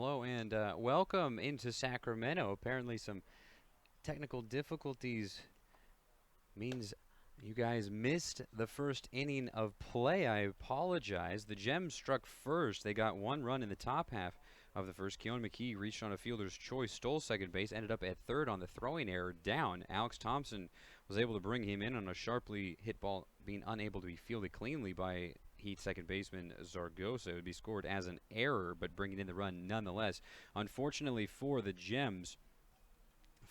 Hello and welcome into Sacramento. Apparently, some technical difficulties means you guys missed the first inning of play. I apologize. The Gems struck first. They got one run in the top half of the first. Keon McKee reached on a fielder's choice, stole second base, ended up at third on the throwing error down. Alex Thompson was able to bring him in on a sharply hit ball, being unable to be fielded cleanly by Heat second baseman Zargosa. It would be scored as an error, but bringing in the run nonetheless. Unfortunately for the Gems,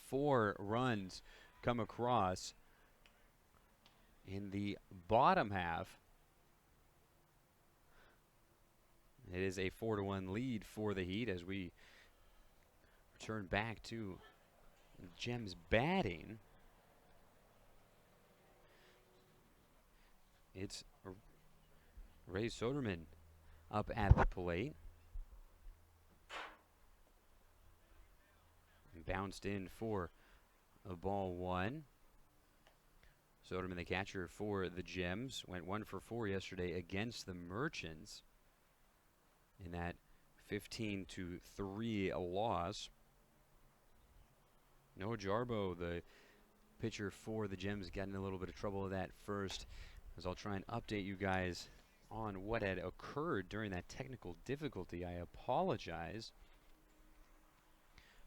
4 runs come across in the bottom half. It is a 4-1 lead for the Heat as we return back to Gems batting. It's Ray Soderman up at the plate. And bounced in for a ball 1. Soderman, the catcher for the Gems, went 1 for 4 yesterday against the Merchants in that 15-3 loss. Noah Jarbo, the pitcher for the Gems, got in a little bit of trouble with that first, as I'll try and update you guys on what had occurred during that technical difficulty. I apologize.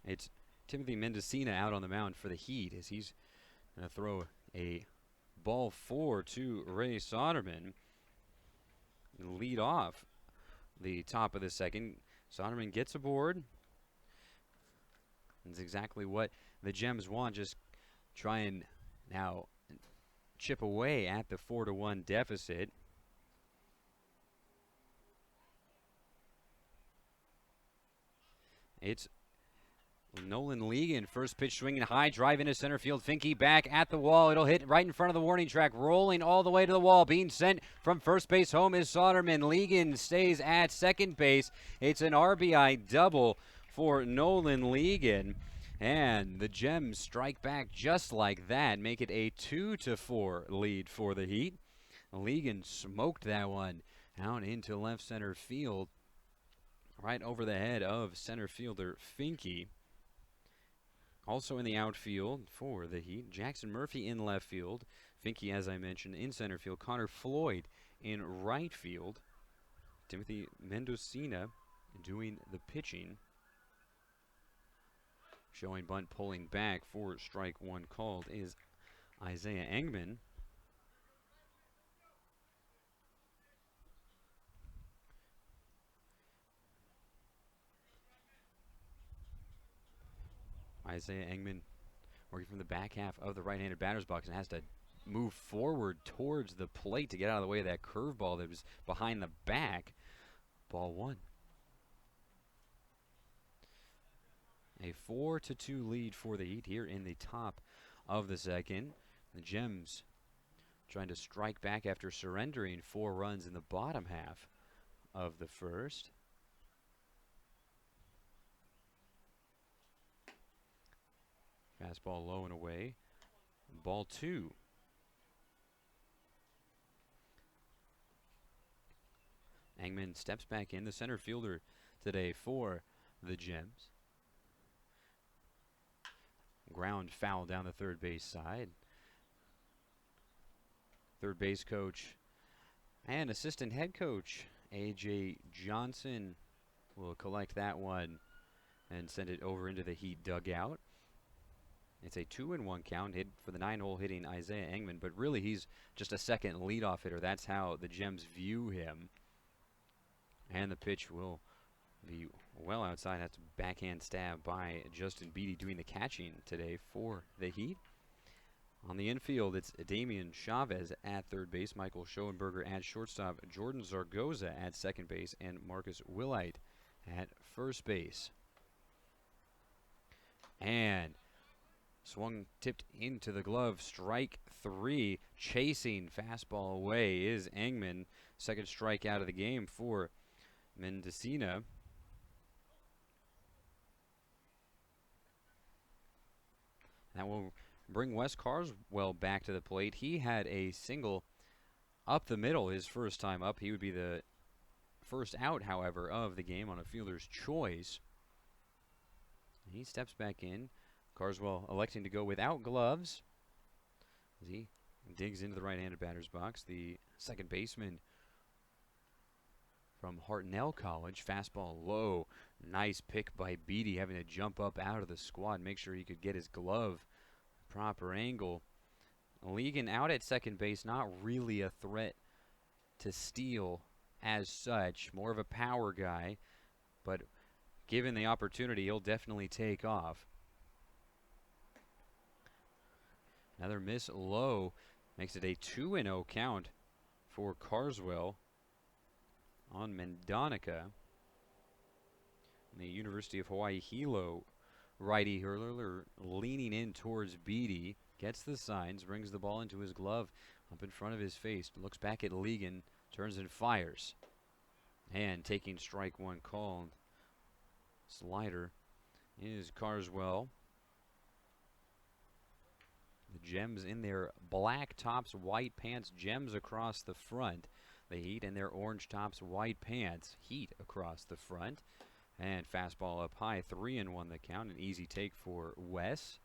It's Timothy Mendocino out on the mound for the Heat as he's going to throw a ball 4 to Ray Soderman. Lead off the top of the second. Soderman gets aboard. That's exactly what the Gems want. Just try and now chip away at the 4-1 deficit. It's Nolan Legan, first pitch swinging high, drive into center field. Finke back at the wall. It'll hit right in front of the warning track, rolling all the way to the wall. Being sent from first base home is Soderman. Legan stays at second base. It's an RBI double for Nolan Legan. And the Gems strike back just like that, make it a 2-4 lead for the Heat. Legan smoked that one out into left center field, right over the head of center fielder Finke. Also in the outfield for the Heat, Jackson Murphy in left field. Finke, as I mentioned, in center field. Connor Floyd in right field. Timothy Mendocino doing the pitching. Showing bunt, pulling back for strike 1 called is Isaiah Engman. Isaiah Engman working from the back half of the right-handed batter's box and has to move forward towards the plate to get out of the way of that curveball that was behind the back. Ball 1. A 4-2 lead for the Heat here in the top of the second. The Gems trying to strike back after surrendering 4 runs in the bottom half of the first. Fastball low and away. Ball 2. Engman steps back in, the center fielder today for the Gems. Ground foul down the third base side. Third base coach and assistant head coach A.J. Johnson will collect that one and send it over into the Heat dugout. It's a 2-1 count, hit for the 9-hole hitting Isaiah Engman, but really he's just a second leadoff hitter. That's how the Gems view him. And the pitch will be well outside. That's a backhand stab by Justin Beatty doing the catching today for the Heat. On the infield, it's Damian Chavez at third base, Michael Schoenberger at shortstop, Jordan Zargoza at second base, and Marcus Willite at first base. And swung, tipped into the glove, strike 3. Chasing fastball away is Engman. Second strikeout of the game for Mendocino. That will bring Wes Carswell back to the plate. He had a single up the middle his first time up. He would be the first out, however, of the game on a fielder's choice. He steps back in. Carswell electing to go without gloves as he digs into the right-handed batter's box. The second baseman from Hartnell College. Fastball low. Nice pick by Beatty, having to jump up out of the squad, make sure he could get his glove proper angle. Legan out at second base, not really a threat to steal as such. More of a power guy, but given the opportunity, he'll definitely take off. Another miss low makes it a 2-0 count for Carswell on Mendonica. The University of Hawaii Hilo righty hurler leaning in towards Beatty. Gets the signs, brings the ball into his glove up in front of his face. Looks back at Legan, turns and fires. And taking strike one call. Slider is Carswell. The Gems in their black tops, white pants, Gems across the front. The Heat in their orange tops, white pants, Heat across the front. And fastball up high, 3-1 the count. An easy take for Wes.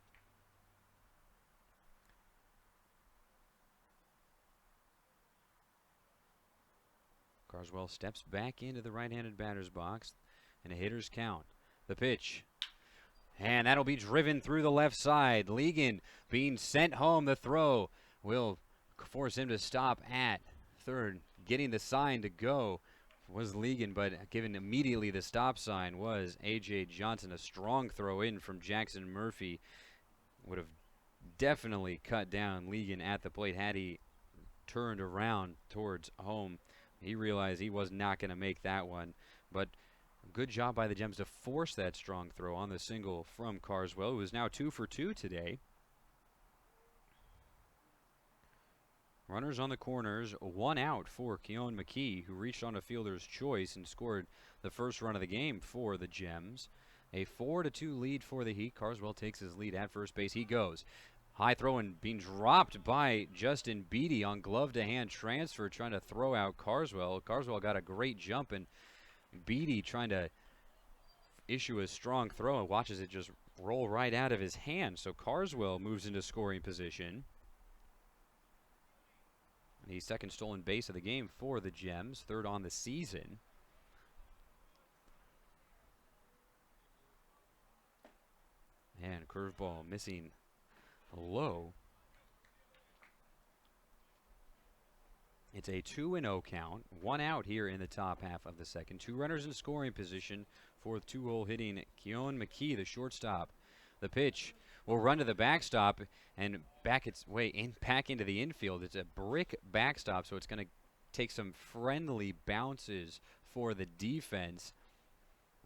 Carswell steps back into the right-handed batter's box, and a hitter's count. The pitch. And that'll be driven through the left side. Legan being sent home. The throw will force him to stop at third. Getting the sign to go was Legan, but given immediately the stop sign was A.J. Johnson. A strong throw in from Jackson Murphy would have definitely cut down Legan at the plate had he turned around towards home. He realized he was not going to make that one, but good job by the Gems to force that strong throw on the single from Carswell, who is now 2 for 2 today. Runners on the corners, 1 out for Keon McKee, who reached on a fielder's choice and scored the first run of the game for the Gems. A 4-2 lead for the Heat. Carswell takes his lead at first base. He goes. High throw and being dropped by Justin Beatty on glove-to-hand transfer, trying to throw out Carswell. Carswell got a great jump, and Beatty trying to issue a strong throw and watches it just roll right out of his hand. So Carswell moves into scoring position. The second stolen base of the game for the Gems, third on the season. And curveball missing low. It's a 2-0 count. 1 out here in the top half of the second. 2 runners in scoring position for the 2-hole hitting Keon McKee, the shortstop. The pitch will run to the backstop and back its way in, back into the infield. It's a brick backstop, so it's going to take some friendly bounces for the defense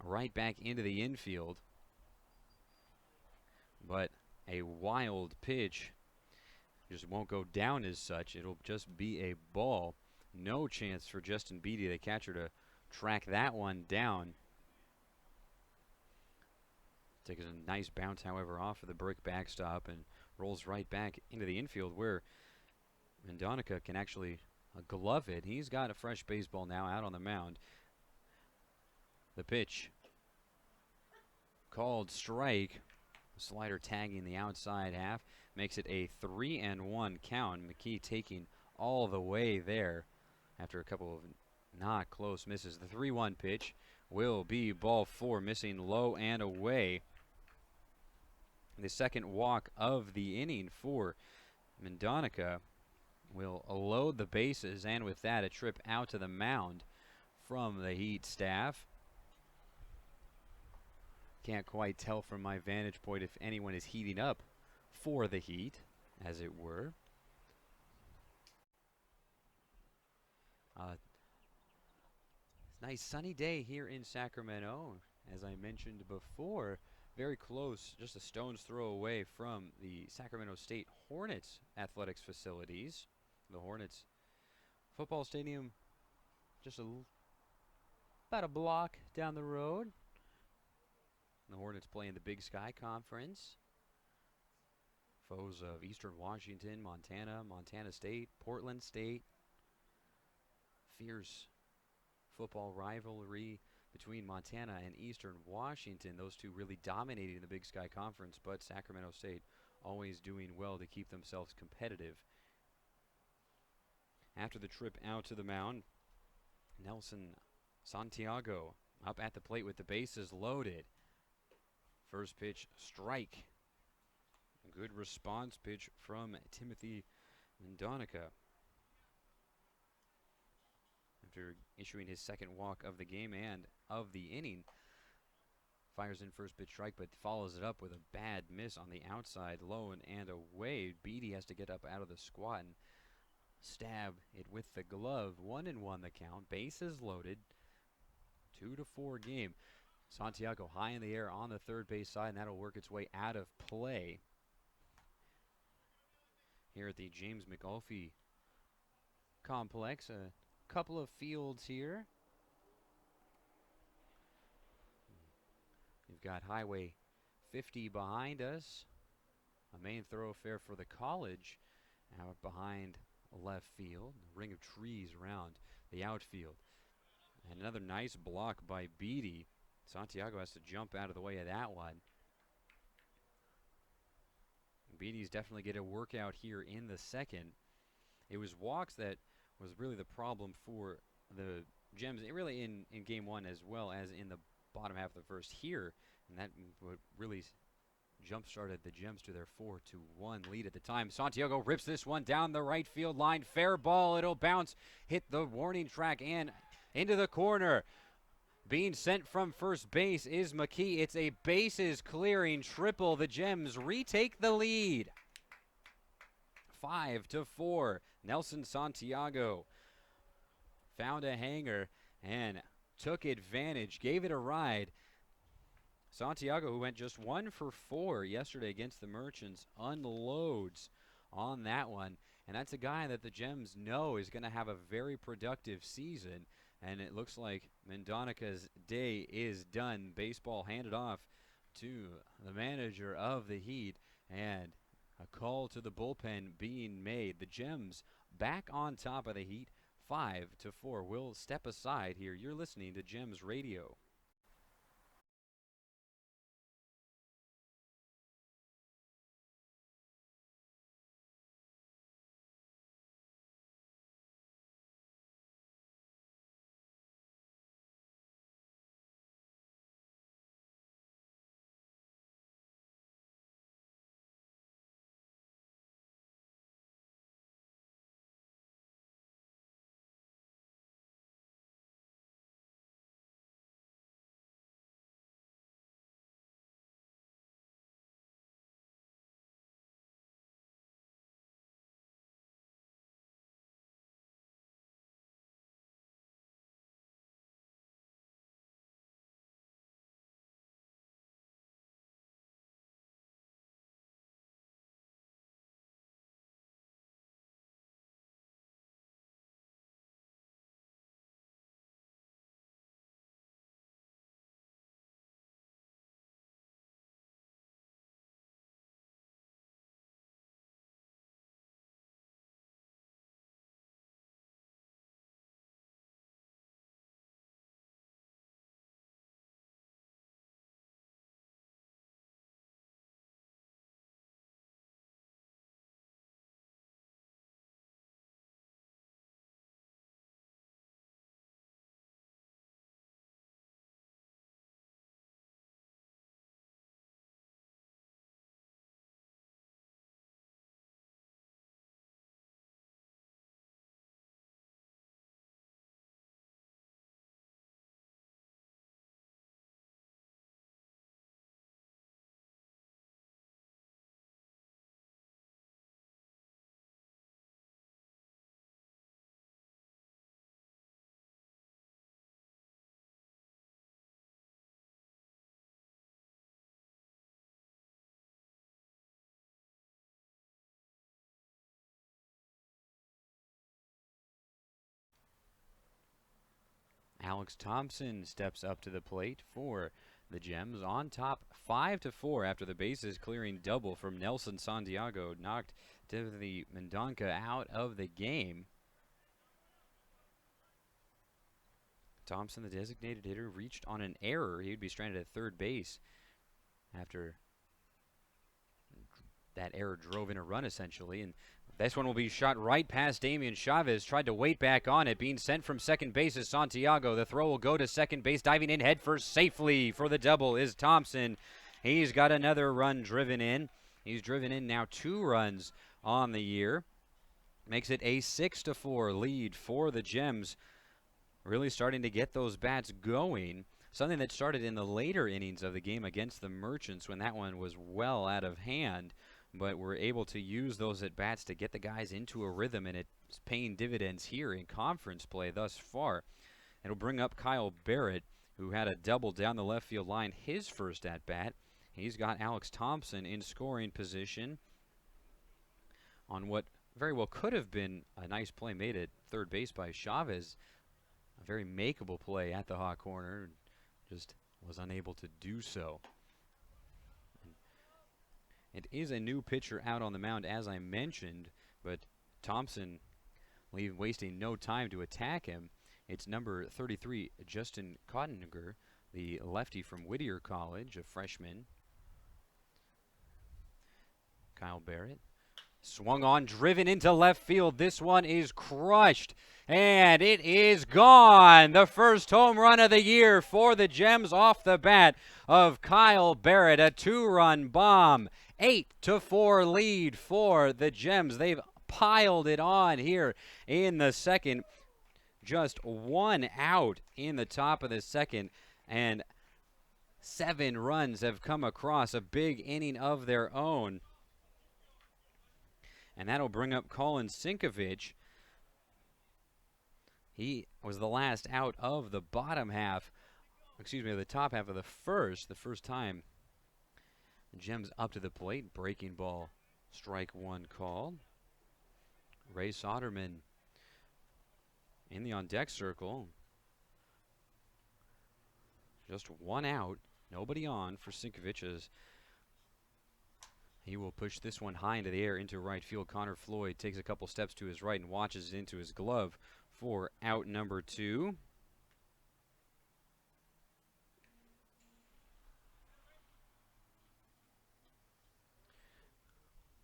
right back into the infield. But a wild pitch just won't go down as such. It'll just be a ball. No chance for Justin Beatty, the catcher, to track that one down. Takes a nice bounce, however, off of the brick backstop and rolls right back into the infield where Mendonica can actually glove it. He's got a fresh baseball now out on the mound. The pitch. Called strike. Slider tagging the outside half. Makes it a 3-1 count. McKee taking all the way there after a couple of not close misses. The 3-1 pitch will be ball 4, missing low and away. The second walk of the inning for Mendonica will load the bases, and with that, a trip out to the mound from the Heat staff. Can't quite tell from my vantage point if anyone is heating up for the Heat, as it were. Nice sunny day here in Sacramento, as I mentioned before. Very close, just a stone's throw away from the Sacramento State Hornets athletics facilities. The Hornets football stadium just about a block down the road. The Hornets play in the Big Sky Conference. Foes of Eastern Washington, Montana, Montana State, Portland State. Fierce football rivalry between Montana and Eastern Washington, those two really dominating the Big Sky Conference, but Sacramento State always doing well to keep themselves competitive. After the trip out to the mound, Nelson Santiago up at the plate with the bases loaded. First pitch, strike. Good response pitch from Timothy Mendonica. After issuing his second walk of the game and of the inning, fires in first pitch strike, but follows it up with a bad miss on the outside, low and away. Beatty has to get up out of the squat and stab it with the glove. 1-1 the count. Bases loaded. 2-4 game. Santiago high in the air on the third base side, and that'll work its way out of play. Here at the James McAuliffe complex, a couple of fields here. We've got Highway 50 behind us, a main thoroughfare for the college out behind left field, a ring of trees around the outfield. And another nice block by Beatty. Santiago has to jump out of the way of that one. Beatty's definitely get a workout here in the second. It was walks that was really the problem for the Gems, really in game one as well as in the bottom half of the first here. And that really jump-started the Gems to their 4-1 lead at the time. Santiago rips this one down the right field line. Fair ball. It'll bounce, hit the warning track, and into the corner. Being sent from first base is McKee. It's a bases-clearing triple. The Gems retake the lead. 5-4. Nelson Santiago found a hanger and took advantage, gave it a ride. Santiago, who went just 1 for 4 yesterday against the Merchants, unloads on that one. And that's a guy that the Gems know is going to have a very productive season. And it looks like Mendonica's day is done. Baseball handed off to the manager of the Heat, and a call to the bullpen being made. The Gems back on top of the Heat, 5-4. We'll step aside here. You're listening to Gems Radio. Alex Thompson steps up to the plate for the Gems on top 5-4 after the bases clearing double from Nelson Santiago knocked Timothy Mendonca out of the game. Thompson, the designated hitter, reached on an error. He would be stranded at third base after that error drove in a run, essentially. And this one will be shot right past Damian Chavez. Tried to wait back on it. Being sent from second base is Santiago. The throw will go to second base. Diving in headfirst safely for the double is Thompson. He's got another run driven in. He's driven in now 2 runs on the year. Makes it a 6-4 lead for the Gems. Really starting to get those bats going. Something that started in the later innings of the game against the Merchants when that one was well out of hand. But we're able to use those at-bats to get the guys into a rhythm, and it's paying dividends here in conference play thus far. It'll bring up Kyle Barrett, who had a double down the left field line his first at-bat. He's got Alex Thompson in scoring position on what very well could have been a nice play made at third base by Chavez. A very makeable play at the hot corner, just was unable to do so. It is a new pitcher out on the mound, as I mentioned, but Thompson wasting no time to attack him. It's number 33, Justin Cottinger, the lefty from Whittier College, a freshman. Kyle Barrett swung on, driven into left field. This one is crushed, and it is gone. The first home run of the year for the Gems off the bat of Kyle Barrett, a 2-run bomb. 8-4 lead for the Gems. They've piled it on here in the second. Just 1 out in the top of the second, and 7 runs have come across, a big inning of their own. And that'll bring up Colin Sinkovich. He was the last out of the bottom half, the top half of the first time. The Gems up to the plate, breaking ball, strike 1 called. Ray Soderman in the on-deck circle. Just 1 out, nobody on for Sinkovich. He will push this one high into the air into right field. Connor Floyd takes a couple steps to his right and watches it into his glove for out number 2.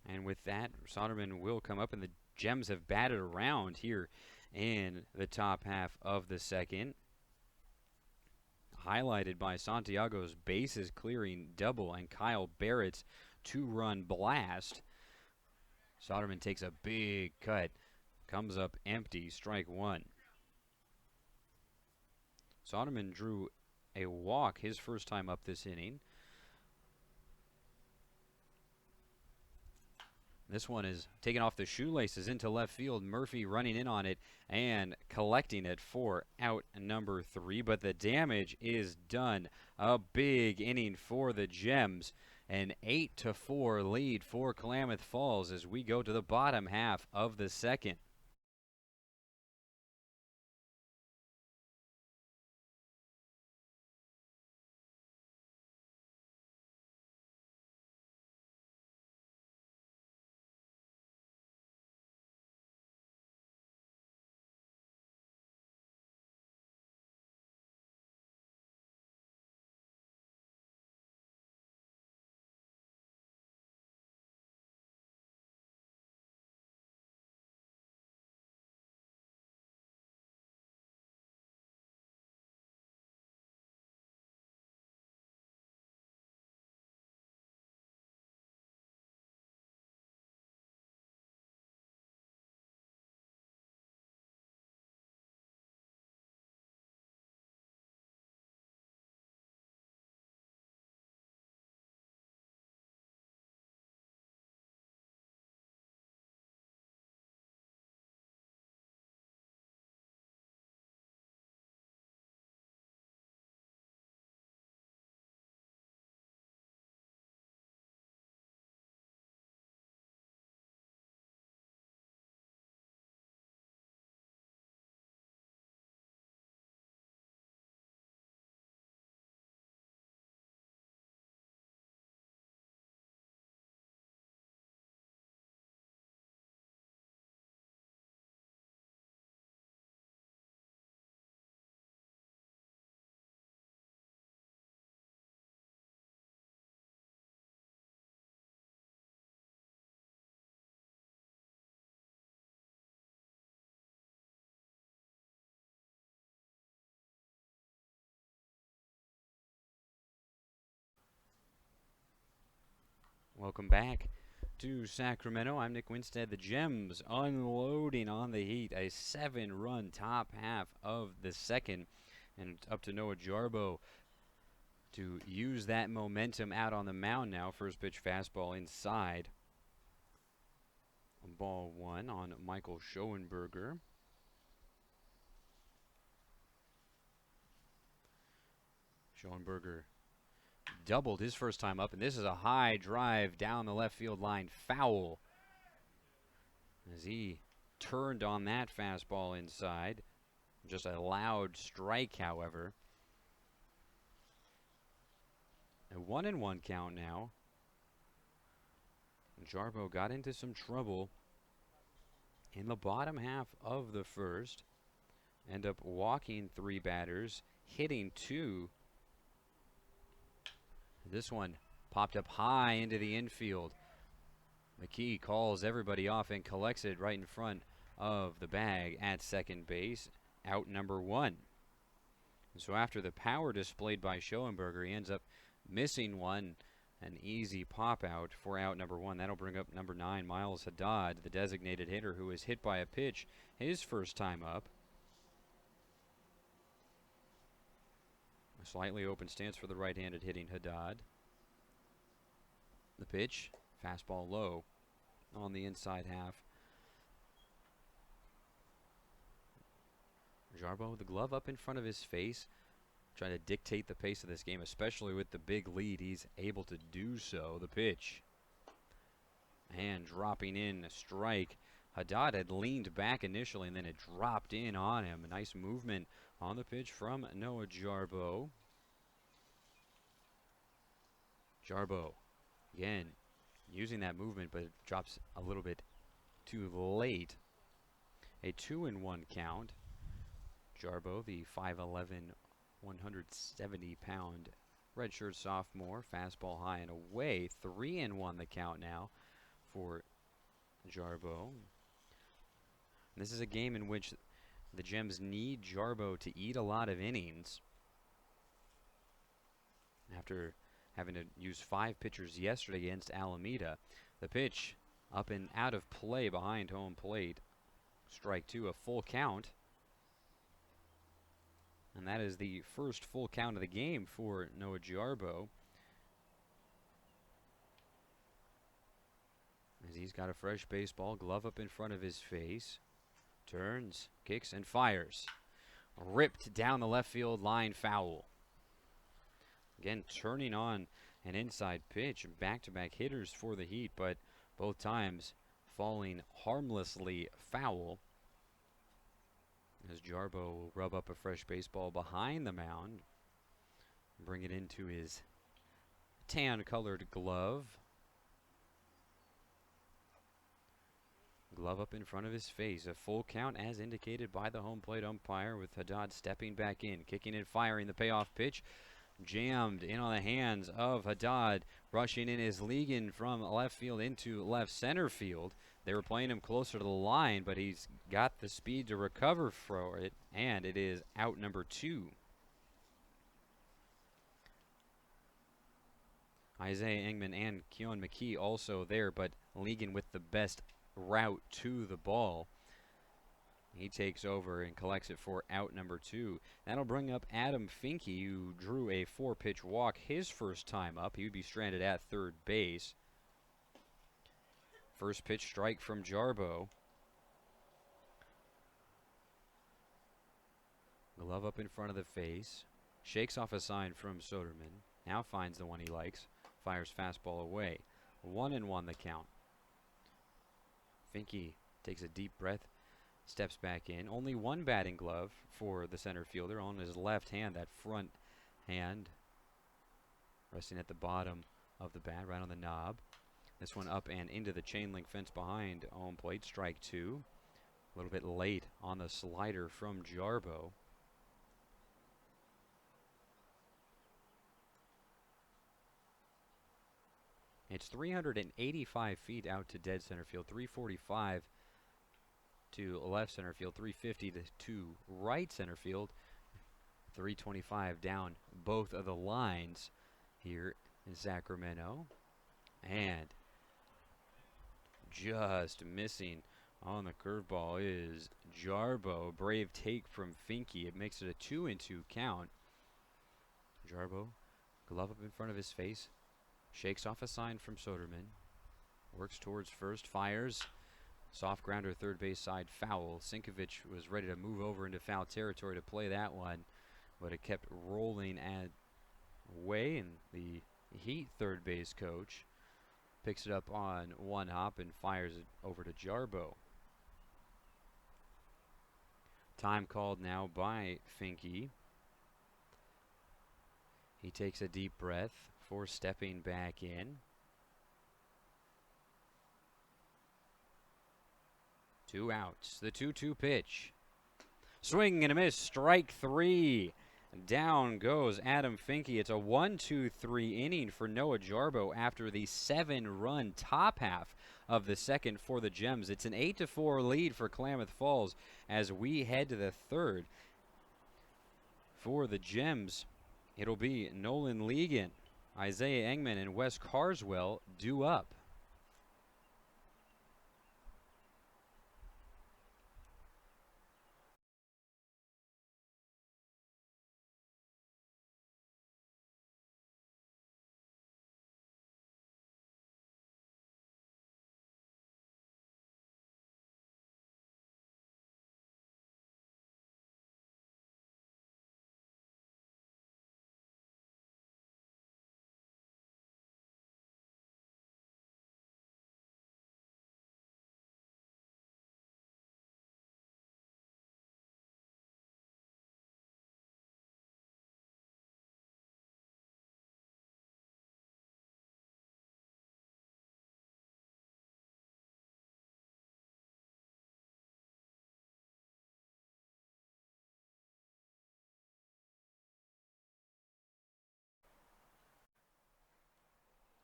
And with that, Soderman will come up, and the Gems have batted around here in the top half of the second. Highlighted by Santiago's bases clearing double and Kyle Barrett's 2-run blast. Soderman takes a big cut, comes up empty, strike 1. Soderman drew a walk his first time up this inning. This one is taken off the shoelaces into left field. Murphy running in on it and collecting it for out number 3. But the damage is done. A big inning for the Gems. An 8-4 lead for Klamath Falls as we go to the bottom half of the second. Welcome back to Sacramento. I'm Nick Winstead. The Gems unloading on the Heat. A 7-run top half of the second. And it's up to Noah Jarbo to use that momentum out on the mound now. First pitch fastball inside. Ball one on Michael Schoenberger. Schoenberger doubled his first time up, and this is a high drive down the left field line, foul, as he turned on that fastball inside. Just a loud strike, however. A 1-1 count now. Jarbo got into some trouble in the bottom half of the first. End up walking 3 batters, hitting 2. This one popped up high into the infield. McKee calls everybody off and collects it right in front of the bag at second base. Out number 1. And so after the power displayed by Schoenberger, he ends up missing one. An easy pop out for out number 1. That'll bring up number 9, Miles Haddad, the designated hitter who was hit by a pitch his first time up. A slightly open stance for the right-handed hitting Haddad. The pitch, fastball low on the inside half. Jarbo, the glove up in front of his face, trying to dictate the pace of this game, especially with the big lead. He's able to do so. The pitch. And dropping in a strike. Haddad had leaned back initially, and then it dropped in on him. A nice movement on the pitch from Noah Jarbo. Jarbo, again, using that movement, but it drops a little bit too late. A 2-1 count. Jarbo, the 5'11", 170-pound redshirt sophomore, fastball high and away. 3-1 the count now for Jarbo. And this is a game in which the Gems need Jarbo to eat a lot of innings. After having to use 5 pitchers yesterday against Alameda, the pitch up and out of play behind home plate. Strike 2, a full count. And that is the first full count of the game for Noah Jarbo, as he's got a fresh baseball, glove up in front of his face. Turns, kicks, and fires. Ripped down the left field line, foul. Again, turning on an inside pitch. Back-to-back hitters for the Heat, but both times falling harmlessly foul. As Jarbo will rub up a fresh baseball behind the mound, bring it into his tan-colored glove. Glove up in front of his face. A full count as indicated by the home plate umpire, with Haddad stepping back in, kicking and firing. The payoff pitch jammed in on the hands of Haddad. Rushing in is Ligon from left field into left center field. They were playing him closer to the line, but he's got the speed to recover for it, and it is out number 2. Isaiah Engman and Keon McKee also there, but Ligon with the best route to the ball. He takes over and collects it for out number 2. That'll bring up Adam Finke, who drew a 4-pitch walk his first time up. He would be stranded at third base. First pitch strike from Jarbo. Glove up in front of the face. Shakes off a sign from Soderman. Now finds the one he likes. Fires fastball away. 1-1 the count. Finke takes a deep breath, steps back in. Only one batting glove for the center fielder on his left hand, that front hand resting at the bottom of the bat, right on the knob. This one up and into the chain link fence behind home plate. Strike 2. A little bit late on the slider from Jarbo. It's 385 feet out to dead center field, 345 to left center field, 350 to right center field, 325 down both of the lines here in Sacramento. And just missing on the curveball is Jarbo. Brave take from Finke. It makes it a 2-2 count. Jarbo, glove up in front of his face, shakes off a sign from Soderman, works towards first, fires. Soft grounder, third base side, foul. Sinkovich was ready to move over into foul territory to play that one, but it kept rolling away, and the Heat third base coach picks it up on one hop and fires it over to Jarbo. Time called now by Finke. He takes a deep breath before stepping back in. 2 outs. The 2-2 pitch. Swing and a miss. Strike 3. Down goes Adam Finke. It's a 1-2-3 inning for Noah Jarbo after the 7-run top half of the second for the Gems. It's an 8-4 lead for Klamath Falls as we head to the third. For the Gems, it'll be Nolan Legan, Isaiah Engman, and Wes Carswell due up.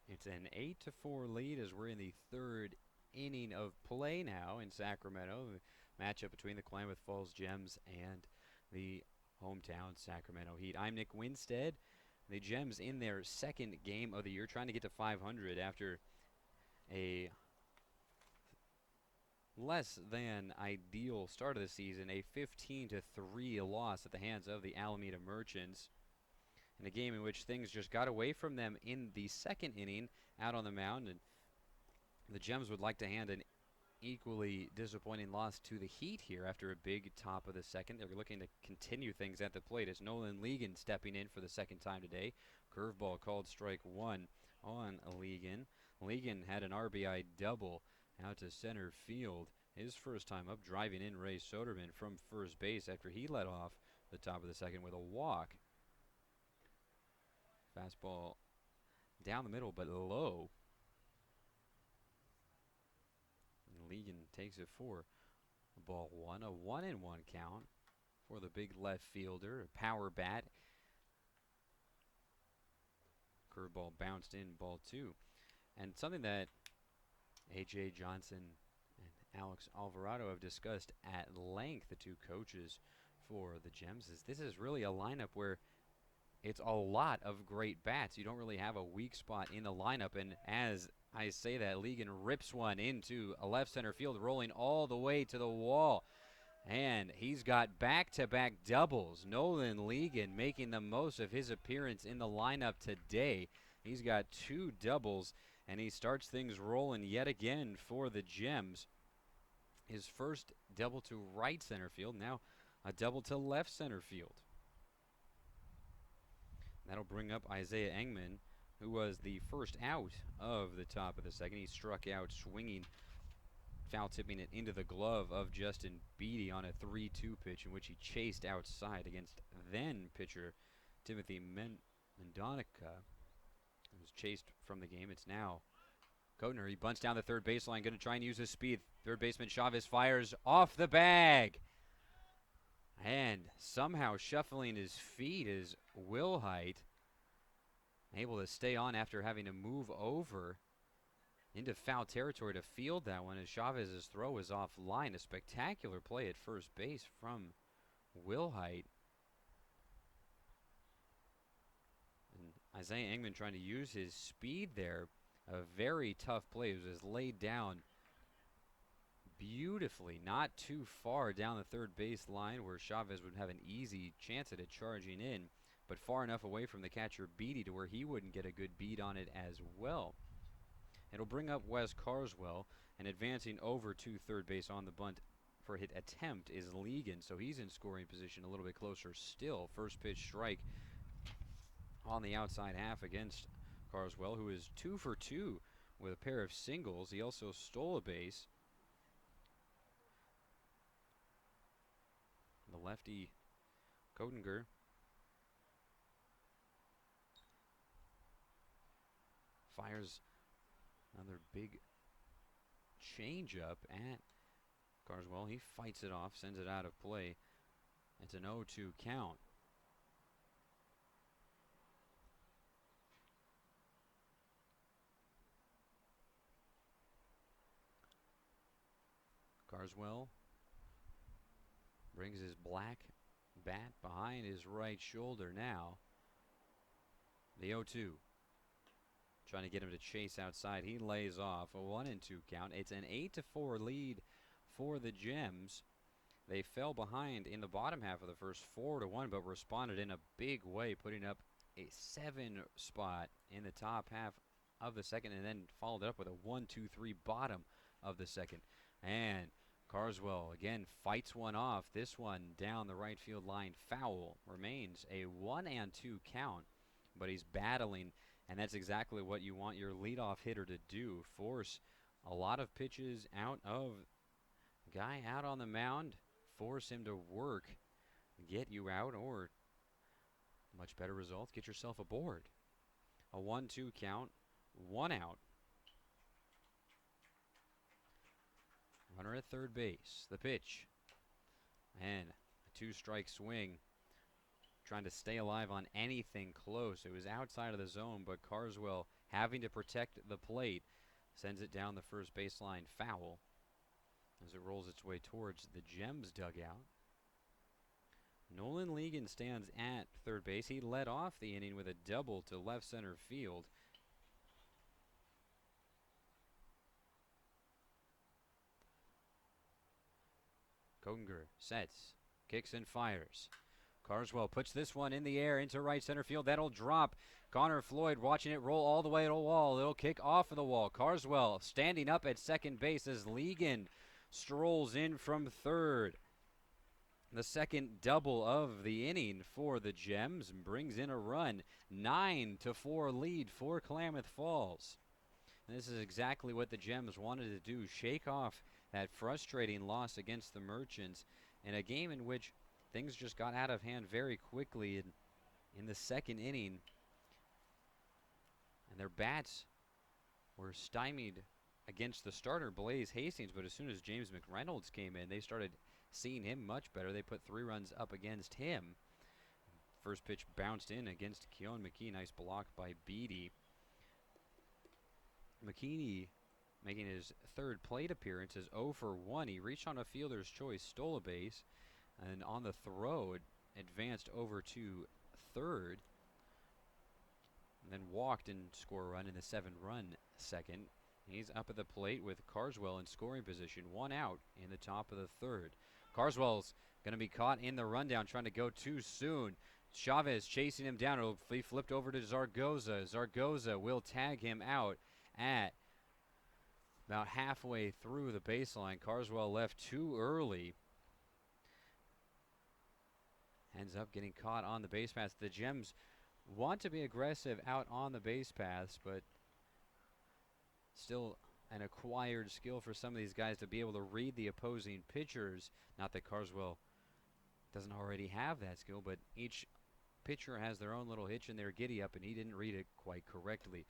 It's an 8-4 lead as we're in the third inning of play now in Sacramento. The matchup between the Klamath Falls Gems and the hometown Sacramento Heat. I'm Nick Winstead. The Gems in their second game of the year, trying to get to 500 after a less than ideal start of the season, a 15-3 loss at the hands of the Alameda Merchants, in a game in which things just got away from them in the second inning out on the mound, and the Gems would like to hand an equally disappointing loss to the Heat here after a big top of the second. They're looking to continue things at the plate as Nolan Legan stepping in for the second time today. Curveball called strike 1 on Legan. Legan had an RBI double out to center field. His first time up, driving in Ray Soderman from first base after he led off the top of the second with a walk. Fastball down the middle but low. And Legan takes it for ball 1, a 1-1 count for the big left fielder. A power bat. Curveball bounced in, ball 2. And something that A.J. Johnson and Alex Alvarado have discussed at length, the two coaches for the Gems, is this is really a lineup where it's a lot of great bats. You don't really have a weak spot in the lineup, and as I say that, Legan rips one into a left center field, rolling all the way to the wall. And he's got back-to-back doubles. Nolan Legan making the most of his appearance in the lineup today. He's got 2 doubles, and he starts things rolling yet again for the Gems. His first double to right center field, now a double to left center field. That'll bring up Isaiah Engman, who was the first out of the top of the second. He struck out swinging, foul tipping it into the glove of Justin Beatty on a 3-2 pitch in which he chased outside against then pitcher Timothy Mendonica, who was chased from the game. It's now Kotner. He bunts down the third baseline, going to try and use his speed. Third baseman Chavez fires off the bag. And somehow shuffling his feet is Wilhite, able to stay on after having to move over into foul territory to field that one as Chavez's throw was offline. A spectacular play at first base from Wilhite. And Isaiah Engman trying to use his speed there A very tough play. It was laid down beautifully, not too far down the third base line where Chavez would have an easy chance at it charging in, but far enough away from the catcher Beatty to where he wouldn't get a good beat on it as well. It'll bring up Wes Carswell, and advancing over to third base on the bunt for hit attempt is Legan, so he's in scoring position a little bit closer still. First pitch strike on the outside half against Carswell, who is 2 for 2 with a pair of singles. He also stole a base. The lefty Kotinger fires another big changeup at Carswell. He fights it off, sends it out of play. It's an 0-2 count. Carswell brings his black bat behind his right shoulder now. The 0-2. Trying to get him to chase outside. He lays off. A 1-2 count. It's an 8-4 lead for the Gems. They fell behind in the bottom half of the first 4-1, but responded in a big way, putting up a 7 spot in the top half of the second, and then followed it up with a 1-2-3 bottom of the second. And Carswell again fights one off. This one down the right field line, foul. Remains a 1-2 count, but he's battling, and that's exactly what you want your leadoff hitter to do. Force a lot of pitches out of guy out on the mound. Force him to work, get you out, or much better results, get yourself aboard. A 1-2 count, 1 out. Runner at third base. The pitch. And a 2-strike swing. Trying to stay alive on anything close. It was outside of the zone, but Carswell, having to protect the plate, sends it down the first baseline foul as it rolls its way towards the Gems dugout. Nolan Legan stands at third base. He led off the inning with a double to left center field. Kotinger sets, kicks and fires. Carswell puts this one in the air into right center field. That'll drop. Connor Floyd watching it roll all the way to the wall. It'll kick off of the wall. Carswell standing up at second base as Legan strolls in from third. The second double of the inning for the Gems brings in a run. 9-4 lead for Klamath Falls. And this is exactly what the Gems wanted to do, shake off that frustrating loss against the Merchants in a game in which things just got out of hand very quickly in the second inning. And their bats were stymied against the starter, Blaze Hastings, but as soon as James McReynolds came in, they started seeing him much better. They put 3 runs up against him. First pitch bounced in against Keon McKee. Nice block by Beatty. McKinney making his third plate appearance is 0 for 1. He reached on a fielder's choice, stole a base, and on the throw, it advanced over to third, and then walked and scored a run in the 7-run second. He's up at the plate with Carswell in scoring position. 1 out in the top of the third. Carswell's going to be caught in the rundown, trying to go too soon. Chavez chasing him down. It'll be flipped over to Zaragoza. Zaragoza will tag him out at about halfway through the baseline. Carswell left too early. Ends up getting caught on the base paths. The Gems want to be aggressive out on the base paths, but still an acquired skill for some of these guys to be able to read the opposing pitchers. Not that Carswell doesn't already have that skill, but each pitcher has their own little hitch in their giddy up, and he didn't read it quite correctly.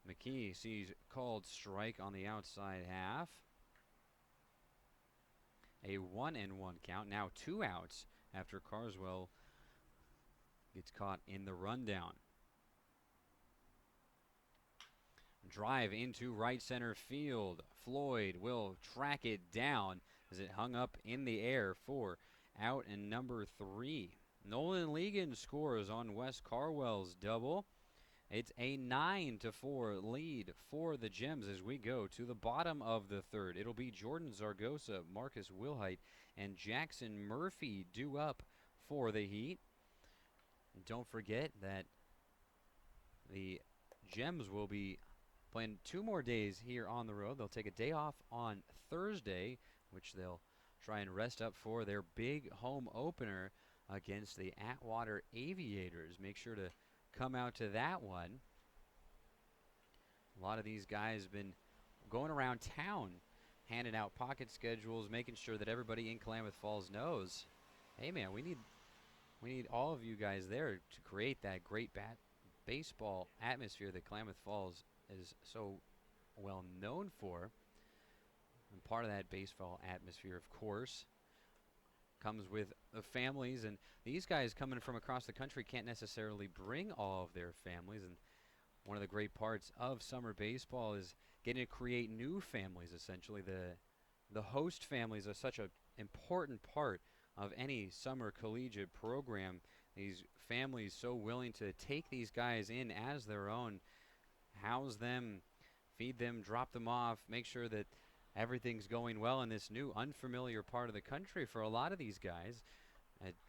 McKee sees called strike on the outside half. A 1-1 count. Now 2 outs after Carswell gets caught in the rundown. Drive into right center field. Floyd will track it down as it hung up in the air for out and number 3. Nolan Legan scores on Wes Carwell's double. It's a 9-4 lead for the Gems as we go to the bottom of the third. It'll be Jordan Zaragoza, Marcus Wilhite, and Jackson Murphy due up for the Heat. And don't forget that the Gems will be playing 2 more days here on the road. They'll take a day off on Thursday, which they'll try and rest up for their big home opener against the Atwater Aviators. Make sure to come out to that one. A lot of these guys have been going around town handing out pocket schedules, making sure that everybody in Klamath Falls knows, hey man, we need all of you guys there to create that great baseball atmosphere that Klamath Falls is so well known for. And part of that baseball atmosphere, of course, comes with the families, and these guys coming from across the country can't necessarily bring all of their families. And one of the great parts of summer baseball is getting to create new families, essentially. The host families are such an important part of any summer collegiate program. These families so willing to take these guys in as their own, house them, feed them, drop them off, make sure that everything's going well in this new unfamiliar part of the country for a lot of these guys.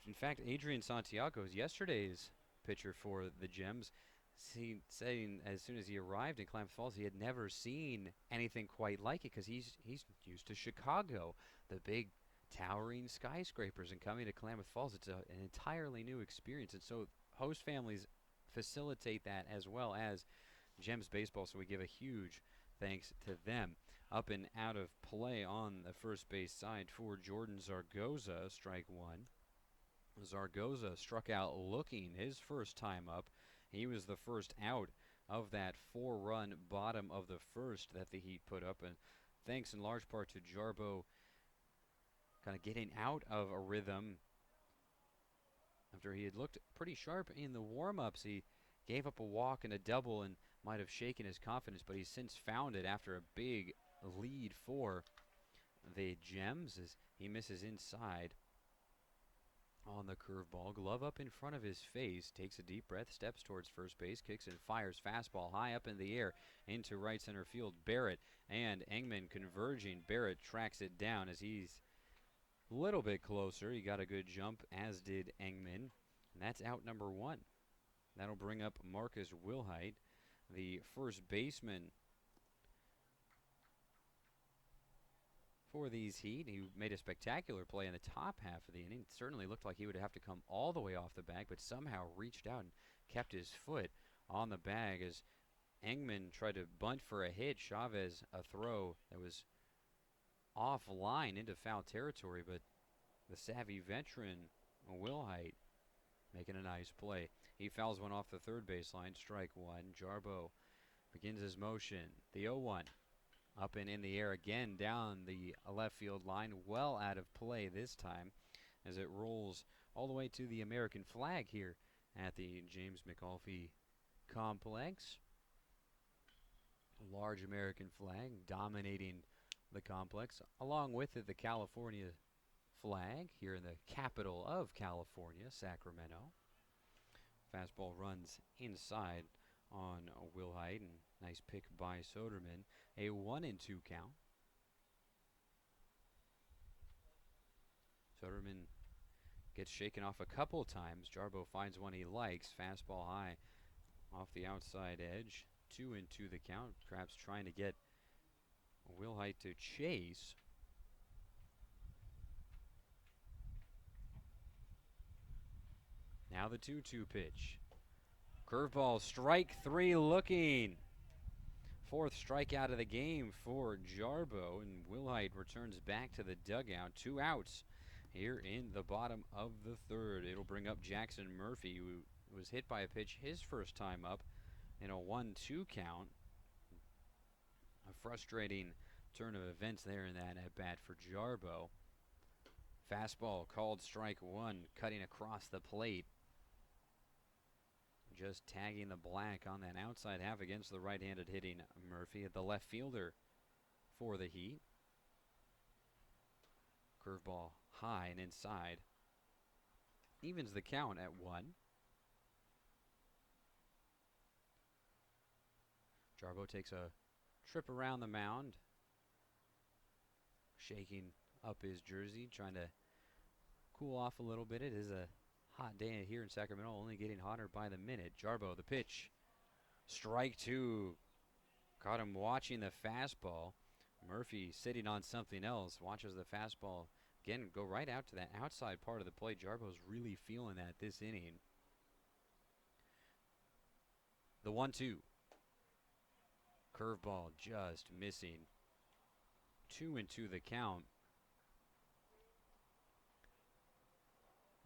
In fact, Adrian Santiago is yesterday's pitcher for the Gems. Saying as soon as he arrived in Klamath Falls, he had never seen anything quite like it because he's used to Chicago, the big towering skyscrapers, and coming to Klamath Falls, it's an entirely new experience. And so host families facilitate that as well as Gems baseball, so we give a huge thanks to them. Up and out of play on the first base side for Jordan Zaragoza, strike one. Zaragoza struck out looking his first time up. He was the first out of that 4-run bottom of the first that the Heat put up, and thanks in large part to Jarbo kind of getting out of a rhythm after he had looked pretty sharp in the warm-ups. He gave up a walk and a double and might have shaken his confidence, but he's since found it after a big lead for the Gems as he misses inside on the curveball. Glove up in front of his face, takes a deep breath, steps towards first base, kicks and fires fastball high up in the air into right center field. Barrett and Engman converging. Barrett tracks it down as he's a little bit closer. He got a good jump, as did Engman, and that's out number one. That'll bring up Marcus Wilhite, the first baseman for these Heat. He made a spectacular play in the top half of the inning. It certainly looked like he would have to come all the way off the bag, but somehow reached out and kept his foot on the bag as Engman tried to bunt for a hit. Chavez a throw that was offline into foul territory, but the savvy veteran Wilhite making a nice play. He fouls one off the third baseline, strike one. Jarbo begins his motion. The 0-1. Up and in the air again down the left field line, well out of play this time as it rolls all the way to the American flag here at the James McAuliffe Complex. A large American flag dominating the complex. Along with it, the California flag here in the capital of California, Sacramento. Fastball runs inside on Wilhite, and nice pick by Soderman. A 1-2 count. Soderman gets shaken off a couple times. Jarbo finds one he likes. Fastball high off the outside edge. 2-2 the count. Perhaps trying to get Wilhite to chase. Now the 2-2 pitch. Curveball, strike three looking. Fourth strikeout of the game for Jarbo, and Wilhite returns back to the dugout. 2 outs here in the bottom of the third. It'll bring up Jackson Murphy, who was hit by a pitch his first time up in a 1-2 count. A frustrating turn of events there in that at bat for Jarbo. Fastball called strike one, cutting across the plate. Just tagging the black on that outside half against the right-handed hitting Murphy, the left fielder for the Heat. Curveball high and inside. Evens the count at 1. Jarbo takes a trip around the mound, shaking up his jersey, trying to cool off a little bit. It is a hot day here in Sacramento, only getting hotter by the minute. Jarbo, the pitch. Strike two. Caught him watching the fastball. Murphy sitting on something else, watches the fastball again go right out to that outside part of the plate. Jarbo's really feeling that this inning. The 1-2. Curveball just missing. 2-2 the count.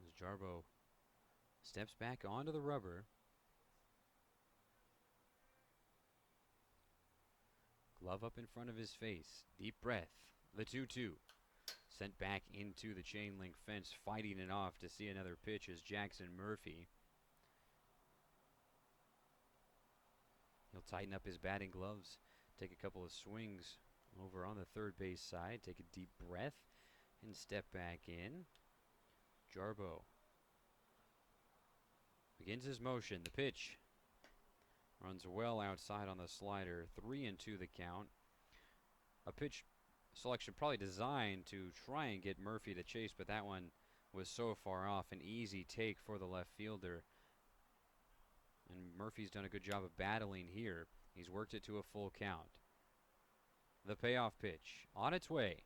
As Jarbo steps back onto the rubber. Glove up in front of his face. Deep breath. The 2-2. Sent back into the chain link fence, fighting it off to see another pitch is Jackson Murphy. He'll tighten up his batting gloves, take a couple of swings over on the third base side, take a deep breath, and step back in. Jarbo begins his motion. The pitch runs well outside on the slider. 3-2 the count. A pitch selection probably designed to try and get Murphy to chase, but that one was so far off. An easy take for the left fielder. And Murphy's done a good job of battling here. He's worked it to a full count. The payoff pitch on its way.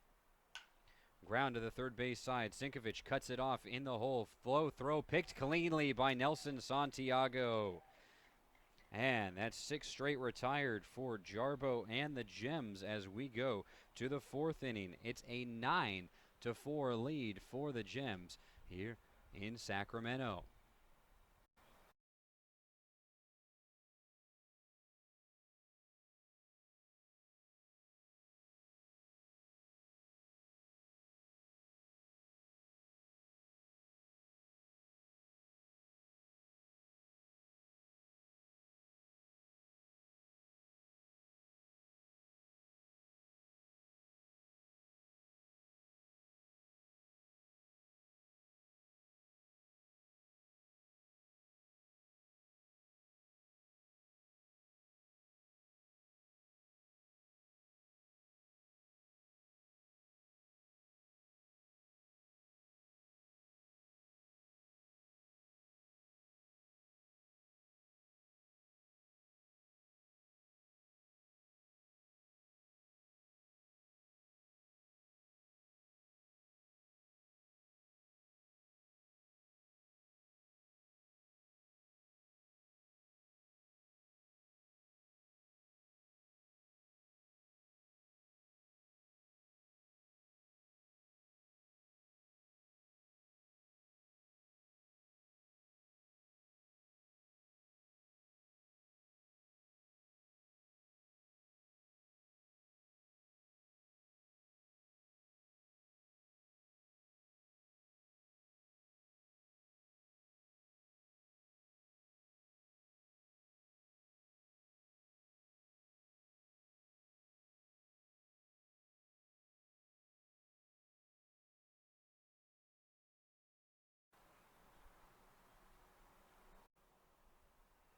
Ground to the third base side. Sinkovich cuts it off in the hole. Flow throw picked cleanly by Nelson Santiago. And that's 6 straight retired for Jarbo and the Gems as we go to the 4th inning. It's a 9-4 lead for the Gems here in Sacramento.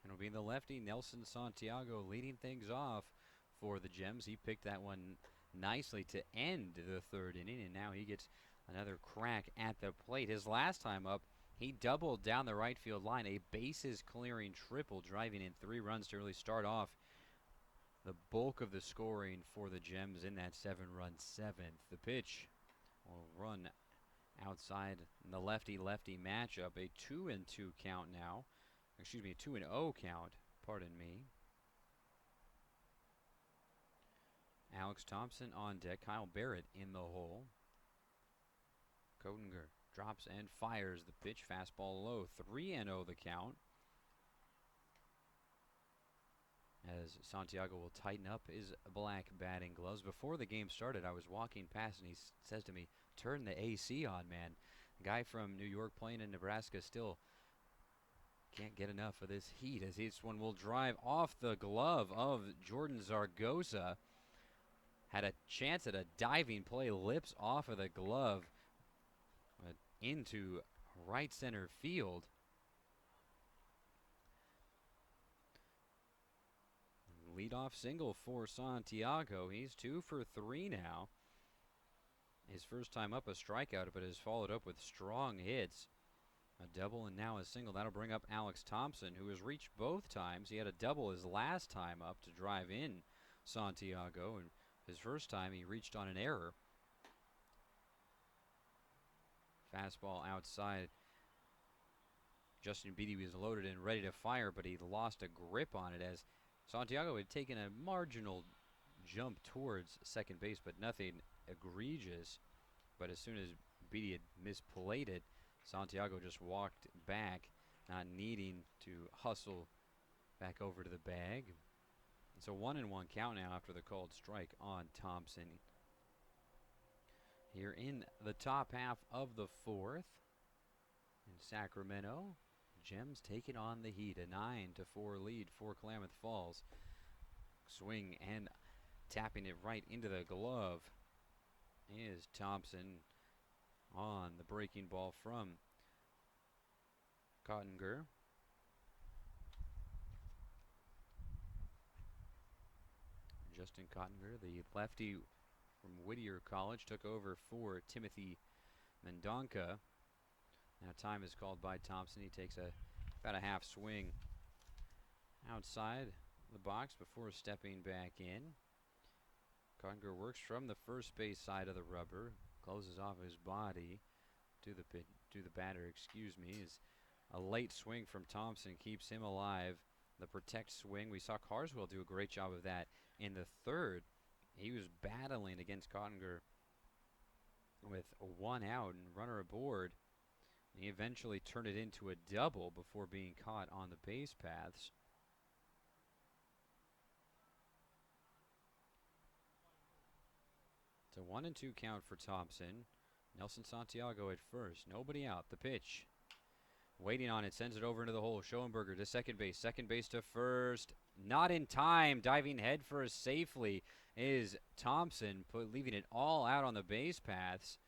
It'll be the lefty Nelson Santiago leading things off for the Gems. He picked that one nicely to end the 3rd inning, and now he gets another crack at the plate. His last time up, he doubled down the right field line, a bases clearing triple, driving in 3 runs to really start off the bulk of the scoring for the Gems in that 7-run 7th. The pitch will run outside in the lefty-lefty matchup. A 2-2 count now. Excuse me, a 2-0 count. Pardon me. Alex Thompson on deck. Kyle Barrett in the hole. Kotinger drops and fires the pitch. Fastball low. 3-0 the count. As Santiago will tighten up his black batting gloves. Before the game started, I was walking past and he says to me, "Turn the AC on, man." The guy from New York playing in Nebraska still can't get enough of this heat, as this one will drive off the glove of Jordan Zaragoza. Had a chance at a diving play, lips off of the glove, but into right center field. Leads leadoff single for Santiago. He's 2 for 3 now. His first time up, a strikeout, but has followed up with strong hits. A double and now a single. That'll bring up Alex Thompson, who has reached both times. He had a double his last time up to drive in Santiago, and his first time he reached on an error. Fastball outside. Justin Beatty was loaded and ready to fire, but he lost a grip on it as Santiago had taken a marginal jump towards second base, but nothing egregious. But as soon as Beatty had misplayed it, Santiago just walked back, not needing to hustle back over to the bag. It's a 1-1 count now after the called strike on Thompson. Here in the top half of the fourth in Sacramento, Gems taking on the Heat. A 9-4 lead for Klamath Falls. Swing and tapping it right into the glove is Thompson on the breaking ball from Cottinger. Justin Cottinger, the lefty from Whittier College, took over for Timothy Mendonca. Now time is called by Thompson. He takes about a half swing outside the box before stepping back in. Cottinger works from the first base side of the rubber, closes off his body to the batter. Is a late swing from Thompson keeps him alive. The protect swing, we saw Carswell do a great job of that in the third. He was battling against Cottinger with one out and runner aboard. He eventually turned it into a double before being caught on the base paths. It's a 1-2 count for Thompson. Nelson Santiago at first. Nobody out. The pitch. Waiting on it. Sends it over into the hole. Schoenberger to second base. Second base to first. Not in time. Diving head first safely is Thompson, leaving it all out on the base paths.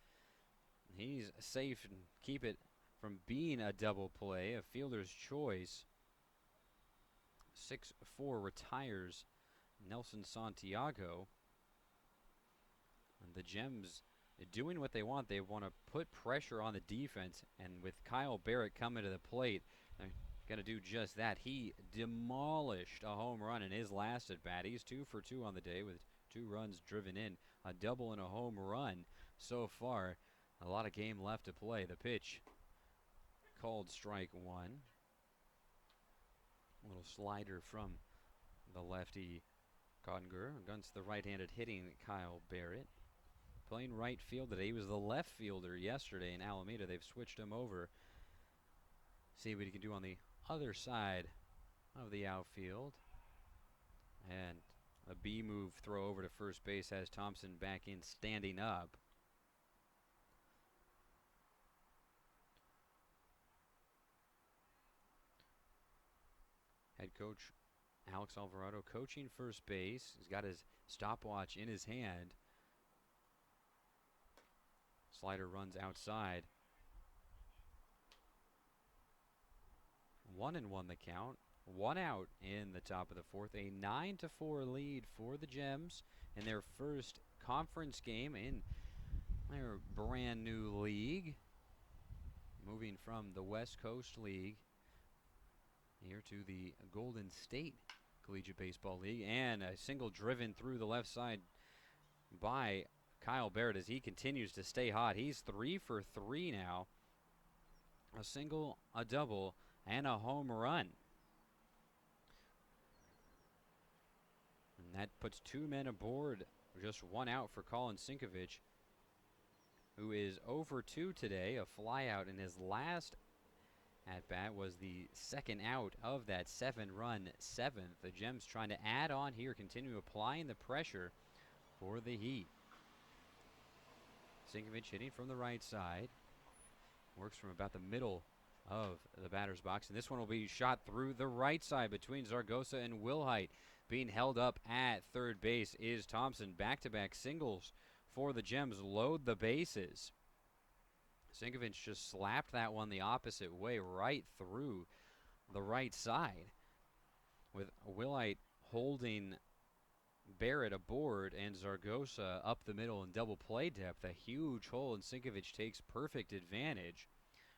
He's safe and keep it from being a double play, a fielder's choice. 6-4 retires Nelson Santiago. And the Gems doing what they want. They want to put pressure on the defense, and with Kyle Barrett coming to the plate, they're going to do just that. He demolished a home run in his last at bat. He's 2 for 2 on the day with 2 runs driven in, a double and a home run so far. A lot of game left to play. The pitch called strike one. A little slider from the lefty Cottinger against the right-handed hitting Kyle Barrett. Playing right field today. He was the left fielder yesterday in Alameda. They've switched him over. See what he can do on the other side of the outfield. And a B move throw over to first base has Thompson back in standing up. Head coach Alex Alvarado coaching first base. He's got his stopwatch in his hand. Slider runs outside. 1-1 the count. 1 out in the top of the fourth. A 9-4 lead for the Gems in their first conference game in their brand new league. Moving from the West Coast League here to the Golden State Collegiate Baseball League. And a single driven through the left side by Kyle Barrett as he continues to stay hot. He's 3 for 3 now. A single, a double, and a home run. And that puts 2 men aboard. Just 1 out for Colin Sinkovich, who is 0 for 2 today. A flyout in his last at-bat was the second out of that 7-run seventh. The Gems trying to add on here, continue applying the pressure for the Heat. Sinkovich hitting from the right side. Works from about the middle of the batter's box. And this one will be shot through the right side between Zaragoza and Wilhite. Being held up at third base is Thompson. Back-to-back singles for the Gems. Load the bases. Sinkovich just slapped that one the opposite way right through the right side. With Wilhite holding Barrett aboard and Zaragoza up the middle in double play depth. A huge hole, and Sinkovic takes perfect advantage.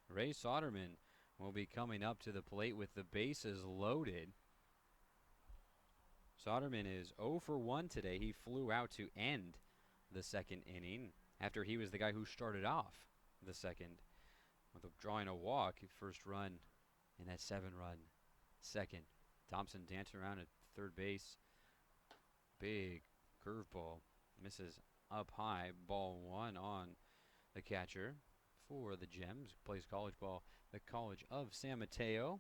Ray Soderman will be coming up to the plate with the bases loaded. Soderman is 0 for 1 today. He flew out to end the second inning after he was the guy who started off the second with drawing a walk. First run in that 7-run second. Thompson dancing around at third base. Big curveball. Misses up high. Ball 1 on the catcher for the Gems. Plays college ball. The College of San Mateo.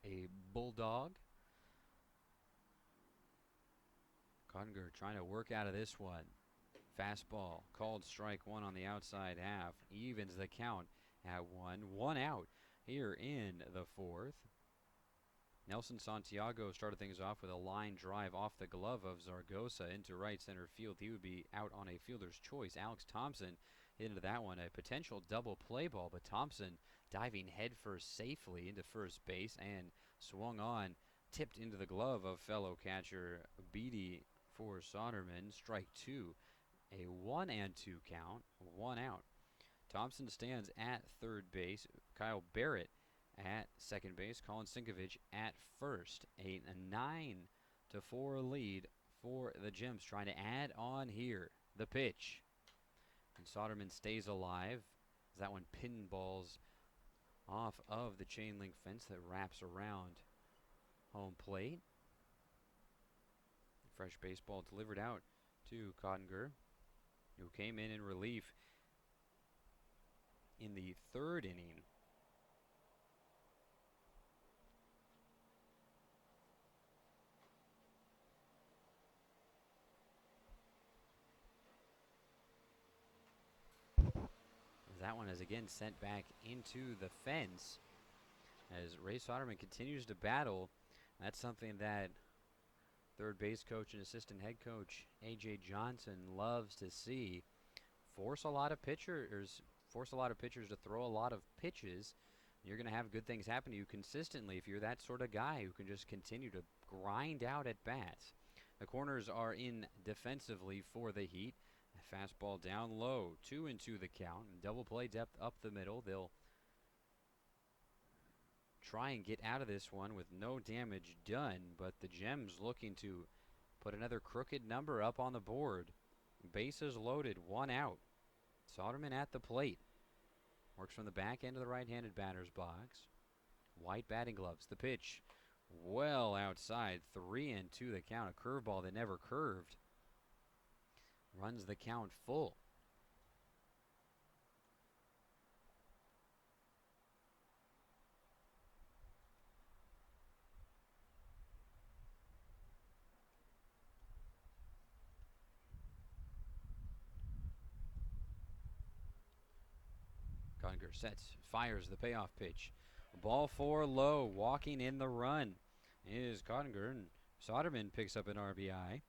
A Bulldog. Cottinger trying to work out of this one. Fastball. Called strike 1 on the outside half. Evens the count at 1. 1 out here in the 4th. Nelson Santiago started things off with a line drive off the glove of Zaragoza into right center field. He would be out on a fielder's choice. Alex Thompson hit into that one, a potential double play ball, but Thompson diving headfirst safely into first base and swung on, tipped into the glove of fellow catcher Beatty for Soderman. Strike 2, a 1-2 count, 1 out. Thompson stands at third base. Kyle Barrett at second base. Colin Sinkovic at first. A 9-4 lead for the Gems, trying to add on here. The pitch. And Soderman stays alive as that one pinballs off of the chain link fence that wraps around home plate. Fresh baseball delivered out to Cottinger, who came in relief in the 3rd inning. That one is again sent back into the fence as Ray Soderman continues to battle. That's something that third base coach and assistant head coach A.J. Johnson loves to see. Force a lot of pitchers to throw a lot of pitches. You're going to have good things happen to you consistently if you're that sort of guy who can just continue to grind out at bats. The corners are in defensively for the Heat. A fastball down low, 2-2 the count, and double play depth up the middle. They'll try and get out of this one with no damage done, but the Gems looking to put another crooked number up on the board. Bases loaded, 1 out. Soderman at the plate. Works from the back end of the right-handed batter's box. White batting gloves. The pitch well outside. 3-2 the count. A curveball that never curved. Runs the count full. Cottinger sets, fires the payoff pitch. Ball 4 low, walking in the run is Cottinger, and Soderman picks up an RBI.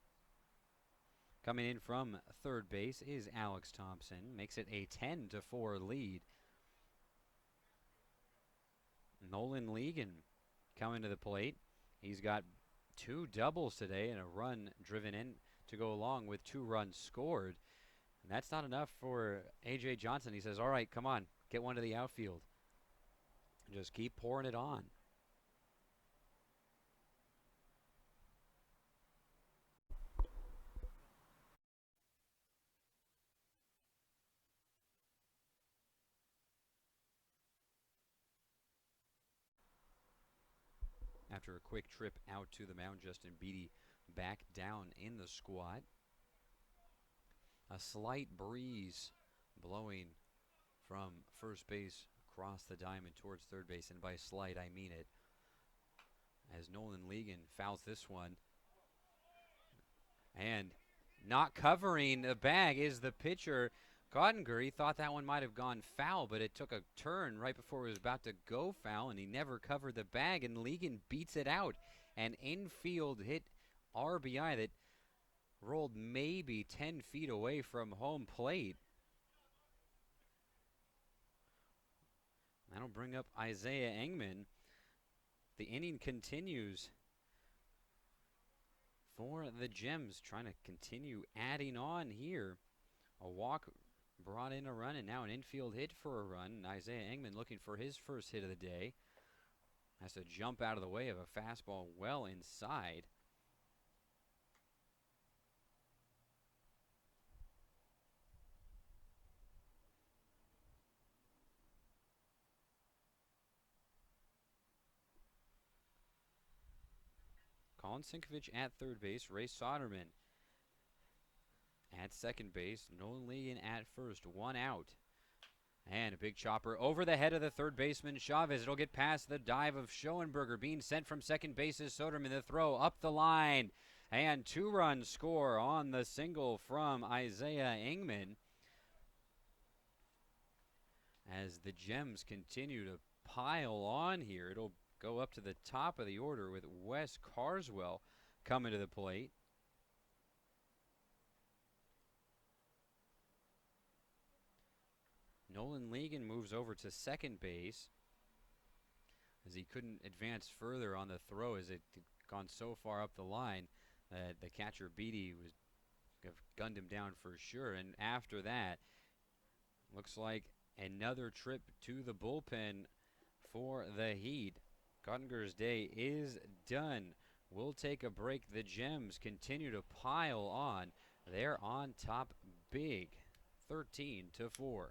Coming in from third base is Alex Thompson. Makes it a 10-4 lead. Nolan Ligon coming to the plate. He's got 2 doubles today and a run driven in to go along with 2 runs scored. And that's not enough for A.J. Johnson. He says, all right, come on, get one to the outfield. Just keep pouring it on. After a quick trip out to the mound, Justin Beatty back down in the squat. A slight breeze blowing from first base across the diamond towards third base, and by slight I mean it, as Nolan Ligon fouls this one. And not covering the bag is the pitcher, Cottinger. He thought that one might have gone foul, but it took a turn right before it was about to go foul, and he never covered the bag, and Ligon beats it out. An infield hit RBI that rolled maybe 10 feet away from home plate. That'll bring up Isaiah Engman. The inning continues for the Gems, trying to continue adding on here. A walk brought in a run, and now an infield hit for a run. And Isaiah Engman looking for his first hit of the day. Has to jump out of the way of a fastball well inside. Colin Sinkovich at third base. Ray Soderman at second base. Nolan Ligon at first. One out. And a big chopper over the head of the third baseman, Chavez. It'll get past the dive of Schoenberger. Being sent from second base is Soderman. The throw up the line. And two-run score on the single from Isaiah Engman. As the Gems continue to pile on here, it'll go up to the top of the order with Wes Carswell coming to the plate. Nolan Ligon moves over to second base as he couldn't advance further on the throw as it had gone so far up the line that the catcher Beatty was gunned him down for sure. And after that, looks like another trip to the bullpen for the Heat. Guttinger's day is done. We'll take a break. The Gems continue to pile on. They're on top big, 13-4.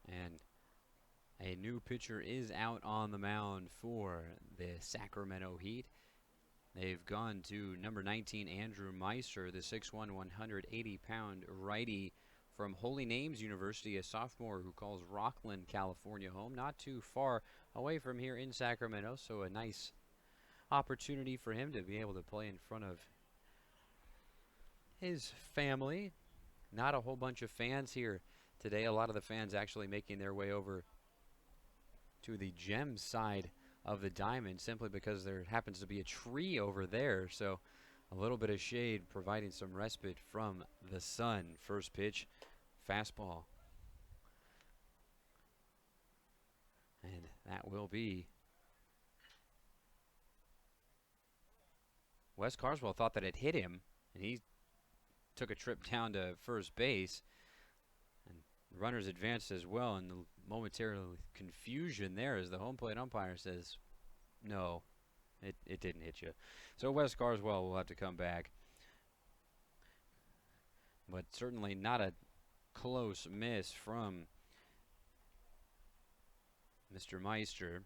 And a new pitcher is out on the mound for the Sacramento Heat. They've gone to number 19, Andrew Meister, the 6'1", 180-pound righty from Holy Names University, a sophomore who calls Rockland, California home, not too far away from here in Sacramento. So a nice opportunity for him to be able to play in front of his family. Not a whole bunch of fans here today. A lot of the fans actually making their way over to the Gems side of the diamond simply because there happens to be a tree over there. So a little bit of shade providing some respite from the sun. First pitch, fastball. And that will be. Wes Carswell thought that it hit him, and he took a trip down to first base. And runners advanced as well, and the momentary confusion there as the home plate umpire says, no, it didn't hit you. So Wes Carswell will have to come back. But certainly not a close miss from Mr. Meister.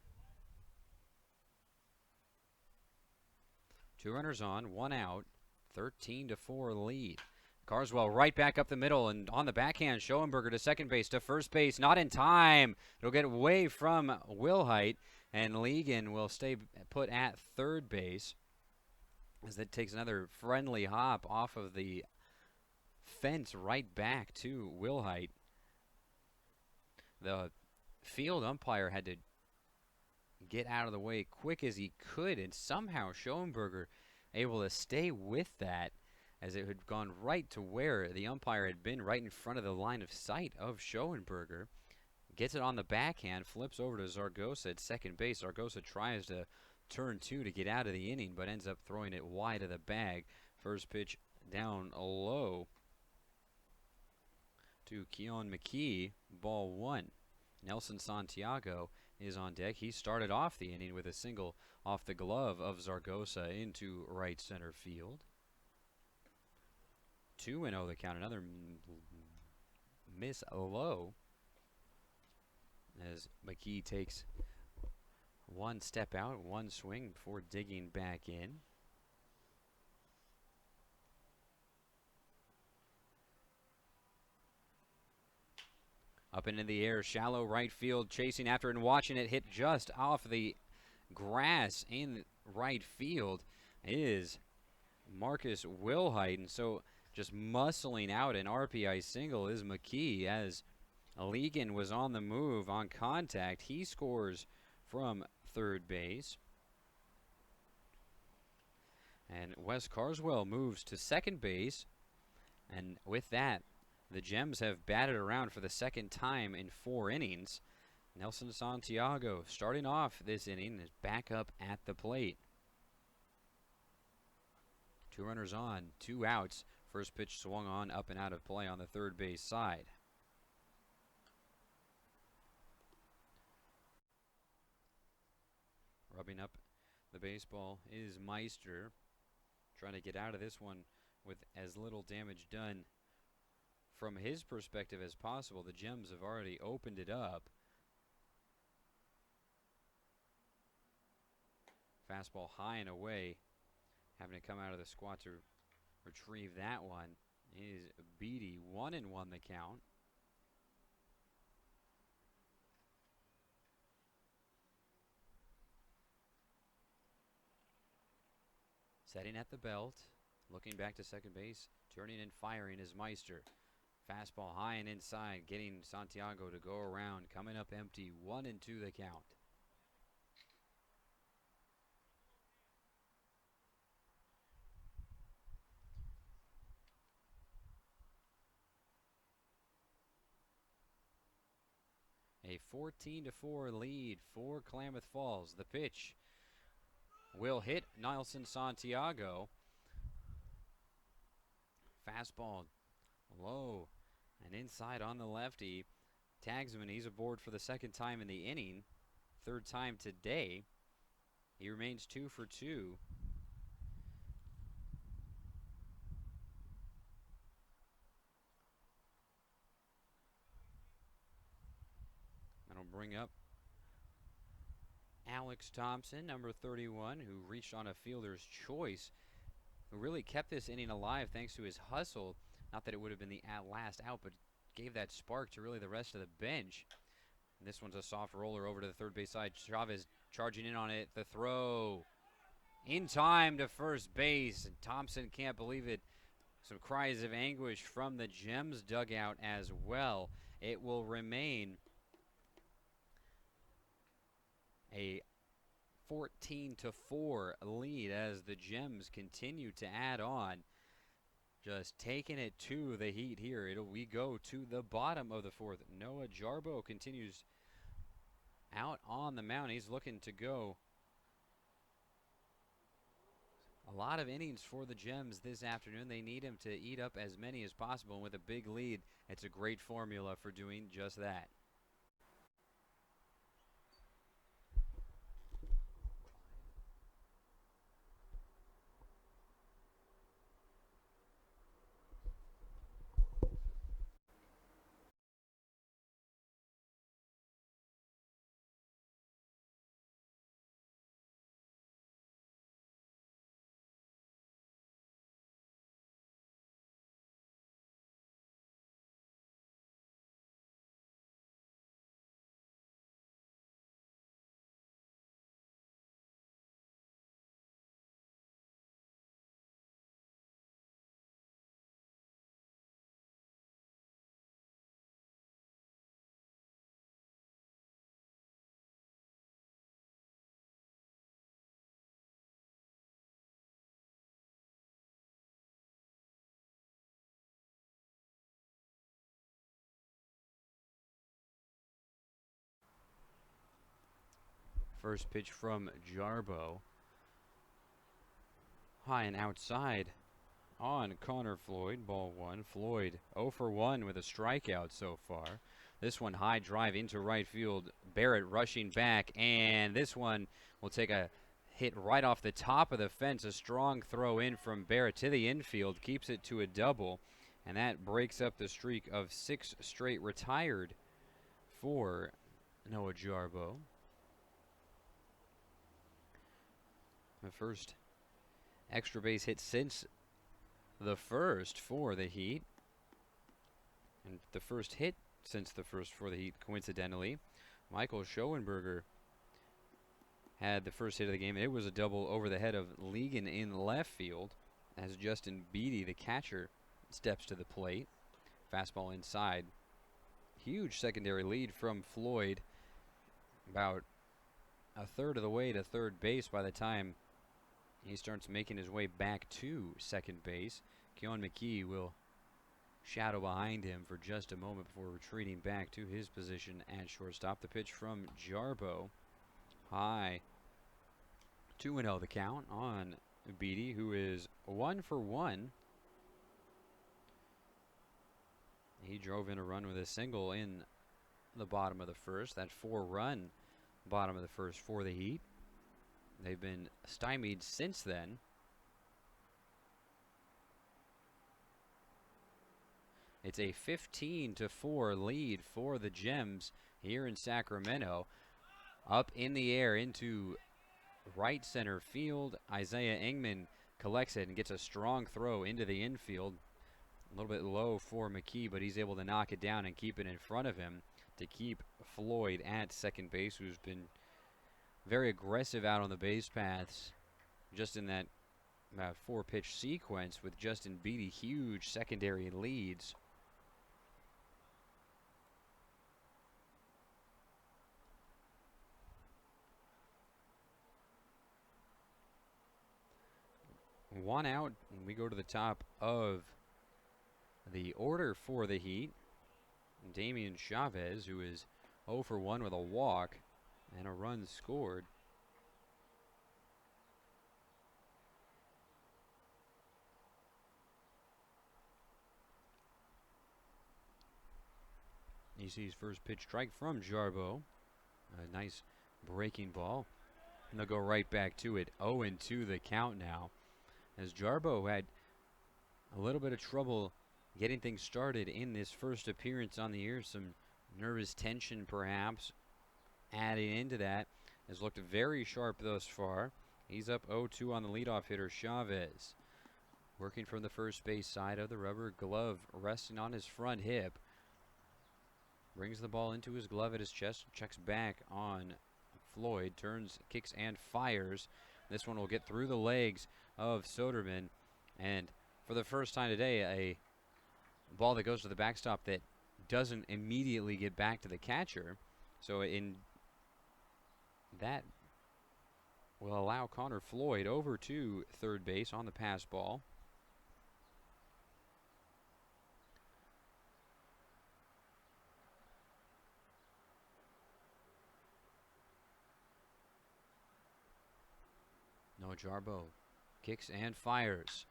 2 runners on, 1 out, 13-4 lead. Carswell right back up the middle and on the backhand, Schoenberger to second base, to first base, not in time. It'll get away from Wilhite, and Ligon will stay put at third base as that takes another friendly hop off of the fence right back to Wilhite. The field umpire had to get out of the way quick as he could, and somehow Schoenberger able to stay with that as it had gone right to where the umpire had been, right in front of the line of sight of Schoenberger. Gets it on the backhand, flips over to Zaragoza at second base. Zaragoza tries to turn two to get out of the inning, but ends up throwing it wide of the bag. First pitch down low to Keon McKee, ball one. Nelson Santiago is on deck. He started off the inning with a single off the glove of Zaragoza into right center field. 2-0 the count. Another miss low as McKee takes one step out, one swing before digging back in. Up into the air, shallow right field, chasing after and watching it hit just off the grass in right field is Marcus Wilhite. So just muscling out an RPI single is McKee as Legan was on the move on contact. He scores from third base. And Wes Carswell moves to second base. And with that, the Gems have batted around for the second time in 4 innings. Nelson Santiago starting off this inning is back up at the plate. 2 runners on, 2 outs. First pitch swung on, up and out of play on the third base side. Rubbing up the baseball is Meister, trying to get out of this one with as little damage done from his perspective as possible. The Gems have already opened it up. Fastball high and away, having to come out of the squat to retrieve that one is Beatty. 1-1 the count. Setting at the belt, looking back to second base, turning and firing is Meister. Fastball high and inside, getting Santiago to go around, coming up empty. 1-2 the count. A 14-4 lead for Klamath Falls. The pitch will hit Nelson Santiago. Fastball low and inside on the lefty. Tags him and he's aboard for the second time in the inning. Third time today. He remains 2 for 2. That'll bring up Alex Thompson, number 31, who reached on a fielder's choice, who really kept this inning alive thanks to his hustle. Not that it would have been the last out, but gave that spark to really the rest of the bench. And this one's a soft roller over to the third base side. Chavez charging in on it. The throw in time to first base. And Thompson can't believe it. Some cries of anguish from the Gems dugout as well. It will remain a 14-4 lead as the Gems continue to add on. Just taking it to the Heat here. We go to the bottom of the fourth. Noah Jarbo continues out on the mound. He's looking to go a lot of innings for the Gems this afternoon. They need him to eat up as many as possible. And with a big lead, it's a great formula for doing just that. First pitch from Jarbo. High and outside on Connor Floyd. Ball one. Floyd 0 for 1 with a strikeout so far. This one high drive into right field. Barrett rushing back, and this one will take a hit right off the top of the fence. A strong throw in from Barrett to the infield. Keeps it to a double, and that breaks up the streak of 6 straight retired for Noah Jarbo. The first extra base hit since the first for the Heat. And the first hit since the first for the Heat, coincidentally. Michael Schoenberger had the first hit of the game. It was a double over the head of Ligon in left field as Justin Beatty, the catcher, steps to the plate. Fastball inside. Huge secondary lead from Floyd. About a third of the way to third base by the time he starts making his way back to second base. Keon McKee will shadow behind him for just a moment before retreating back to his position at shortstop. The pitch from Jarbo. High. 2-0 the count on Beatty, who is 1 for 1. He drove in a run with a single in the bottom of the first. That 4-run bottom of the first for the Heat. They've been stymied since then. It's a 15-4 lead for the Gems here in Sacramento. Up in the air into right center field. Isaiah Engman collects it and gets a strong throw into the infield. A little bit low for McKee, but he's able to knock it down and keep it in front of him to keep Floyd at second base, who's been very aggressive out on the base paths just in that 4-pitch sequence with Justin Beatty. Huge secondary leads. One out, and we go to the top of the order for the Heat. Damian Chavez, who is 0 for 1 with a walk and a run scored. He sees first pitch strike from Jarbo. A nice breaking ball. And they'll go right back to it. 0-2 the count now, as Jarbo had a little bit of trouble getting things started in this first appearance on the year. Some nervous tension perhaps adding into that. Has looked very sharp thus far. He's up 0-2 on the leadoff hitter, Chavez. Working from the first base side of the rubber glove, resting on his front hip. Brings the ball into his glove at his chest, checks back on Floyd, turns, kicks, and fires. This one will get through the legs of Soderman, and for the first time today, a ball that goes to the backstop that doesn't immediately get back to the catcher. So in that will allow Connor Floyd over to third base on the pass ball. Noah Jarbo kicks and fires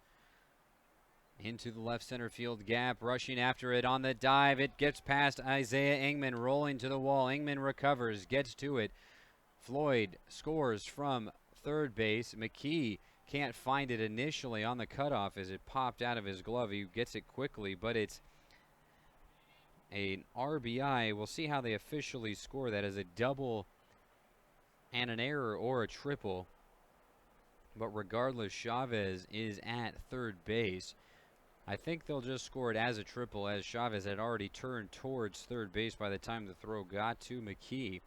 into the left center field gap, rushing after it on the dive. It gets past Isaiah Engman, rolling to the wall. Engman recovers, gets to it. Floyd scores from third base. McKee can't find it initially on the cutoff as it popped out of his glove. He gets it quickly, but it's an RBI. We'll see how they officially score that as a double and an error or a triple. But regardless, Chavez is at third base. I think they'll just score it as a triple, as Chavez had already turned towards third base by the time the throw got to McKee.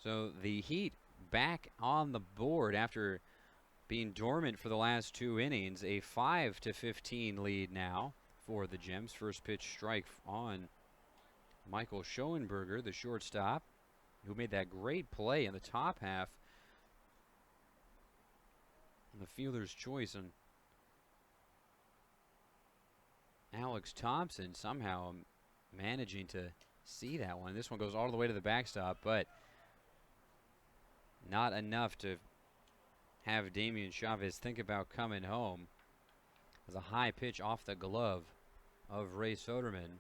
So the Heat back on the board after being dormant for the last 2 innings. A 5-15 lead now for the Gems. First pitch strike on Michael Schoenberger, the shortstop, who made that great play in the top half. The fielder's choice on Alex Thompson, somehow managing to see that one. This one goes all the way to the backstop, but not enough to have Damian Chavez think about coming home. It was a high pitch off the glove of Ray Soderman.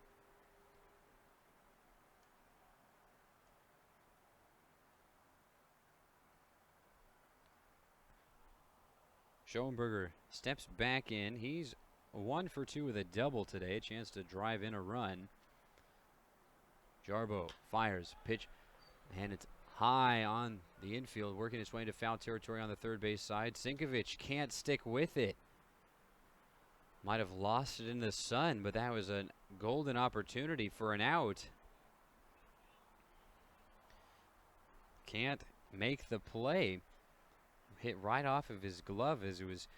Schoenberger steps back in. He's 1 for 2 with a double today. A chance to drive in a run. Jarbo fires, pitch, and it's high on the infield, working its way into foul territory on the third base side. Sinkovich can't stick with it. Might have lost it in the sun, but that was a golden opportunity for an out. Can't make the play. Hit right off of his glove as it was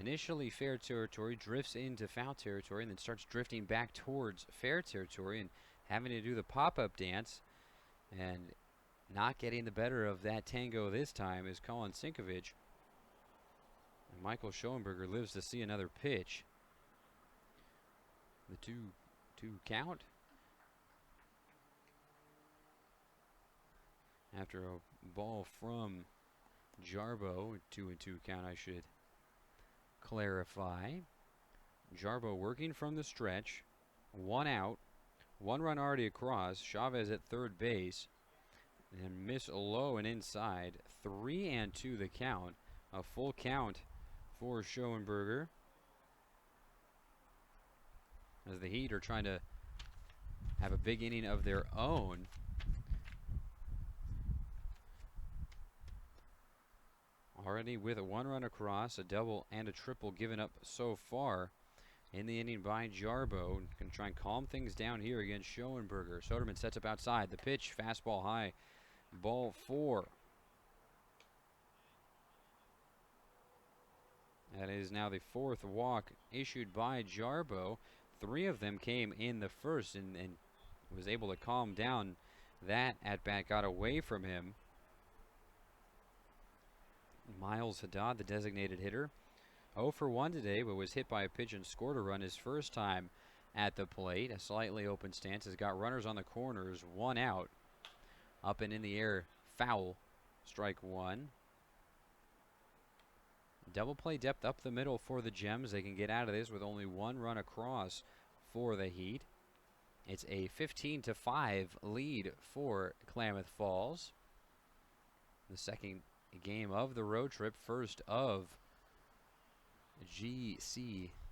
initially fair territory, drifts into foul territory, and then starts drifting back towards fair territory and having to do the pop-up dance. And not getting the better of that tango this time is Colin Sinkovich. And Michael Schoenberger lives to see another pitch. The 2-2 count. After a ball from Jarbo, 2-2 count, I should clarify. Jarbo working from the stretch. 1 out. 1 run already across. Chavez at third base. And miss low and inside. 3-2 the count. A full count for Schoenberger. As the Heat are trying to have a big inning of their own. Already with a 1 run across, a double and a triple given up so far in the inning by Jarbo. Can try and calm things down here against Schoenberger. Soderman sets up outside. The pitch, fastball high. Ball 4. That is now the 4th walk issued by Jarbo. 3 of them came in the first and was able to calm down. That at-bat got away from him. Miles Haddad, the designated hitter, 0 for 1 today, but was hit by a pitch and scored a run his first time at the plate. A slightly open stance, has got runners on the corners, 1 out. Up and in the air, foul, strike 1. Double play depth up the middle for the Gems. They can get out of this with only 1 run across for the Heat. It's a 15-5 lead for Klamath Falls. The second game of the road trip, first of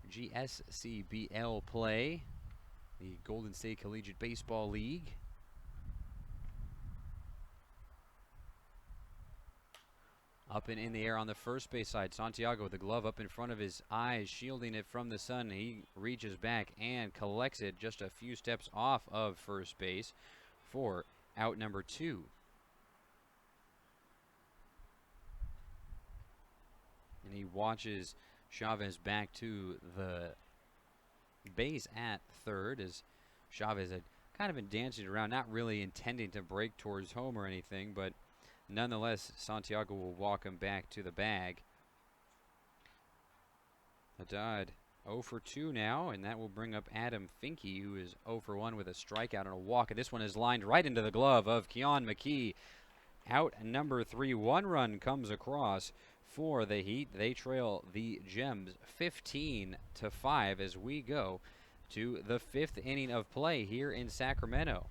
GSCBL play, the Golden State Collegiate Baseball League. Up and in the air on the first base side. Santiago with the glove up in front of his eyes, shielding it from the sun. He reaches back and collects it just a few steps off of first base for out number 2. And he watches Chavez back to the base at third as Chavez had kind of been dancing around, not really intending to break towards home or anything, but nonetheless, Santiago will walk him back to the bag. Haddad 0 for 2 now, and that will bring up Adam Finke, who is 0 for 1 with a strikeout and a walk. And this one is lined right into the glove of Keon McKee. Out number 3, 1 run comes across for the Heat. They trail the Gems 15-5 as we go to the 5th inning of play here in Sacramento.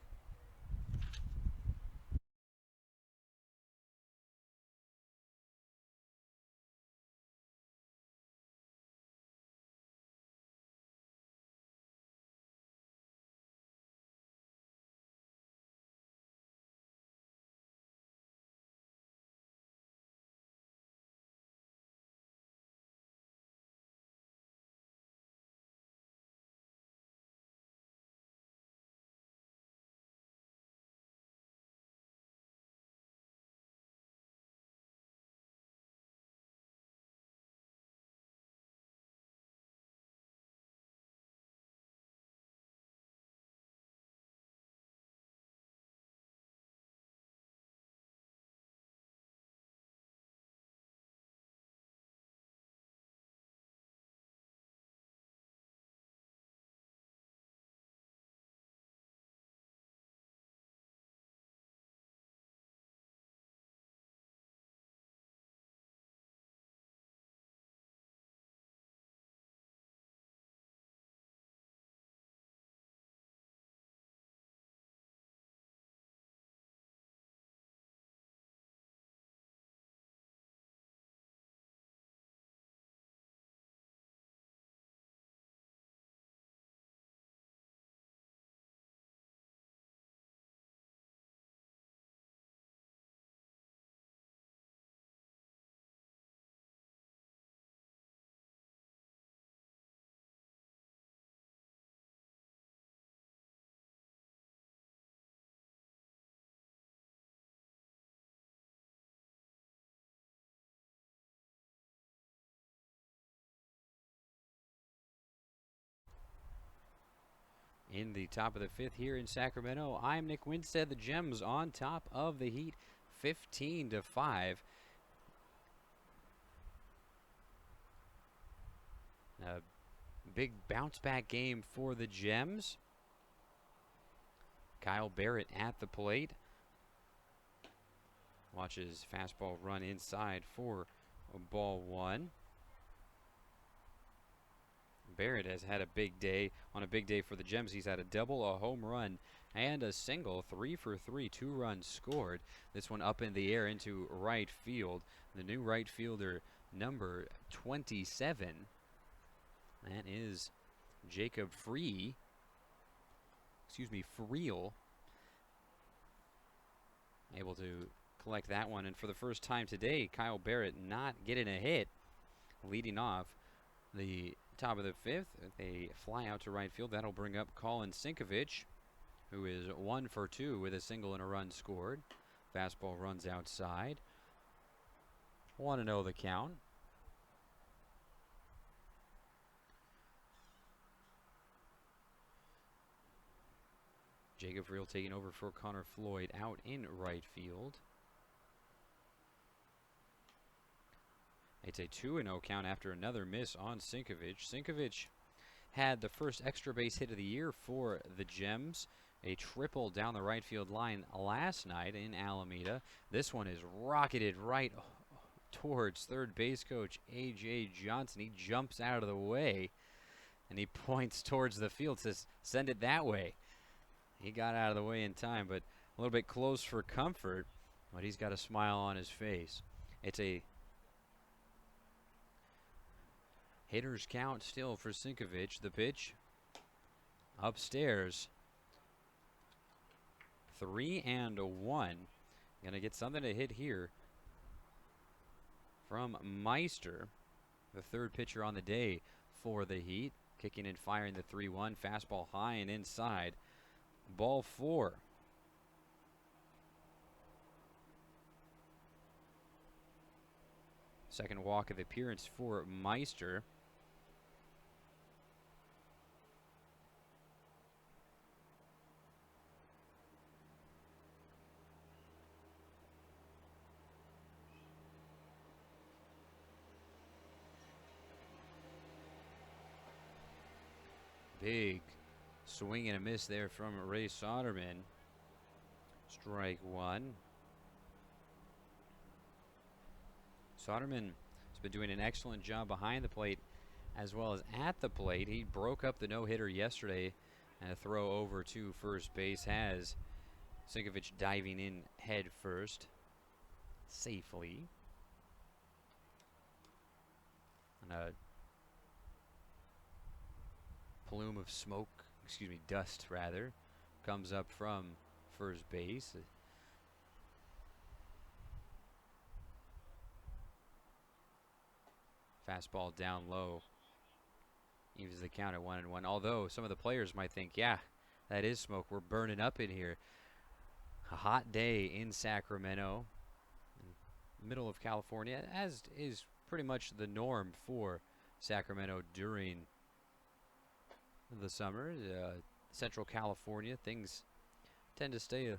in the top of the 5th here in Sacramento. I'm Nick Winstead. The Gems on top of the Heat, 15-5. A big bounce back game for the Gems. Kyle Barrett at the plate. Watches fastball run inside for ball 1. Barrett has had a big day. On a big day for the Gems, he's had a double, a home run, and a single. 3 for 3, 2 runs scored. This one up in the air into right field. The new right fielder, number 27. That is Jacob Freel. Able to collect that one. And for the first time today, Kyle Barrett not getting a hit. Leading off the top of the 5th, they fly out to right field. That'll bring up Colin Sinkovich, who is 1 for 2 with a single and a run scored. Fastball runs outside. 1-0 the count. Jacob Freel taking over for Connor Floyd out in right field. It's a 2-0 count after another miss on Sinkovich. Sinkovich had the first extra base hit of the year for the Gems. A triple down the right field line last night in Alameda. This one is rocketed right towards third base coach A.J. Johnson. He jumps out of the way and he points towards the field, says, "Send it that way." He got out of the way in time, but a little bit close for comfort, but he's got a smile on his face. It's a hitter's count still for Sinkovich. The pitch upstairs. 3-1. Gonna get something to hit here from Meister, the third pitcher on the day for the Heat. Kicking and firing the 3-1. Fastball high and inside. Ball 4. Second walk of the appearance for Meister. Big swing and a miss there from Ray Soderman. Strike 1. Soderman has been doing an excellent job behind the plate as well as at the plate. He broke up the no-hitter yesterday, and a throw over to first base has Sinkovich diving in head first safely. And a plume of smoke, dust rather, comes up from first base. Fastball down low. Evens the count at 1-1. Although some of the players might think, yeah, that is smoke. We're burning up in here. A hot day in Sacramento, middle of California, as is pretty much the norm for Sacramento during the summer. Central California, things tend to stay a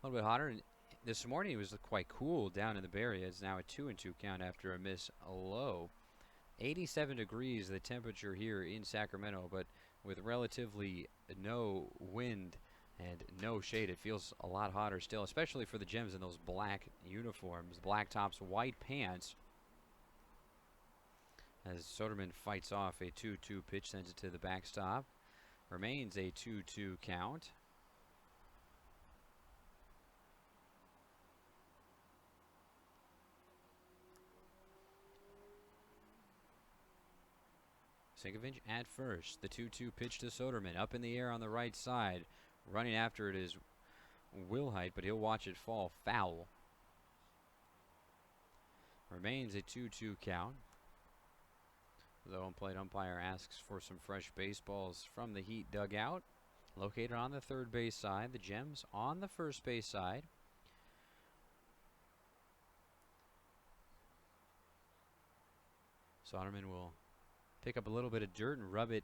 little bit hotter. And this morning it was quite cool down in the Bay Area. It's now a 2-2 count after a miss low. 87 degrees the temperature here in Sacramento, but with relatively no wind and no shade, it feels a lot hotter still, especially for the Gems in those black uniforms, black tops, white pants. As Soderman fights off a 2-2 pitch, sends it to the backstop. Remains a 2-2 count. Sinkovich at first. The 2-2 pitch to Soderman. Up in the air on the right side. Running after it is Wilhite, but he'll watch it fall foul. Remains a 2-2 count. The home plate umpire asks for some fresh baseballs from the Heat dugout. Located on the third base side. The Gems on the first base side. Soderman will pick up a little bit of dirt and rub it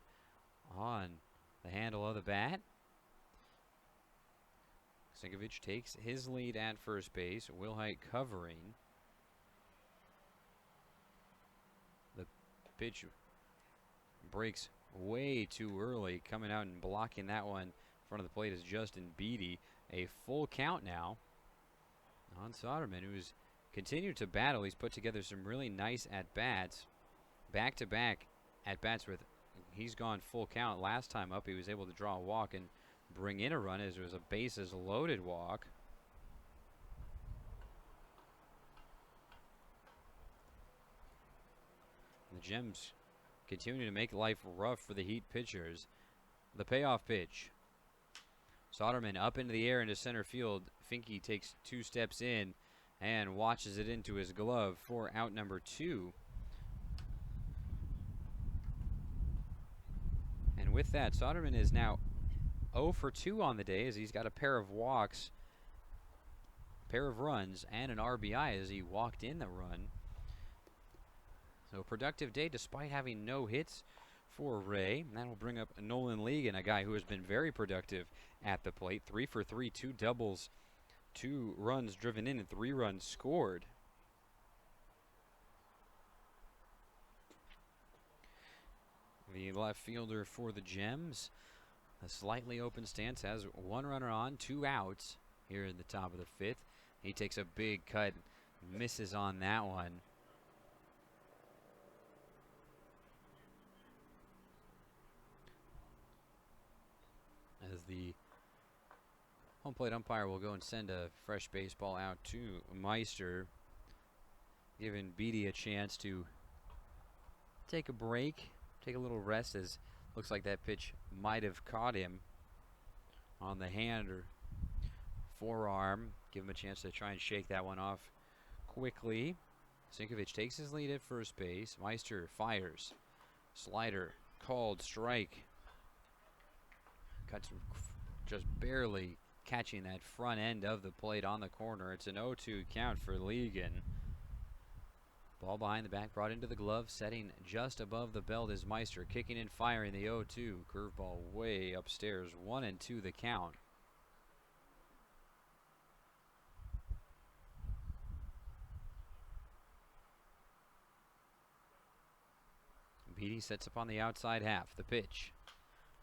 on the handle of the bat. Sinkovich takes his lead at first base. Wilhite covering. The pitch breaks way too early. Coming out and blocking that one in front of the plate is Justin Beatty. A full count now on Soderman, who's continued to battle. He's put together some really nice at-bats. Back-to-back at-bats with, he's gone full count. Last time up, he was able to draw a walk and bring in a run as it was a bases-loaded walk. The Gems continue to make life rough for the Heat pitchers. The payoff pitch. Soderman up into the air into center field. Finke takes 2 steps in and watches it into his glove for out number 2. And with that, Soderman is now 0 for 2 on the day as he's got a pair of walks, pair of runs, and an RBI as he walked in the run. So a productive day despite having no hits for Ray. And that'll bring up Nolan Ligon, a guy who has been very productive at the plate. 3 for 3, 2 doubles, 2 runs driven in, and 3 runs scored. The left fielder for the Gems, a slightly open stance, has 1 runner on, 2 outs here in the top of the 5th. He takes a big cut, misses on that one. As the home plate umpire will go and send a fresh baseball out to Meister, giving Beatty a chance to take a break, take a little rest, as looks like that pitch might have caught him on the hand or forearm. Give him a chance to try and shake that one off quickly. Sinkovich takes his lead at first base. Meister fires. Slider called strike. Cuts just barely catching that front end of the plate on the corner. It's an 0-2 count for Ligon. Ball behind the back, brought into the glove, setting just above the belt is Meister, kicking and firing the 0-2. Curveball way upstairs, 1-2 the count. Beatty sets up on the outside half. The pitch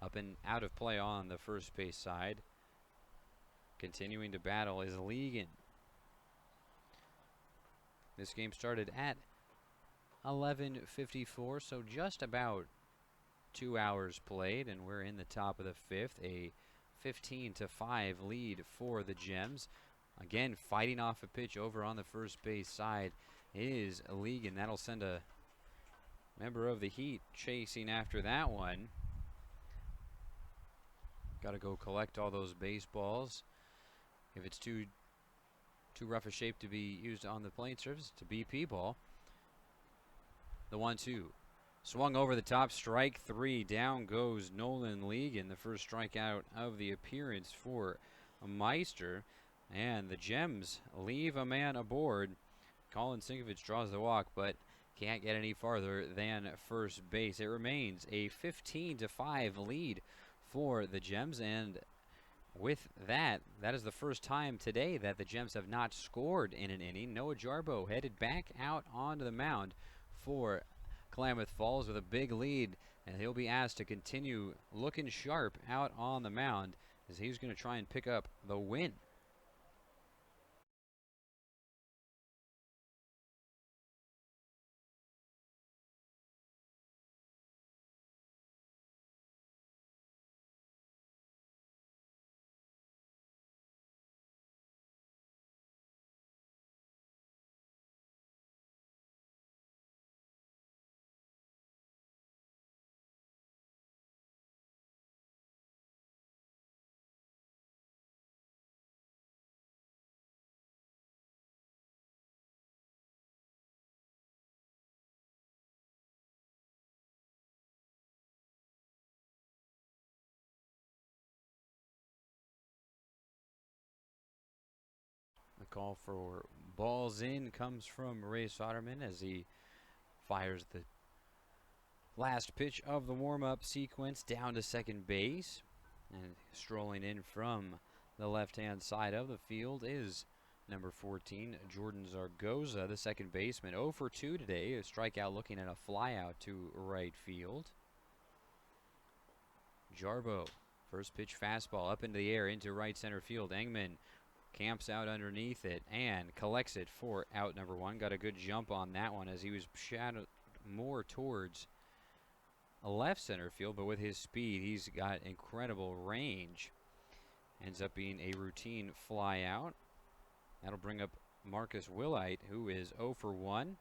up and out of play on the first base side. Continuing to battle is Ligon. This game started at 11:54, so just about 2 hours played, and we're in the top of the 5th. A 15-5 lead for the Gems. Again, fighting off a pitch over on the first base side is Ligon. That'll send a member of the Heat chasing after that one. Got to go collect all those baseballs. If it's too rough a shape to be used on the plane surface, it's a BP ball. The 1-2. Swung over the top, strike 3. Down goes Nolan Ligon, the first strikeout of the appearance for Meister. And the Gems leave a man aboard. Colin Sinkovich draws the walk, but can't get any farther than first base. It remains a 15-5 lead for the Gems, and with that, that is the first time today that the Gems have not scored in an inning. Noah Jarbo headed back out onto the mound for Klamath Falls with a big lead, and he'll be asked to continue looking sharp out on the mound as he's going to try and pick up the win. The call for balls in comes from Ray Soderman as he fires the Last pitch of the warm-up sequence down to second base. And strolling in from the left-hand side of the field is number 14, Jordan Zaragoza, the second baseman. 0 for 2 today. A strikeout looking at a flyout to right field. Jarbo, first pitch fastball up into the air into right center field. Engman camps out underneath it and collects it for out number 1. Got a good jump on that one as he was shadowed more towards left center field, but with his speed, he's got incredible range. Ends up being a routine fly out. That'll bring up Marcus Willite, who is 0 for 1.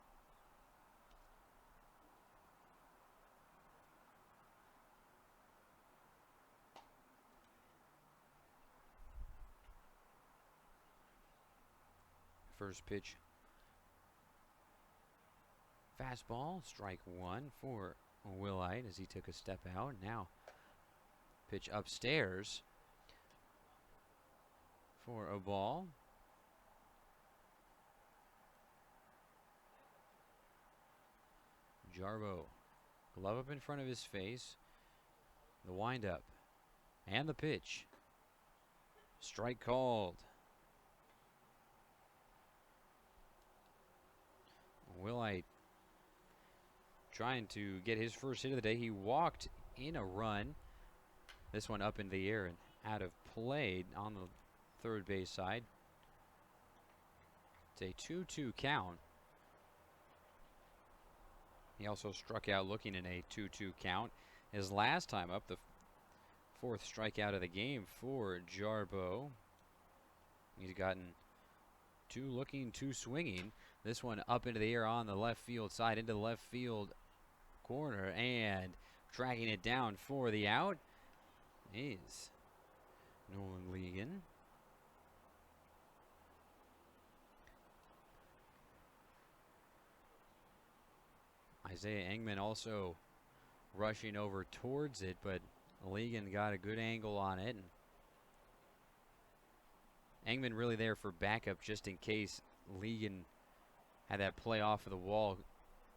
First pitch fastball, strike 1 for Willite as he took a step out. Now pitch upstairs for a ball. Jarbo, glove up in front of his face. The windup and the pitch. Strike called. Willite trying to get his first hit of the day. He walked in a run. This one up in the air and out of play on the third base side. It's a 2-2 count. He also struck out looking in a 2-2 count. His last time up, the fourth strikeout of the game for Jarbo. He's gotten 2 looking, 2 swinging. This one up into the air on the left field side, into the left field corner, and tracking it down for the out is Nolan Ligon. Isaiah Engman also rushing over towards it, but Ligon got a good angle on it. Engman really there for backup just in case Ligon had that play off of the wall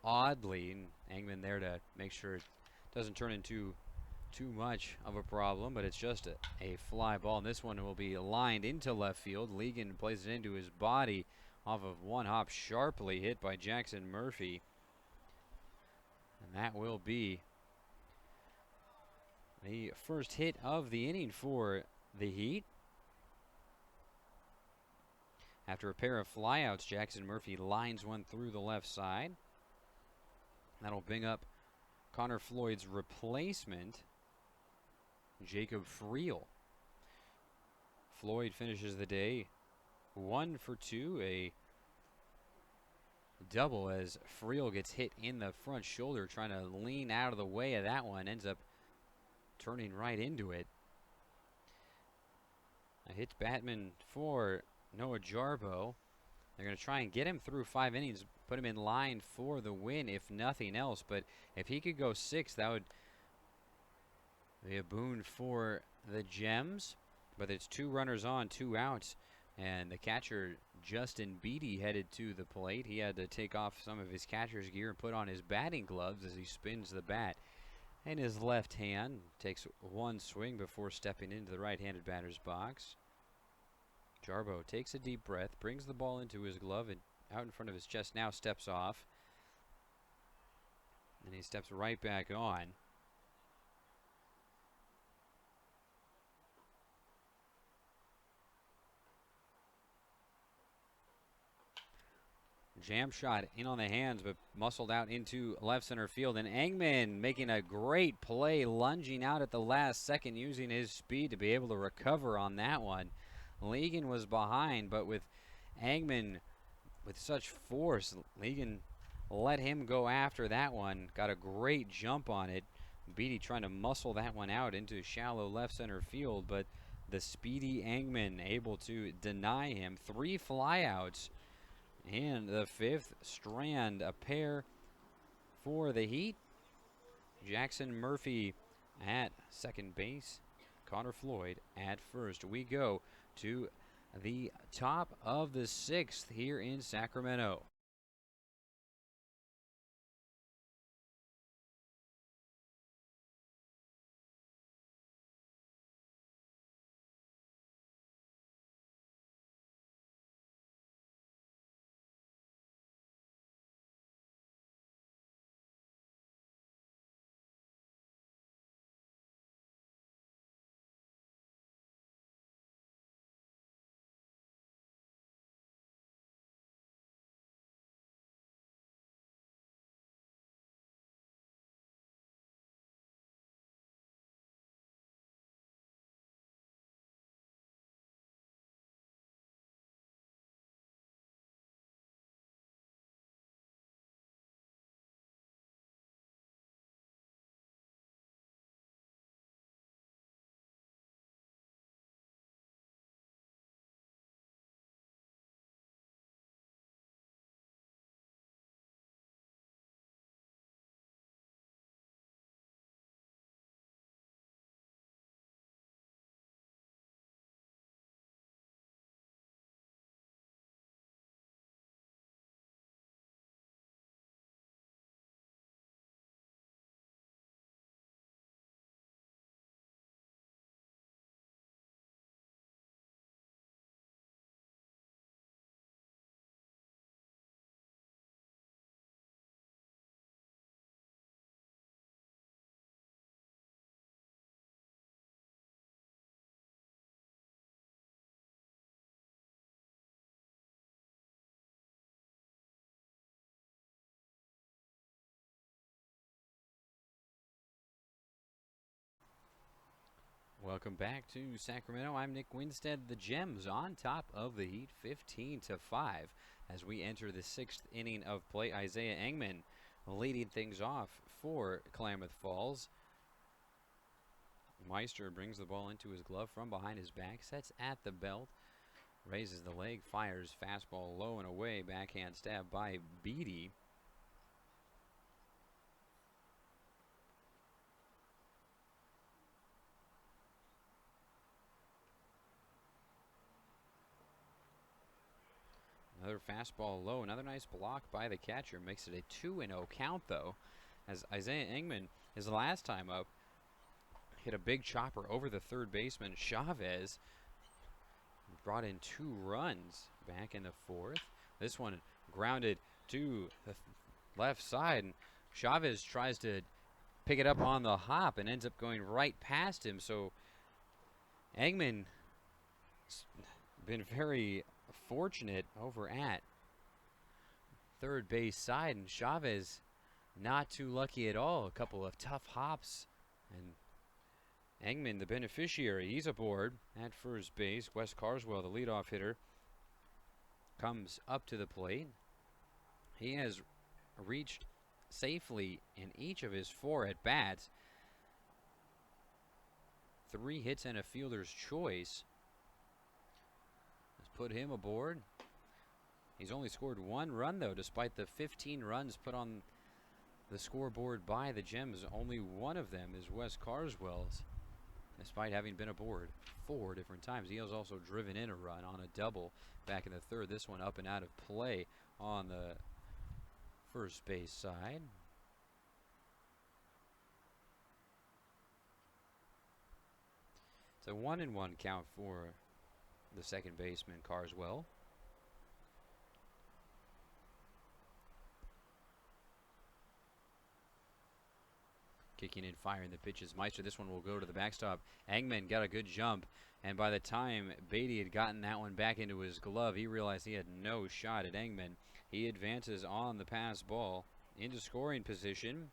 oddly, and Engman there to make sure it doesn't turn into too much of a problem, but it's just a fly ball, and this one will be lined into left field. Ligon plays it into his body off of one hop, sharply hit by Jackson Murphy, and that will be the first hit of the inning for the Heat. After a pair of flyouts, Jackson Murphy lines one through the left side. That'll bring up Connor Floyd's replacement, Jacob Friel. Floyd finishes the day 1 for 2, a double as Friel gets hit in the front shoulder, trying to lean out of the way of that one, ends up turning right into it. A hits Batman for Noah Jarbo. They're going to try and get him through 5 innings, put him in line for the win, if nothing else. But if he could go 6, that would be a boon for the Gems. But it's 2 runners on, 2 outs. And the catcher, Justin Beatty, headed to the plate. He had to take off some of his catcher's gear and put on his batting gloves as he spins the bat in his left hand. Takes 1 swing before stepping into the right-handed batter's box. Jarbo takes a deep breath, brings the ball into his glove and out in front of his chest, now steps off. And he steps right back on. Jam shot in on the hands, but muscled out into left center field. And Engman making a great play, lunging out at the last second, using his speed to be able to recover on that one. Ligon was behind, but with Engman with such force, Ligon let him go after that one. Got a great jump on it. Beatty trying to muscle that one out into shallow left center field, but the speedy Engman able to deny him. 3 flyouts in the 5th. Strand a pair for the Heat. Jackson Murphy at second base. Connor Floyd at first. We go to the top of the 6th here in Sacramento. Welcome back to Sacramento. I'm Nick Winstead. The Gems on top of the Heat, 15-5, as we enter the 6th inning of play. Isaiah Engman leading things off for Klamath Falls. Meister brings the ball into his glove from behind his back, sets at the belt, raises the leg, fires fastball low and away, backhand stab by Beatty. Another fastball low, another nice block by the catcher, makes it a 2-0 count though, as Isaiah Engman, his last time up, hit a big chopper over the third baseman Chavez, brought in 2 runs back in the 4th. This one grounded to the left side, and Chavez tries to pick it up on the hop and ends up going right past him. So Engman been very fortunate over at third base side, and Chavez not too lucky at all. A couple of tough hops, and Engman the beneficiary. He's aboard at first base. Wes Carswell, the leadoff hitter, comes up to the plate. He has reached safely in each of his 4 at-bats. 3 hits and a fielder's choice. Let's put him aboard. He's only scored 1 run, though, despite the 15 runs put on the scoreboard by the Gems. Only one of them is Wes Carswell's, despite having been aboard 4 different times. He has also driven in a run on a double back in the 3rd. This one up and out of play on the first base side. It's a 1-1 count for the second baseman, Carswell. Kicking and firing the pitches. Meister, this one will go to the backstop. Engman got a good jump, and by the time Beatty had gotten that one back into his glove, he realized he had no shot at Engman. He advances on the pass ball into scoring position.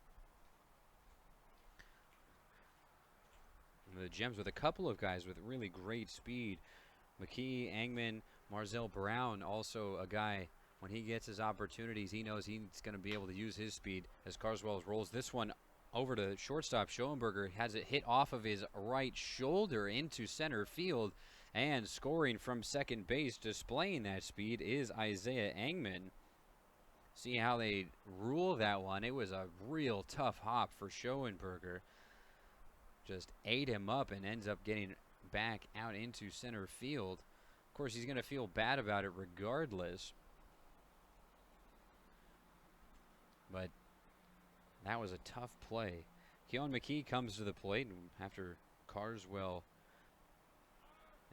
And the Gems with a couple of guys with really great speed. McKee, Engman, Marzell Brown, also a guy, when he gets his opportunities, he knows he's going to be able to use his speed. As Carswell rolls this one over to shortstop, Schoenberger has it hit off of his right shoulder into center field, and scoring from second base, displaying that speed, is Isaiah Engman. See how they rule that one. It was a real tough hop for Schoenberger. Just ate him up and ends up getting back out into center field. Of course, he's going to feel bad about it regardless, but that was a tough play. Keon McKee comes to the plate, and after Carswell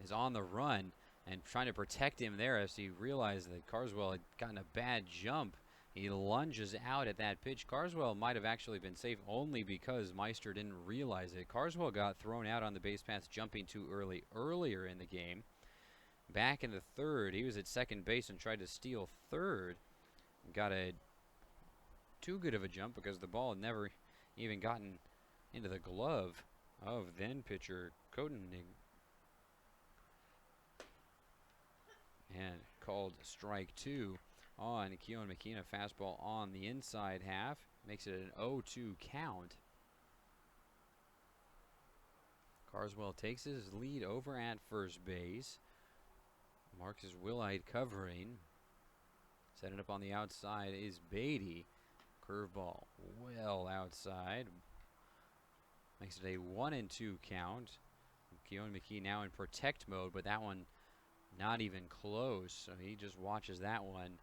is on the run and trying to protect him there, as he realized that Carswell had gotten a bad jump, he lunges out at that pitch. Carswell might have actually been safe only because Meister didn't realize it. Carswell got thrown out on the base paths jumping too early earlier in the game. Back in the 3rd, he was at second base and tried to steal third. Got a too good of a jump because the ball had never even gotten into the glove of then pitcher Koenig, and called strike 2 on Keon McKee. Fastball on the inside half makes it an 0-2 count. Carswell takes his lead over at first base. Marcus Willite covering. Setting up on the outside is Beatty. Curveball well outside. Makes it a 1-2 count. Keon McKee now in protect mode, but that one not even close. So he just watches that one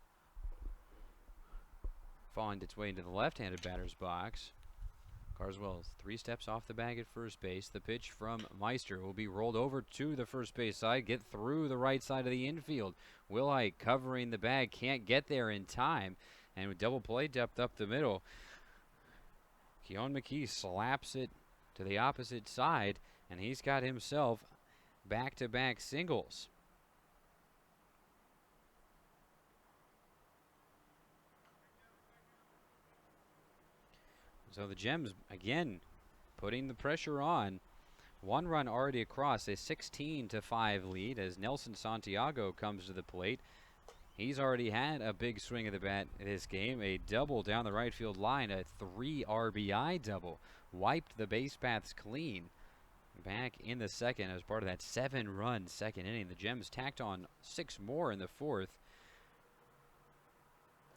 falling its way into the left-handed batter's box. Carswell 3 steps off the bag at first base. The pitch from Meister will be rolled over to the first base side, get through the right side of the infield. Willite covering the bag, can't get there in time, and with double play depth up the middle, Keon McKee slaps it to the opposite side, and he's got himself back-to-back singles. So the Gems, again, putting the pressure on. 1 run already across, a 16-5 lead as Nelson Santiago comes to the plate. He's already had a big swing of the bat this game, a double down the right field line, a 3 RBI double. Wiped the base paths clean back in the second as part of that 7-run second inning. The Gems tacked on 6 more in the fourth.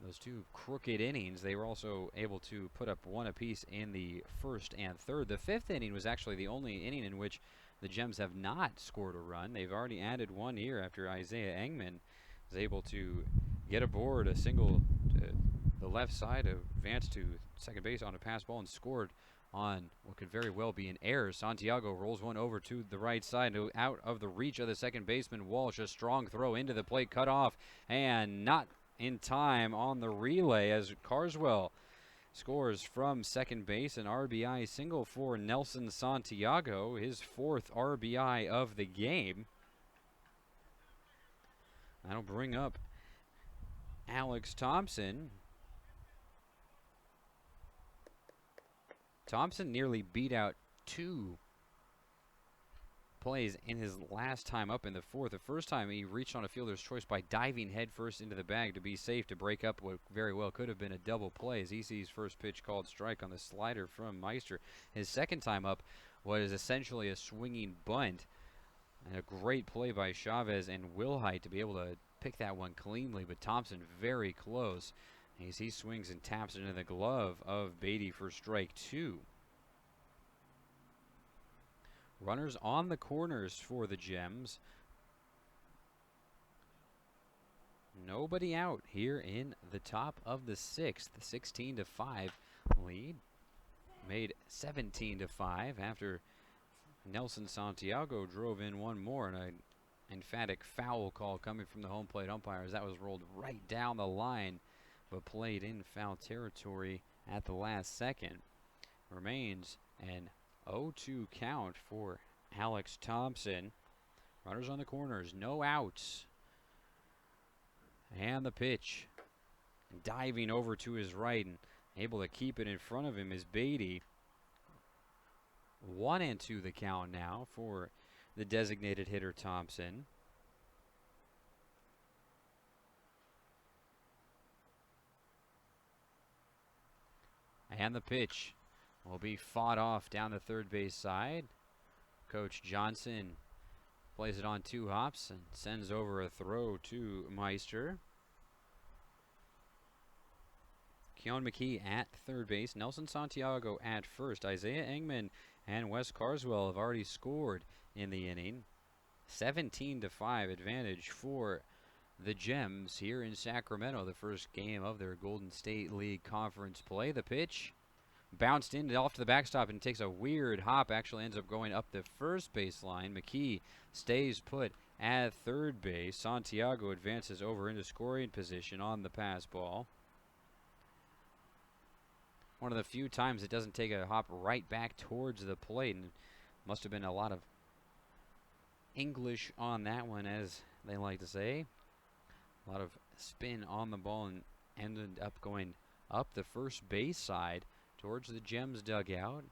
Those 2 crooked innings, they were also able to put up 1 apiece in the first and third. The 5th inning was actually the only inning in which the Gems have not scored a run. They've already added 1 here after Isaiah Engman was able to get aboard a single to the left side, advanced to second base on a pass ball, and scored on what could very well be an error. Santiago rolls one over to the right side, out of the reach of the second baseman Walsh. A strong throw into the plate, cut off, and not in time on the relay as Carswell scores from second base. An RBI single for Nelson Santiago, his 4th RBI of the game. That'll bring up Alex Thompson. Thompson nearly beat out 2 plays in his last time up in the fourth. The first time he reached on a fielder's choice by diving headfirst into the bag to be safe to break up what very well could have been a double play as EC's first pitch called strike on the slider from Meister. His second time up was essentially a swinging bunt and a great play by Chavez and Wilhite to be able to pick that one cleanly, but Thompson very close as he swings and taps it into the glove of Beatty for strike 2. Runners on the corners for the Gems. Nobody out here in the top of the 6th. 16-5 lead. Made 17-5 after Nelson Santiago drove in 1 more, and an emphatic foul call coming from the home plate umpires. That was rolled right down the line, but played in foul territory at the last second. Remains an 0-2 count for Alex Thompson. Runners on the corners, no outs. And the pitch. Diving over to his right and able to keep it in front of him is Beatty. 1-2 the count now for the designated hitter Thompson. And the pitch will be fought off down the third base side. Coach Johnson plays it on 2 hops and sends over a throw to Meister. Keon McKee at third base. Nelson Santiago at first. Isaiah Engman and Wes Carswell have already scored in the inning. 17-5 advantage for the Gems here in Sacramento. The first game of their Golden State League Conference play. The pitch bounced in off to the backstop and takes a weird hop. Actually ends up going up the first baseline. McKee stays put at third base. Santiago advances over into scoring position on the pass ball. One of the few times it doesn't take a hop right back towards the plate, and must have been a lot of English on that one, as they like to say. A lot of spin on the ball and ended up going up the first base side towards the Gems dugout.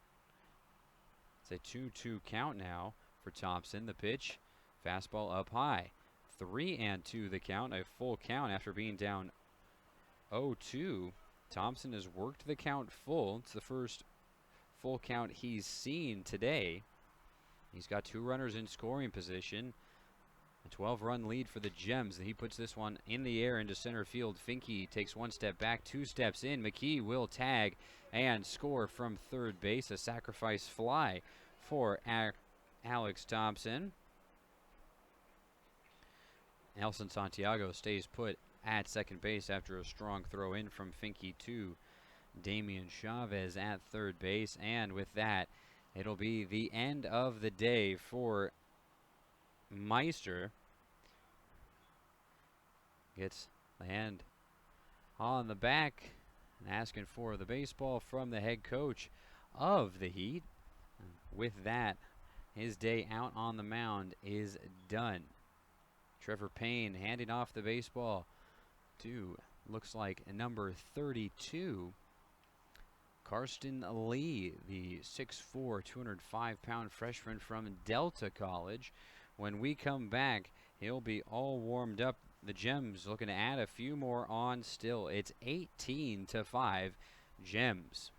It's a 2-2 count now for Thompson. The pitch, fastball up high. 3-2 the count, a full count after being down 0-2. Thompson has worked the count full. It's the first full count he's seen today. He's got 2 runners in scoring position. A 12-run lead for the Gems. He puts this one in the air into center field. Finke takes 1 step back, 2 steps in. McKee will tag and score from third base. A sacrifice fly for Alex Thompson. Nelson Santiago stays put at second base after a strong throw in from Finke to Damian Chavez at third base. And with that, it'll be the end of the day for Meister. Gets the hand on the back and asking for the baseball from the head coach of the Heat. With that, his day out on the mound is done. Trevor Payne handing off the baseball to, looks like, number 32, Karsten Lee, the 6'4", 205-pound freshman from Delta College. When we come back, he'll be all warmed up. The Gems looking to add a few more on still. It's 18-5, Gems.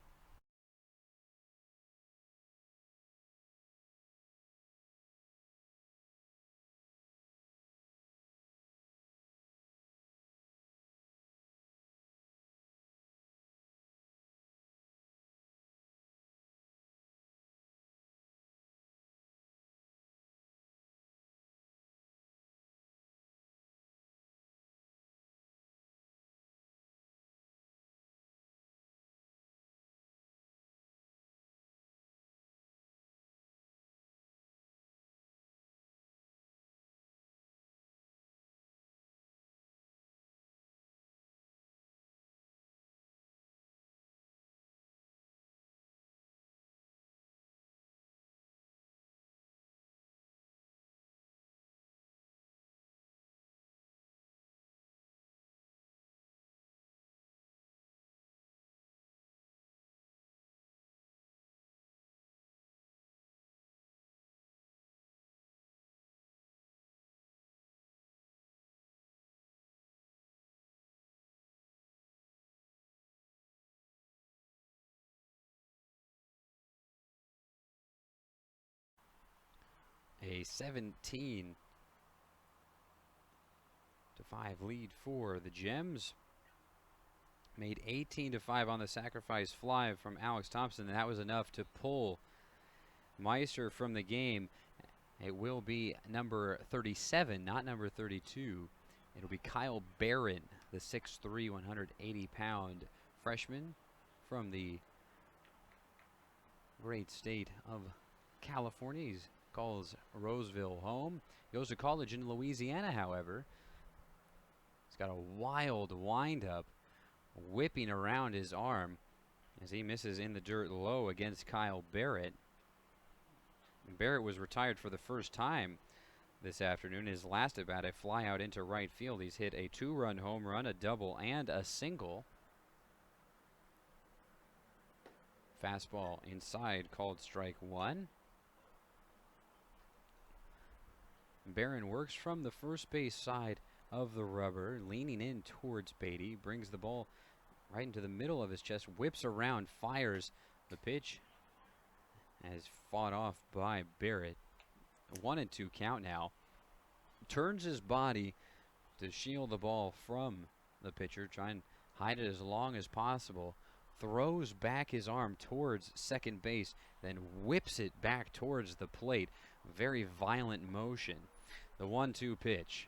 A 17-5 lead for the Gems. Made 18-5 on the sacrifice fly from Alex Thompson, and that was enough to pull Meister from the game. It will be number 37, not number 32. It'll be Kyle Barron, the 6'3", 180-pound freshman from the great state of California. He calls Roseville home. Goes to college in Louisiana, however. He's got a wild windup whipping around his arm as he misses in the dirt low against Kyle Barrett. Barrett was retired for the first time this afternoon. His last at bat, a fly out into right field. He's hit a 2-run home run, a double, and a single. Fastball inside, called strike one. Barron works from the first base side of the rubber, leaning in towards Beatty. Brings the ball right into the middle of his chest, whips around, fires the pitch. As fought off by Barrett. 1-2 count now. Turns his body to shield the ball from the pitcher, try and hide it as long as possible. Throws back his arm towards second base, then whips it back towards the plate. Very violent motion. The 1-2 pitch.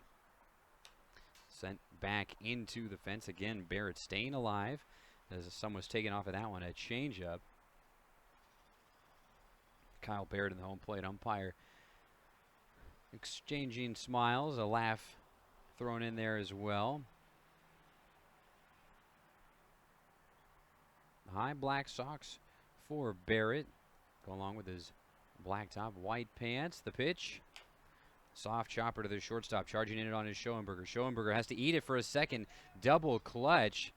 Sent back into the fence again. Barrett staying alive as some was taken off of that one. A changeup. Kyle Barrett in the home plate umpire exchanging smiles, a laugh thrown in there as well. High black socks for Barrett, go along with his black top, white pants. The pitch, soft chopper to the shortstop, charging in it on his Schoenberger. Schoenberger has to eat it for a second, double clutch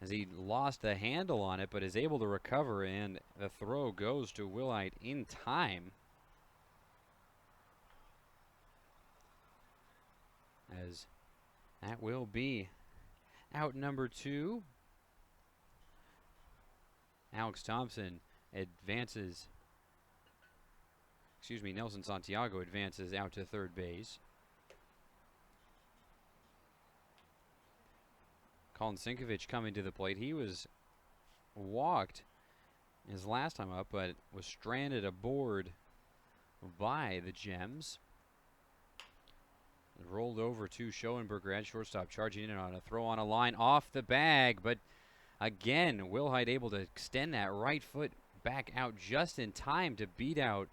as he lost the handle on it, but is able to recover, and the throw goes to Willite in time. As that will be out number 2. Alex Thompson advances, Nelson Santiago advances out to third base. Colin Sinkovich coming to the plate. He was walked his last time up, but was stranded aboard by the Gems. Rolled over to Schoenberger at shortstop, charging in on a throw on a line off the bag, but again, Wilhite able to extend that right foot back out just in time to beat out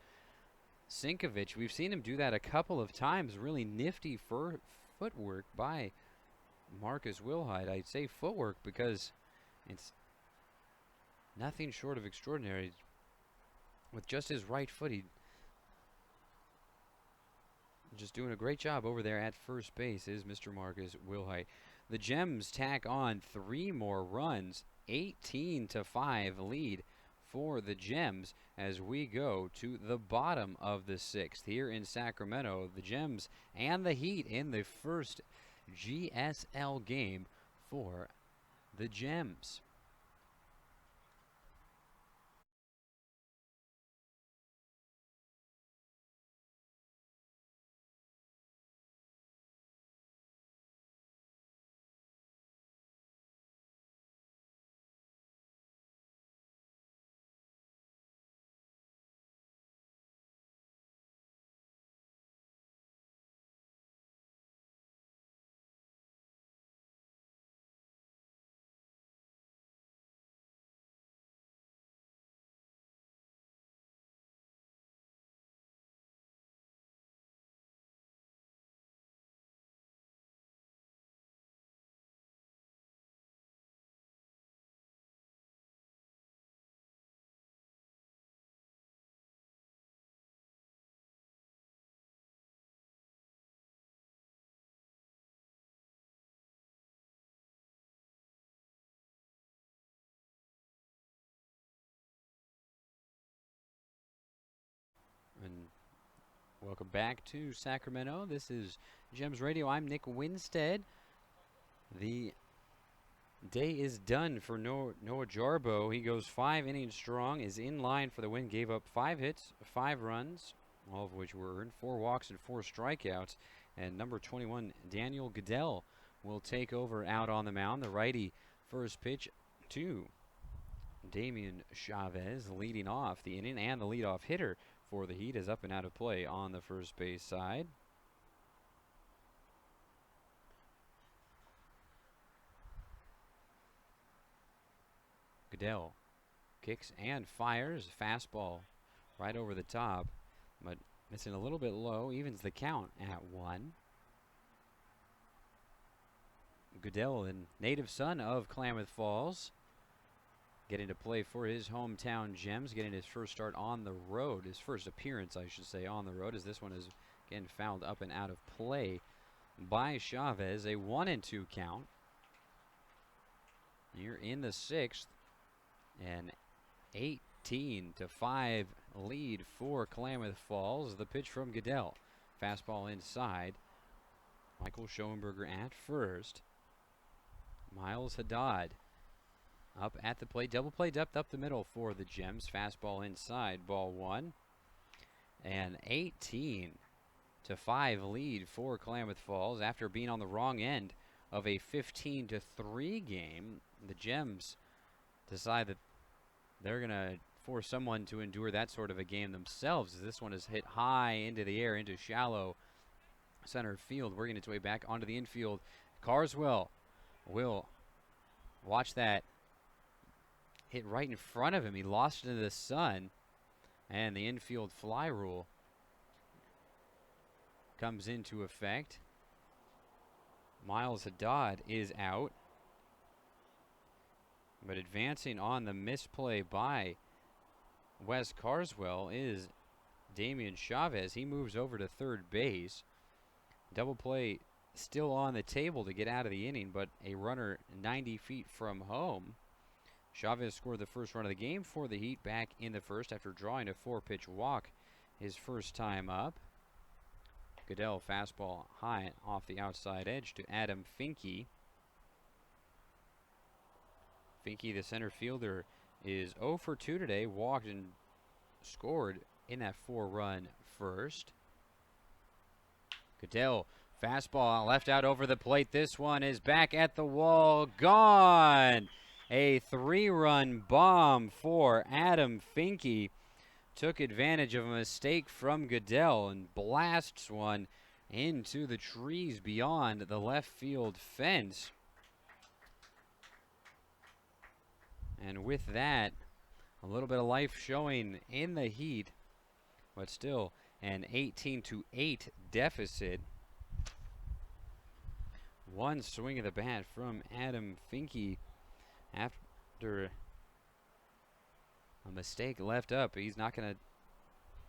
Sinkovich. We've seen him do that a couple of times. Really nifty footwork by Marcus Wilhite. I'd say footwork because it's nothing short of extraordinary. With just his right foot, he just doing a great job over there at first base is Mr. Marcus Wilhite. The Gems tack on 3 more runs 18-5 lead for the Gems as we go to the bottom of the 6th here in Sacramento. The Gems and the Heat in the first GSL game for the Gems. And welcome back to Sacramento. This is Gems Radio. I'm Nick Winstead. The day is done for Noah Jarbo. He goes 5 innings strong, is in line for the win, gave up 5 hits, 5 runs, all of which were earned, 4 walks and 4 strikeouts. And number 21, Daniel Goodell, will take over out on the mound. The righty first pitch to Damian Chavez leading off the inning, and the leadoff hitter for the Heat is up and out of play on the first base side. Goodell kicks and fires. Fastball right over the top, but missing a little bit low. Evens the count at 1. Goodell, a native son of Klamath Falls, getting to play for his hometown Gems, getting his first start on the road, his first appearance, I should say, on the road, as this one is again fouled up and out of play by Chavez. A 1-2 count. You're in the 6th, and 18-5 lead for Klamath Falls. The pitch from Goodell. Fastball inside. Michael Schoenberger at first. Miles Haddad up at the plate. Double play depth up the middle for the Gems. Fastball inside. Ball 1. And 18-5 lead for Klamath Falls after being on the wrong end of a 15-3 game. The Gems decide that they're going to force someone to endure that sort of a game themselves, as this one is hit high into the air, into shallow center field, working its way back onto the infield. Carswell will watch that hit right in front of him. He lost it into the sun, and the infield fly rule comes into effect. Miles Haddad is out, but advancing on the misplay by Wes Carswell is Damian Chavez. He moves over to third base. Double play still on the table to get out of the inning, but a runner 90 feet from home. Chavez scored the first run of the game for the Heat back in the first after drawing a 4-pitch walk his first time up. Goodell fastball high off the outside edge to Adam Finke. Finke, the center fielder, is 0 for 2 today. Walked and scored in that 4-run first. Goodell, fastball left out over the plate. This one is back at the wall. Gone! A 3-run bomb for Adam Finke. Took advantage of a mistake from Goodell and blasts one into the trees beyond the left field fence. And with that, a little bit of life showing in the Heat, but still an 18-8 deficit. One swing of the bat from Adam Finke after a mistake left up. He's not going to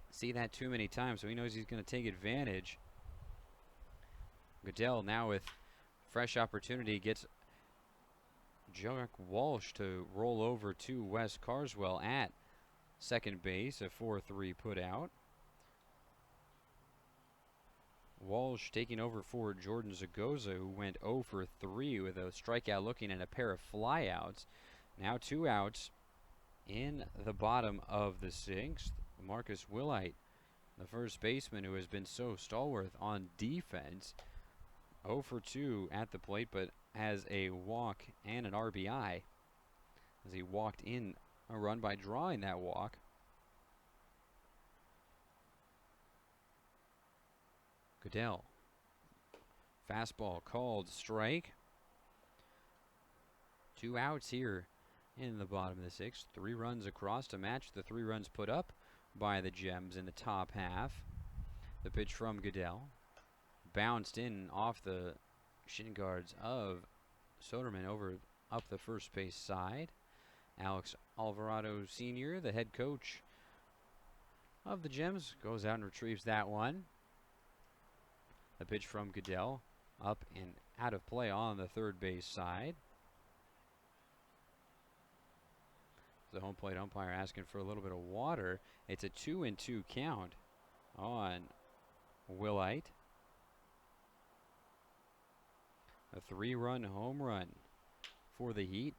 see that too many times, so he knows he's going to take advantage. Goodell now with fresh opportunity gets Jack Walsh to roll over to Wes Carswell at second base, a 4-3 put out. Walsh taking over for Jordan Zagoza, who went 0 for 3 with a strikeout looking at a pair of flyouts. Now 2 outs in the bottom of the sixth. Marcus Willite, the first baseman who has been so stalwart on defense, 0 for 2 at the plate, but has a walk and an RBI as he walked in a run by drawing that walk. Goodell. Fastball called strike. 2 outs here in the bottom of the sixth. 3 runs across to match the 3 runs put up by the Gems in the top half. The pitch from Goodell. Bounced in off the shin guards of Soderman over up the first base side. Alex Alvarado Sr., the head coach of the Gems, goes out and retrieves that one. The pitch from Goodell, up and out of play on the third base side. The home plate umpire asking for a little bit of water. It's a 2-2 count on Willite. A 3-run home run for the Heat,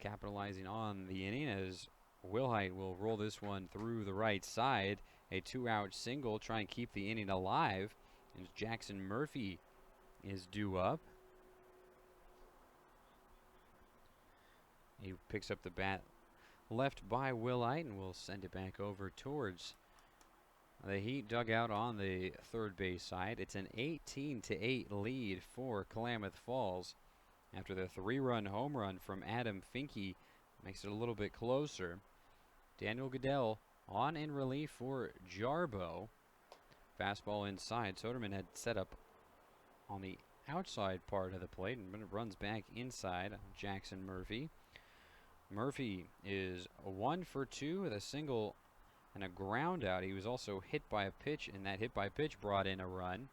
capitalizing on the inning as Willite will roll this one through the right side. A 2-out single, try and keep the inning alive. And Jackson Murphy is due up. He picks up the bat left by Willite and will send it back over towards the Heat dugout on the third base side. It's an 18-8 lead for Klamath Falls after the 3-run home run from Adam Finke makes it a little bit closer. Daniel Goodell on in relief for Jarbo. Fastball inside. Soderman had set up on the outside part of the plate and it runs back inside. Jackson Murphy. Murphy is 1 for 2 with a single and a ground out. He was also hit by a pitch, and that hit by pitch brought in a run.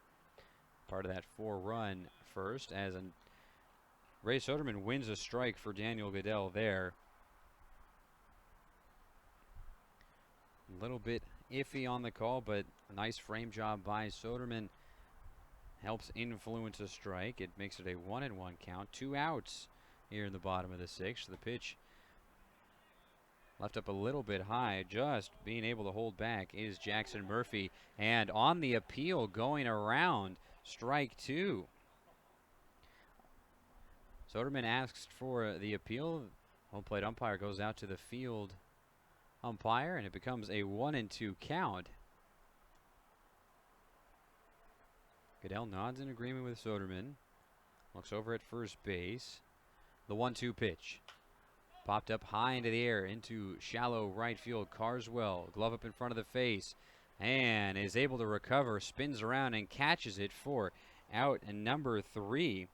Part of that 4-run first, as Ray Soderman wins a strike for Daniel Goodell there. A little bit iffy on the call, but a nice frame job by Soderman helps influence a strike. It makes it a 1-1 count. 2 outs here in the bottom of the sixth. The pitch left up a little bit high, just being able to hold back is Jackson Murphy. And on the appeal, going around, strike 2. Soderman asks for the appeal. Home plate umpire goes out to the field umpire, and it becomes a 1-2 count. Goodell nods in agreement with Soderman. Looks over at first base. The 1-2 pitch. Popped up high into the air into shallow right field. Carswell, glove up in front of the face, and is able to recover, spins around and catches it for out and number 3.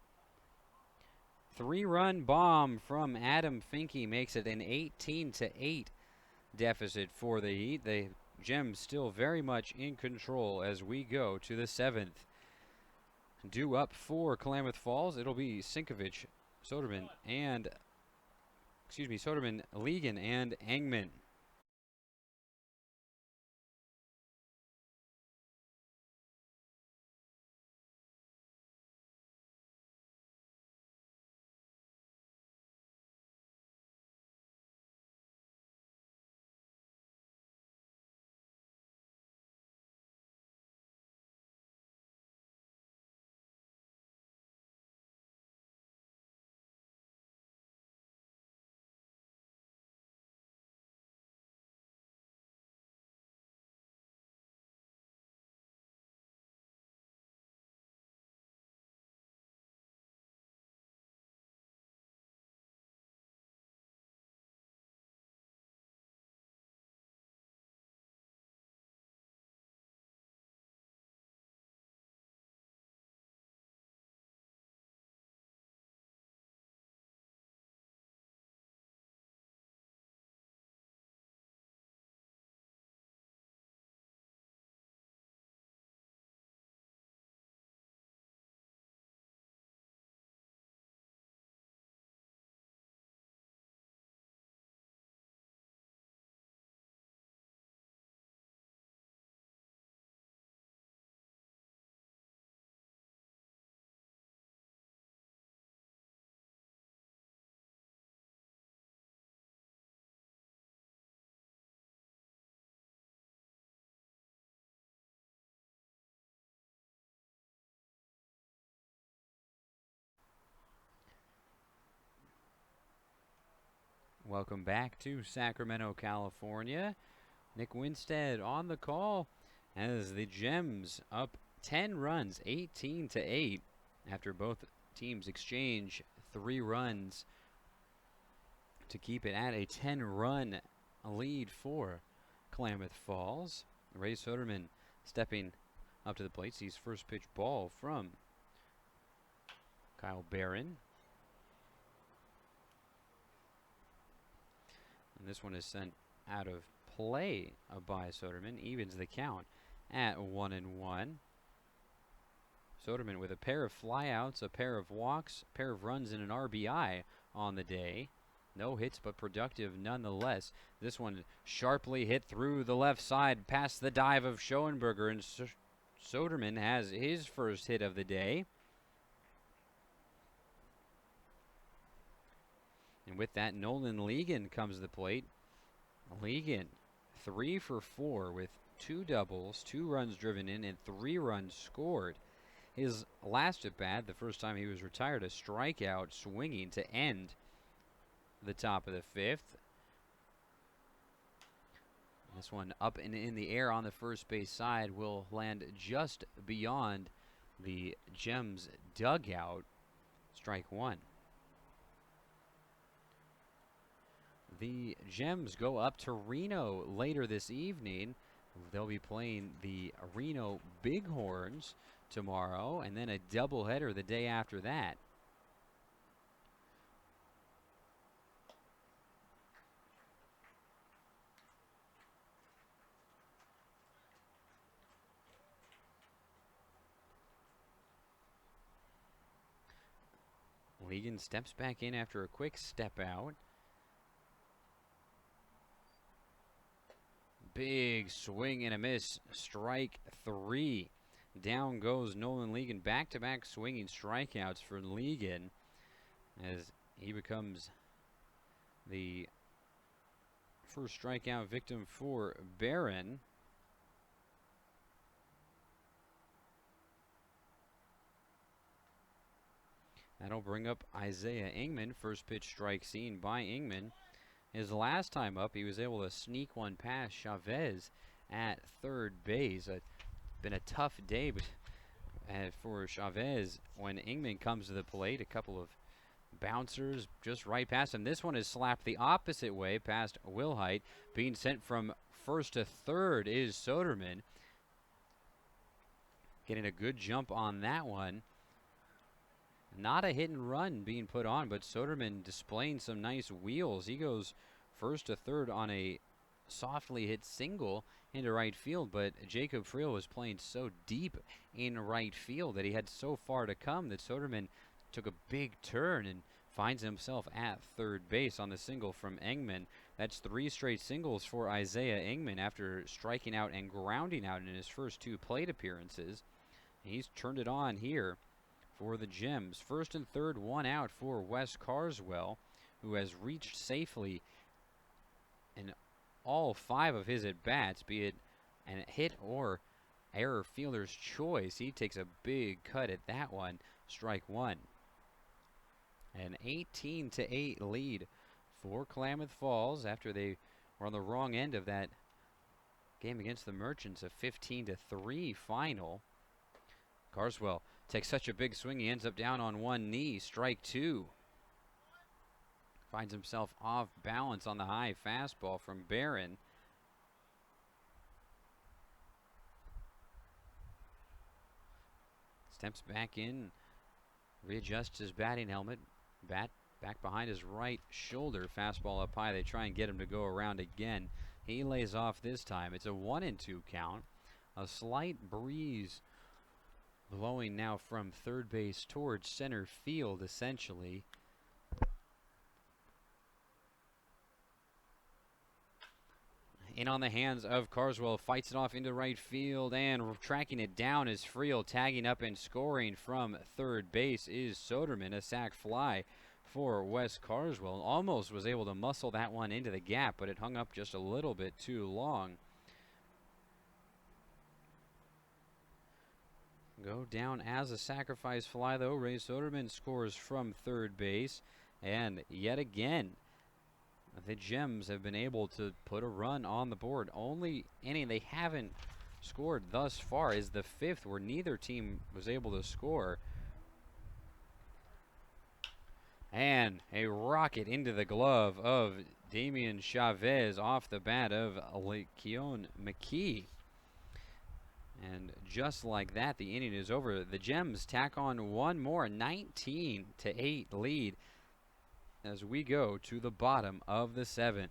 3-run bomb from Adam Finke makes it an 18-8 deficit for the Heat. The Gems still very much in control as we go to the 7th. Due up for Klamath Falls, it'll be Sinkovich, Soderman, Legan, and Engman. Welcome back to Sacramento, California. Nick Winstead on the call as the Gems up 10 runs, 18-8, after both teams exchange 3 runs to keep it at a 10-run lead for Klamath Falls. Ray Soderman stepping up to the plate, sees first pitch ball from Kyle Barron. And this one is sent out of play by Soderman, evens the count at 1-1. Soderman with a pair of flyouts, a pair of walks, a pair of runs, and an RBI on the day. No hits, but productive nonetheless. This one sharply hit through the left side past the dive of Schoenberger, and Soderman has his first hit of the day. And with that, Nolan Ligon comes to the plate. Ligon, 3 for 4 with 2 doubles, 2 runs driven in, and 3 runs scored. His last at bat, the first time he was retired, a strikeout swinging to end the top of the 5th. This one up and in the air on the first base side will land just beyond the Gems dugout. Strike 1. The Gems go up to Reno later this evening. They'll be playing the Reno Bighorns tomorrow, and then a doubleheader the day after that. Ligon steps back in after a quick step out. Big swing and a miss. Strike 3. Down goes Nolan Ligon. Back-to-back swinging strikeouts for Ligon as he becomes the first strikeout victim for Barron. That'll bring up Isaiah Ingman. First pitch strike seen by Ingman. His last time up, he was able to sneak one past Chavez at third base. It's been a tough day for Chavez when Ingman comes to the plate. A couple of bouncers just right past him. This one is slapped the opposite way past Wilhite. Being sent from first to third is Soderman. Getting a good jump on that one. Not a hit and run being put on, but Soderman displaying some nice wheels. He goes first to third on a softly hit single into right field, but Jacob Friel was playing so deep in right field that he had so far to come that Soderman took a big turn and finds himself at third base on the single from Ingman. That's 3 straight singles for Isaiah Ingman after striking out and grounding out in his first 2 plate appearances. He's turned it on here for the Gems. First and third, 1 out for Wes Carswell, who has reached safely in all 5 of his at-bats, be it a hit or error fielder's choice. He takes a big cut at that one. Strike 1. An 18-8 lead for Klamath Falls after they were on the wrong end of that game against the Merchants, a 15-3 final. Carswell takes such a big swing, he ends up down on one knee. Strike 2. Finds himself off balance on the high fastball from Barron. Steps back in, readjusts his batting helmet. Bat back behind his right shoulder. Fastball up high. They try and get him to go around again. He lays off this time. It's a 1-2 count. A slight breeze blowing now from third base towards center field, essentially. In on the hands of Carswell, fights it off into right field, and tracking it down is Friel. Tagging up and scoring from third base is Soderman. A sac fly for Wes Carswell. Almost was able to muscle that one into the gap, but it hung up just a little bit too long. Go down as a sacrifice fly, though. Ray Soderman scores from third base. And yet again, the Gems have been able to put a run on the board. Only inning they haven't scored thus far is the 5th, where neither team was able to score. And a rocket into the glove of Damian Chavez off the bat of Keon McKee. And just like that, the inning is over. The Gems tack on one more, 19-8 lead as we go to the bottom of the 7th.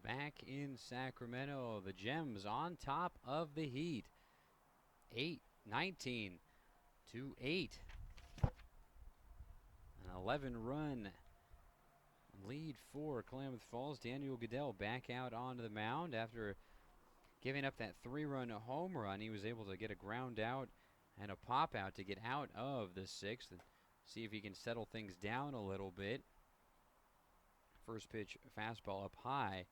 Back in Sacramento, the Gems on top of the Heat. 19-8. An 11-run lead for Klamath Falls. Daniel Goodell back out onto the mound after giving up that 3-run home run. He was able to get a ground out and a pop out to get out of the 6th and see if he can settle things down a little bit. First pitch fastball up high.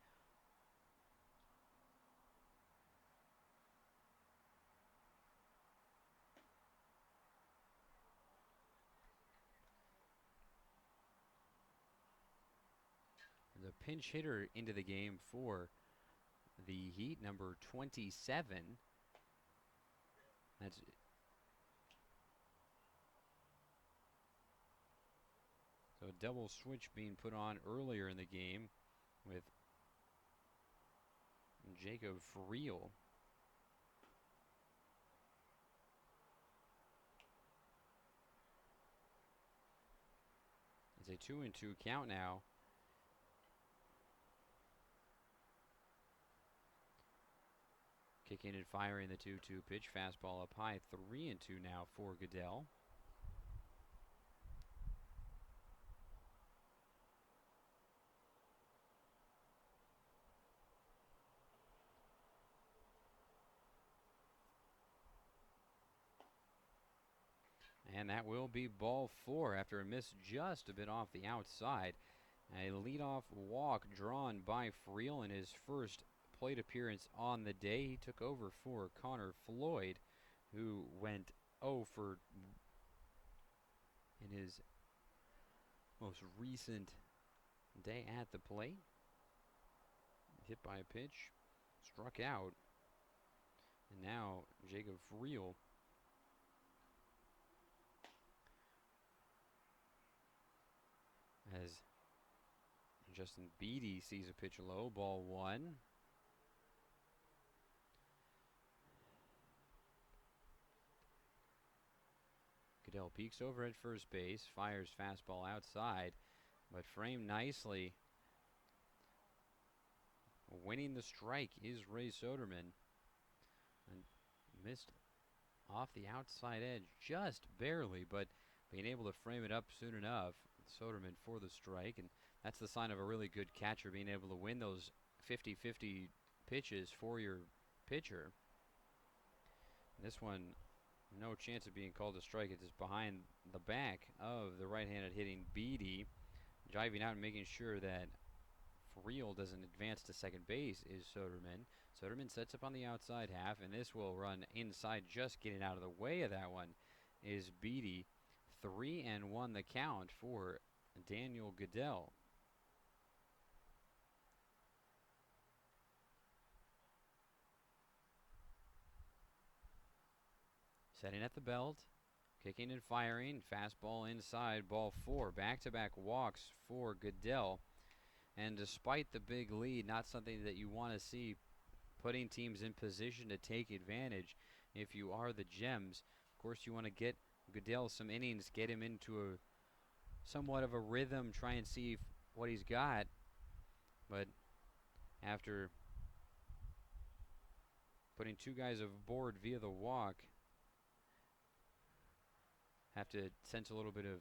The pinch hitter into the game for the Heat, number 27. That's so a double switch being put on earlier in the game with Jacob Friel. It's a 2-2 count now. Kicking and firing the 2-2 pitch. Fastball up high. 3-2 now for Goodell. And that will be ball 4 after a miss just a bit off the outside. A leadoff walk drawn by Friel in his first plate appearance on the day. He took over for Connor Floyd, who went 0 for in his most recent day at the plate. Hit by a pitch, struck out, and now Jacob Friel as Justin Beatty sees a pitch low, ball 1. Goodell peeks over at first base, fires fastball outside, but framed nicely. Winning the strike is Ray Soderman. And missed off the outside edge just barely, but being able to frame it up soon enough. Soderman for the strike, and that's the sign of a really good catcher, being able to win those 50-50 pitches for your pitcher. And this one No chance of being called a strike. It is behind the back of the right-handed hitting Beatty. Driving out and making sure that Friel doesn't advance to second base is Soderman. Soderman sets up on the outside half, and this will run inside, just getting out of the way of that one is Beatty. 3-1 the count for Daniel Goodell. Setting at the belt, kicking and firing, fastball inside, ball 4. Back-to-back walks for Goodell. And despite the big lead, not something that you want to see, putting teams in position to take advantage if you are the Gems. Of course, you want to get Goodell some innings, get him into a somewhat of a rhythm, try and see what he's got. But after putting 2 guys aboard via the walk, have to sense a little bit of,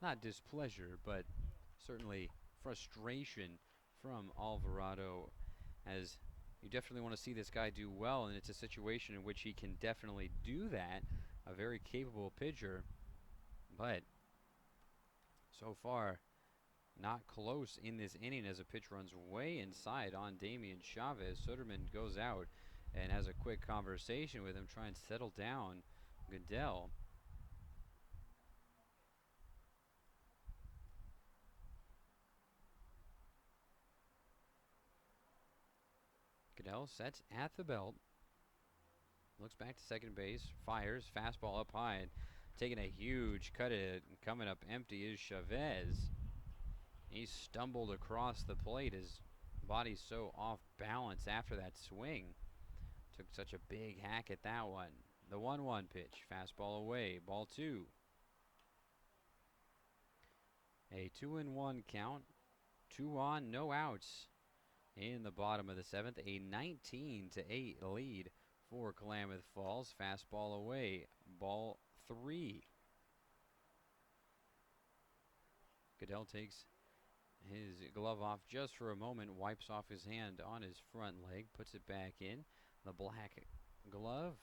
not displeasure, but certainly frustration from Alvarado, as you definitely want to see this guy do well, and it's a situation in which he can definitely do that. A very capable pitcher, but so far not close in this inning as a pitch runs way inside on Damian Chavez. Soderman goes out and has a quick conversation with him, trying to settle down Goodell. Goodell sets at the belt, looks back to second base, fires, fastball up high, and taking a huge cut at it, and coming up empty is Chavez. He stumbled across the plate, his body's so off balance after that swing. Took such a big hack at that one. The 1-1 pitch, fastball away, ball 2. A 2-1 count, 2 on, no outs in the bottom of the 7th. A 19-8 lead for Klamath Falls. Fastball away, ball 3. Goodell takes his glove off just for a moment, wipes off his hand on his front leg, puts it back in. The black glove,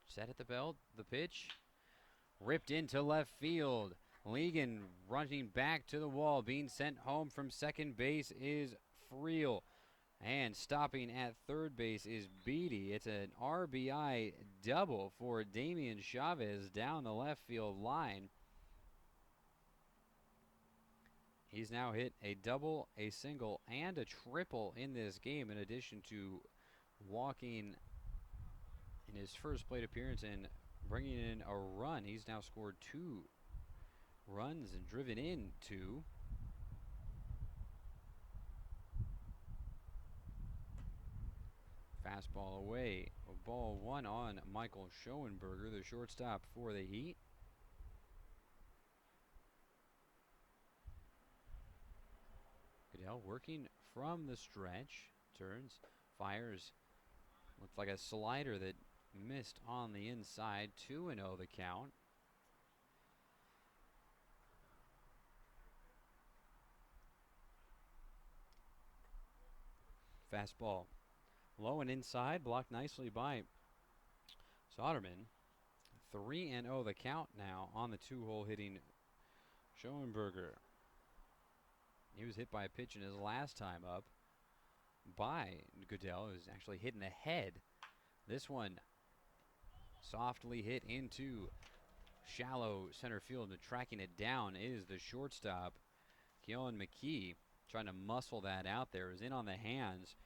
set at the belt, the pitch, ripped into left field. Ligon running back to the wall, being sent home from second base is Friel. And stopping at third base is Beatty. It's an RBI double for Damian Chavez down the left field line. He's now hit a double, a single, and a triple in this game, in addition to walking in his first plate appearance and bringing in a run. He's now scored 2 runs and driven in 2. Fastball away, ball 1 on Michael Schoenberger, the shortstop for the Heat. Goodell working from the stretch, turns, fires, looked like a slider that missed on the inside. 2-0 the count. Fastball low and inside, blocked nicely by Soderman. 3-0 the count now on the 2-hole hitting Schoenberger. He was hit by a pitch in his last time up by Goodell, who's actually hit in the head. This one softly hit into shallow center field, and tracking it down is the shortstop, Keelan McKee, trying to muscle that out there. It was in on the hands,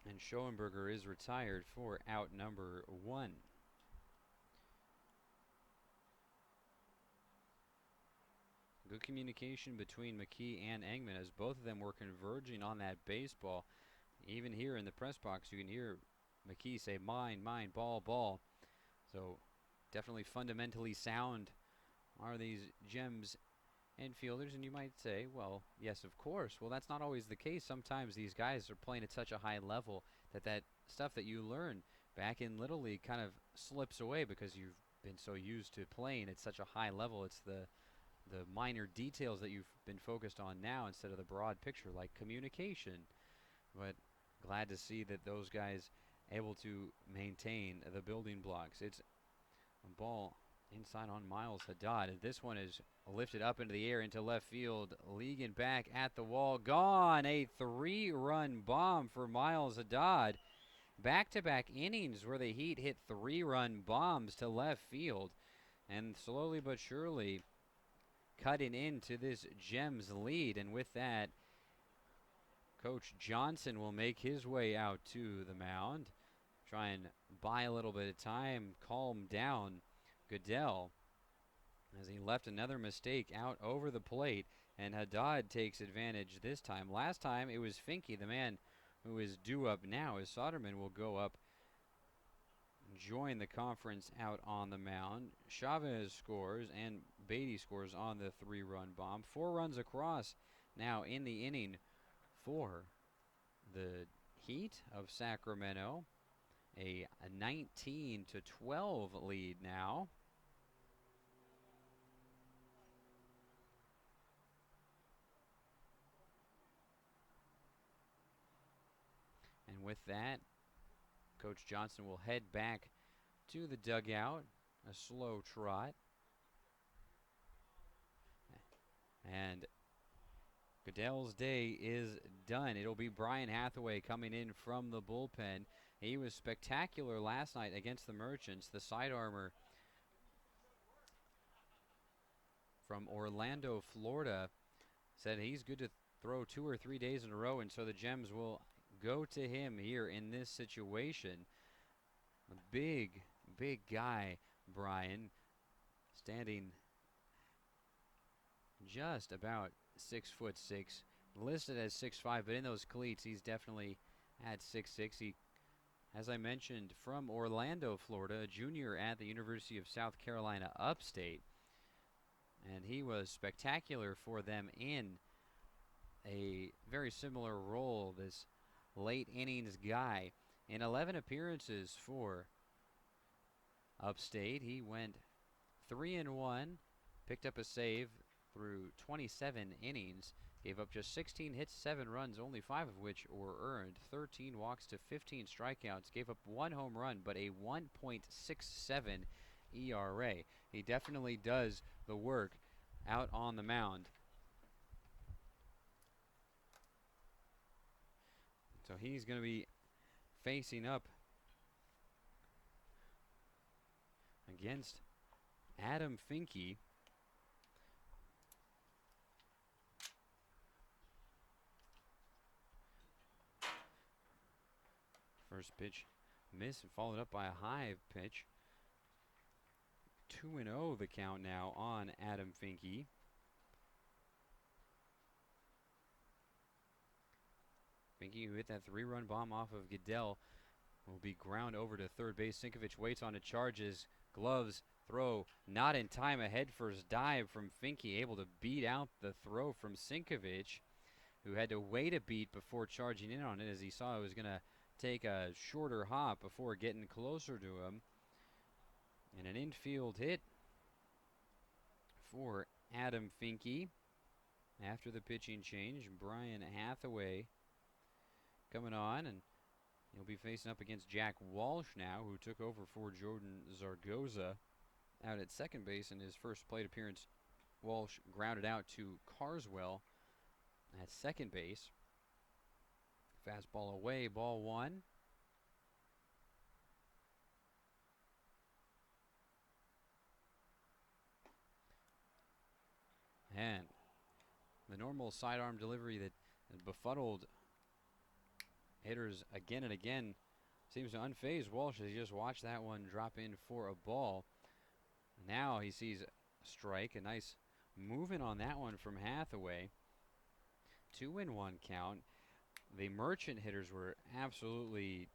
and Schoenberger is retired for out number 1. Good communication between McKee and Engman, as both of them were converging on that baseball. Even here in the press box, you can hear McKee say, mine, mine, ball, ball. So definitely fundamentally sound are these Gems infielders. And you might say, well, yes, of course. Well, that's not always the case. Sometimes these guys are playing at such a high level that stuff that you learn back in Little League kind of slips away because you've been so used to playing at such a high level. It's the minor details that you've been focused on now instead of the broad picture, like communication. But glad to see that those guys able to maintain the building blocks. It's a ball inside on Miles Haddad. This one is lifted up into the air into left field. Legan back at the wall. Gone. A 3-run bomb for Miles Haddad. Back-to-back innings where the Heat hit 3-run bombs to left field. And slowly but surely cutting into this Gems lead. And with that, Coach Johnson will make his way out to the mound. Try and buy a little bit of time, calm down Goodell as he left another mistake out over the plate, and Haddad takes advantage this time. Last time it was Finke, the man who is due up now, as Soderman will go up and join the conference out on the mound. Chavez scores and Beatty scores on the 3-run bomb. 4 runs across now in the inning for the Heat of Sacramento. A 19-12 lead now. And with that, Coach Johnson will head back to the dugout, a slow trot. And Goodell's day is done. It'll be Brian Hathaway coming in from the bullpen. He was spectacular last night against the Merchants. The side armor from Orlando, Florida, said he's good to throw 2 or 3 days in a row, and so the Gems will go to him here in this situation. A big, big guy, Brian, standing just about 6'6", listed as 6'5", but in those cleats, he's definitely at 6'6". He, as I mentioned, from Orlando, Florida, a junior at the University of South Carolina upstate, and he was spectacular for them in a very similar role, this late innings guy. In 11 appearances for Upstate, he went 3-1, picked up a save through 27 innings, gave up just 16 hits, 7 runs, only 5 of which were earned, 13 walks to 15 strikeouts, gave up 1 home run, but a 1.67 ERA. He definitely does the work out on the mound. So he's going to be facing up against Adam Finke. First pitch miss, followed up by a high pitch. 2-0 the count now on Adam Finke. Finke, who hit that 3-run bomb off of Goodell, will be ground over to third base. Sinkovich waits on it, charges, gloves, throw, not in time. A head-first dive from Finke, able to beat out the throw from Sinkovich, who had to wait a beat before charging in on it, as he saw it was going to take a shorter hop before getting closer to him. And an infield hit for Adam Finke. After the pitching change, Brian Hathaway coming on, and he'll be facing up against Jack Walsh now, who took over for Jordan Zaragoza out at second base. In his first plate appearance, Walsh grounded out to Carswell at second base. Fastball away, ball 1. And the normal sidearm delivery that befuddled hitters again and again seems to unfaze Walsh, as he just watched that one drop in for a ball. Now he sees a strike, a nice movement on that one from Hathaway. 2-1 count. The Merchant hitters were absolutely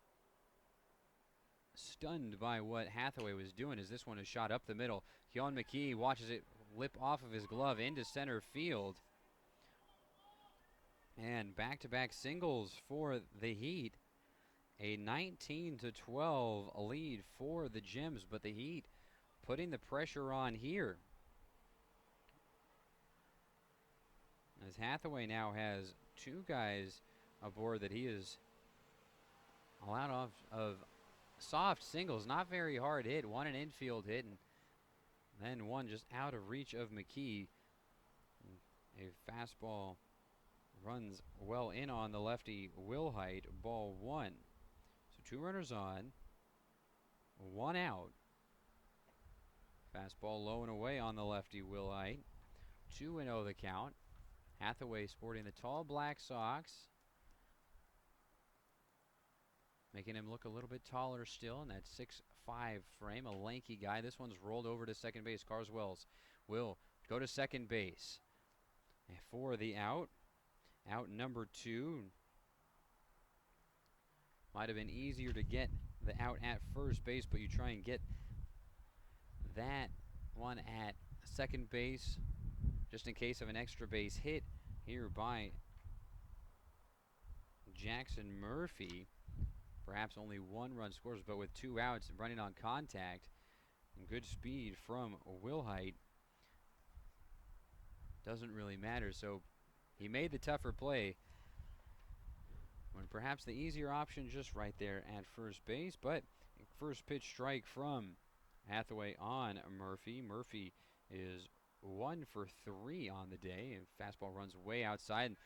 stunned by what Hathaway was doing, as this one is shot up the middle. Keon McKee watches it lip off of his glove into center field. And back-to-back singles for the Heat. A 19-12 lead for the Gems, but the Heat putting the pressure on here, as Hathaway now has 2 guys aboard that he is A lot of soft singles, not very hard hit. One an infield hit, and then one just out of reach of McKee. A fastball runs well in on the lefty Wilhite, ball one. So 2 runners on, 1 out. Fastball low and away on the lefty Wilhite. 2-0 the count. Hathaway sporting the tall black socks, making him look a little bit taller still in that 6'5" frame. A lanky guy. This one's rolled over to second base. Carswells will go to second base for the out. Out number 2. Might have been easier to get the out at first base, but you try and get that one at second base just in case of an extra base hit here by Jackson Murphy. Perhaps only 1 run scores, but with 2 outs and running on contact and good speed from Wilhite, doesn't really matter. So he made the tougher play when perhaps the easier option just right there at first base. But first pitch strike from Hathaway on Murphy. Murphy is 1 for 3 on the day, and fastball runs way outside.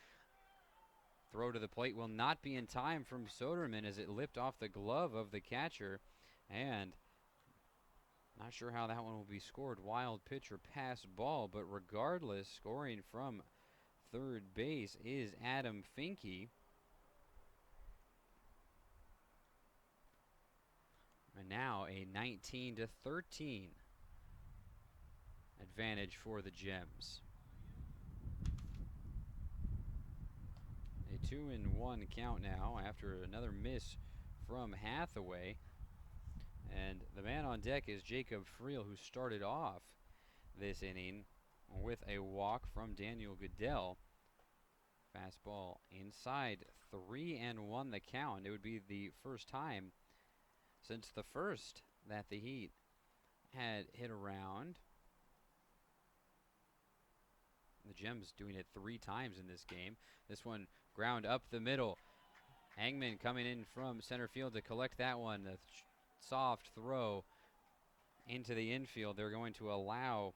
Throw to the plate will not be in time from Soderman as it lipped off the glove of the catcher, and not sure how that one will be scored. Wild pitch or pass ball, but regardless, scoring from third base is Adam Finke. And now a 19-13 advantage for the Gems. A 2-1 count now after another miss from Hathaway. And the man on deck is Jacob Friel, who started off this inning with a walk from Daniel Goodell. Fastball inside, 3-1 the count. It would be the first time since the first that the Heat had hit around. The Gems doing it 3 times in this game. This one ground up the middle. Hangman coming in from center field to collect that one. The soft throw into the infield. They're going to allow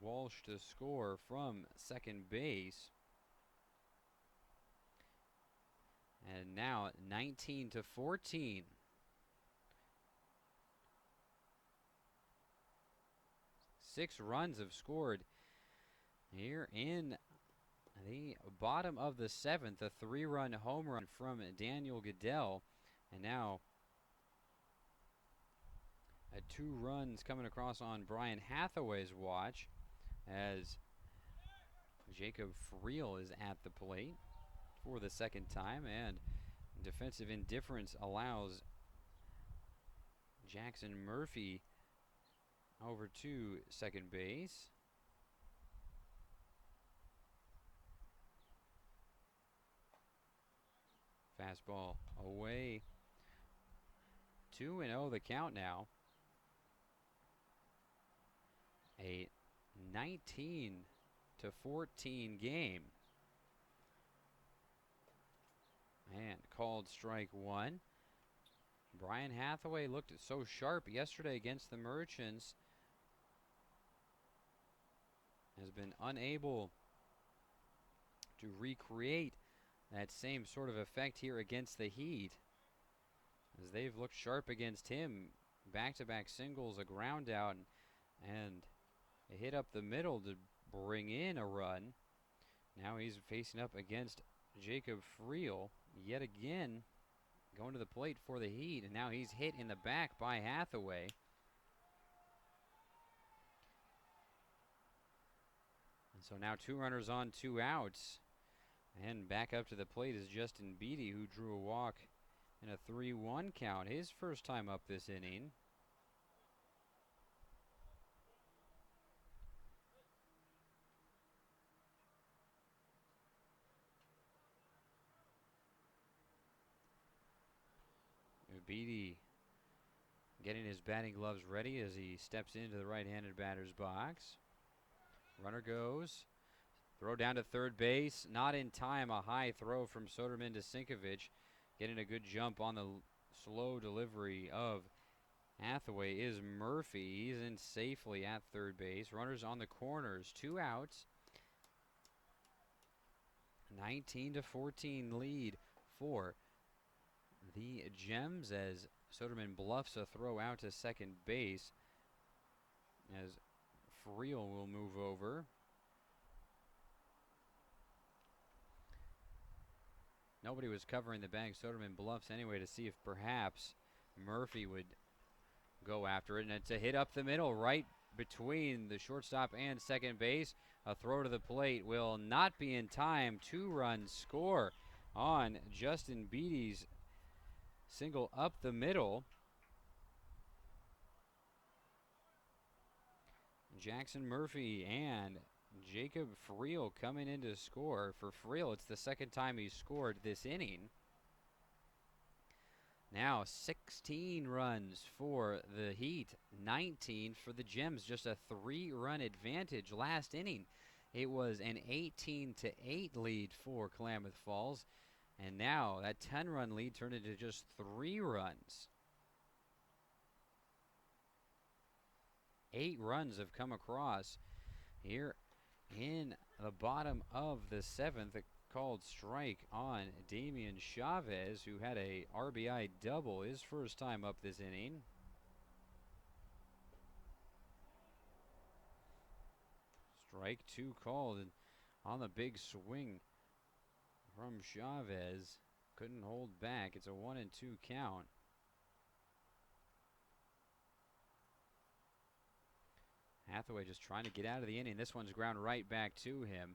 Walsh to score from second base. And now 19-14. Six runs have scored here in the bottom of the 7th. A 3-run home run from Daniel Goodell. And now 2 runs coming across on Brian Hathaway's watch as Jacob Friel is at the plate for the second time, and defensive indifference allows Jackson Murphy over to second base. Fastball away. 2-0 the count now. A 19-14 game. And called strike 1. Brian Hathaway looked so sharp yesterday against the Merchants. Has been unable to recreate that same sort of effect here against the Heat, as they've looked sharp against him. Back-to-back singles, a ground out, and a hit up the middle to bring in a run. Now he's facing up against Jacob Friel yet again, going to the plate for the Heat, and now he's hit in the back by Hathaway. And so now 2 runners on, 2 outs. And back up to the plate is Justin Beatty, who drew a walk in a 3-1 count, his first time up this inning. Beatty getting his batting gloves ready as he steps into the right-handed batter's box. Runner goes. Throw down to third base. Not in time. A high throw from Soderman to Sinkovich. Getting a good jump on the slow delivery of Hathaway is Murphy. He's in safely at third base. Runners on the corners. 2 outs. 19-14 lead for the Gems as Soderman bluffs a throw out to second base as Friel will move over. Nobody was covering the bag. Soderman bluffs anyway to see if perhaps Murphy would go after it. And it's a hit up the middle, right between the shortstop and second base. A throw to the plate will not be in time. 2-run score on Justin Beatty's single up the middle. Jackson Murphy and Jacob Friel coming in to score. For Friel, it's the second time he's scored this inning. Now 16 runs for the Heat, 19 for the Gems. Just a 3-run advantage last inning. It was an 18-8 lead for Klamath Falls. And now that 10-run lead turned into just 3 runs. 8 runs have come across here in the bottom of the 7th. A called strike on Damian Chavez, who had a RBI double his first time up this inning. Strike 2 called, and on the big swing from Chavez, couldn't hold back. It's a 1-2 count. Hathaway just trying to get out of the inning. This one's ground right back to him.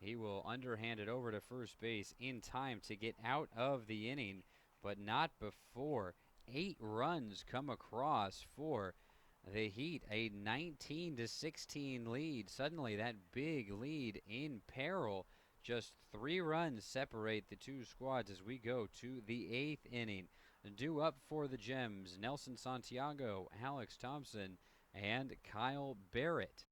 He will underhand it over to first base in time to get out of the inning, but not before 8 runs come across for the Heat. A 19-16 lead. Suddenly that big lead in peril. Just 3 runs separate the two squads as we go to the 8th inning. Due up for the Gems, Nelson Santiago, Alex Thompson, and Kyle Barrett.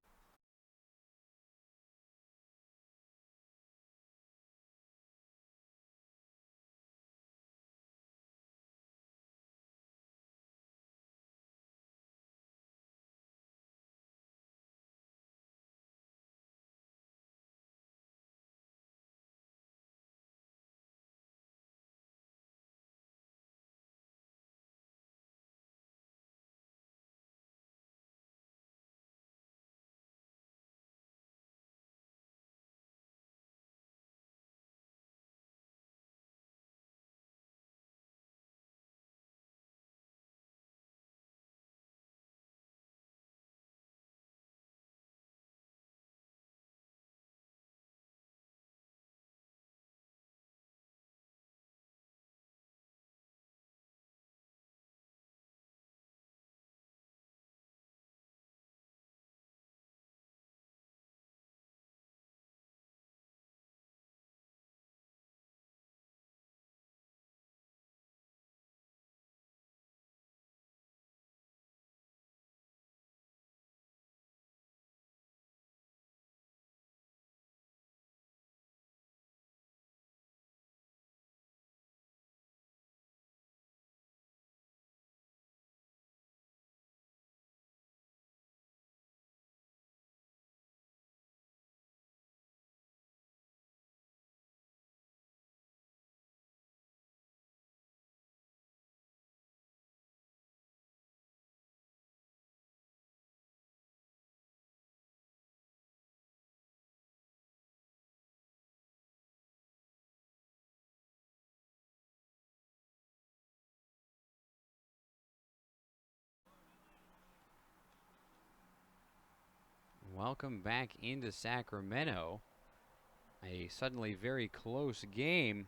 Welcome back into Sacramento. A suddenly very close game.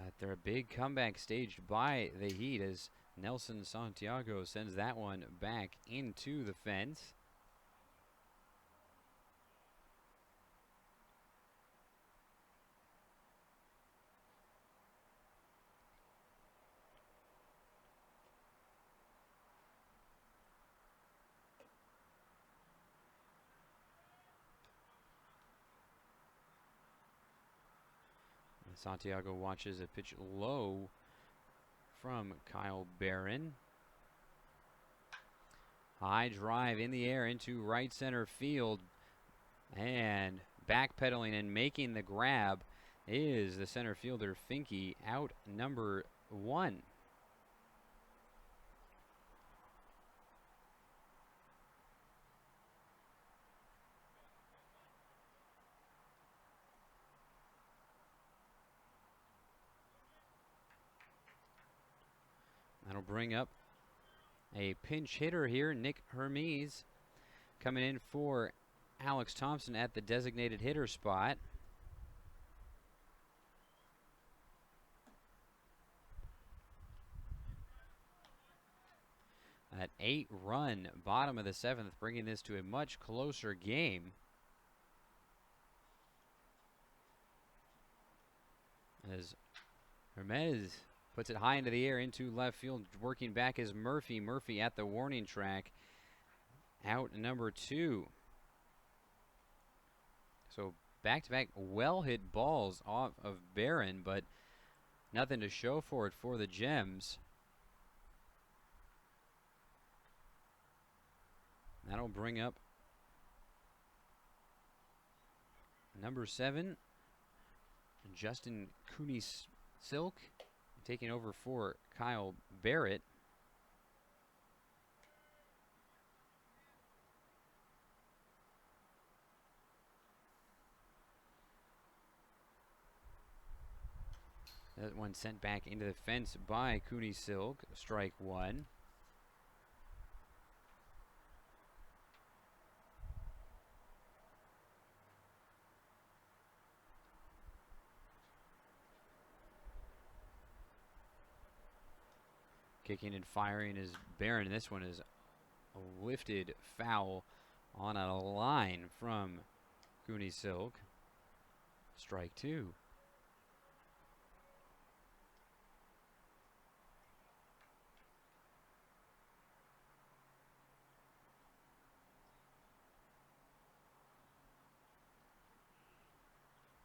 After a big comeback staged by the Heat as Nelson Santiago sends that one back into the fence. Santiago watches a pitch low from Kyle Barron. High drive in the air into right center field. And backpedaling and making the grab is the center fielder Finke, out number 1. That'll bring up a pinch hitter here, Nick Hermes, coming in for Alex Thompson at the designated hitter spot. That 8-run bottom of the 7th, bringing this to a much closer game. As Hermes puts it high into the air into left field, working back is Murphy. Murphy at the warning track, out number 2. So back-to-back well-hit balls off of Barron, but nothing to show for it for the Gems. That'll bring up number 7, Justin Cooney-Silk, taking over for Kyle Barrett. That one sent back into the fence by Cooney-Silk, strike 1. Kicking and firing is Barron. This one is a lifted foul on a line from Cooney-Silk. Strike 2.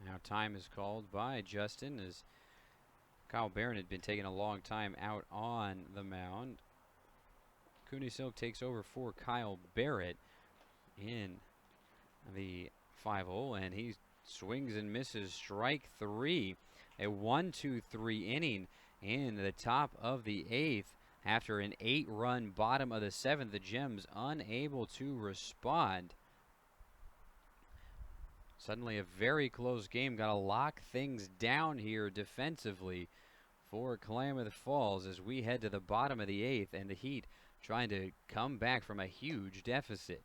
Now time is called by Justin, as Kyle Barron had been taking a long time out on the mound. Cooney-Silk takes over for Kyle Barrett in the 5-0, and he swings and misses, strike 3. A 1-2-3 inning in the top of the 8th. After an 8-run bottom of the 7th, the Gems unable to respond. Suddenly a very close game. Got to lock things down here defensively for Klamath Falls as we head to the bottom of the 8th, and the Heat trying to come back from a huge deficit.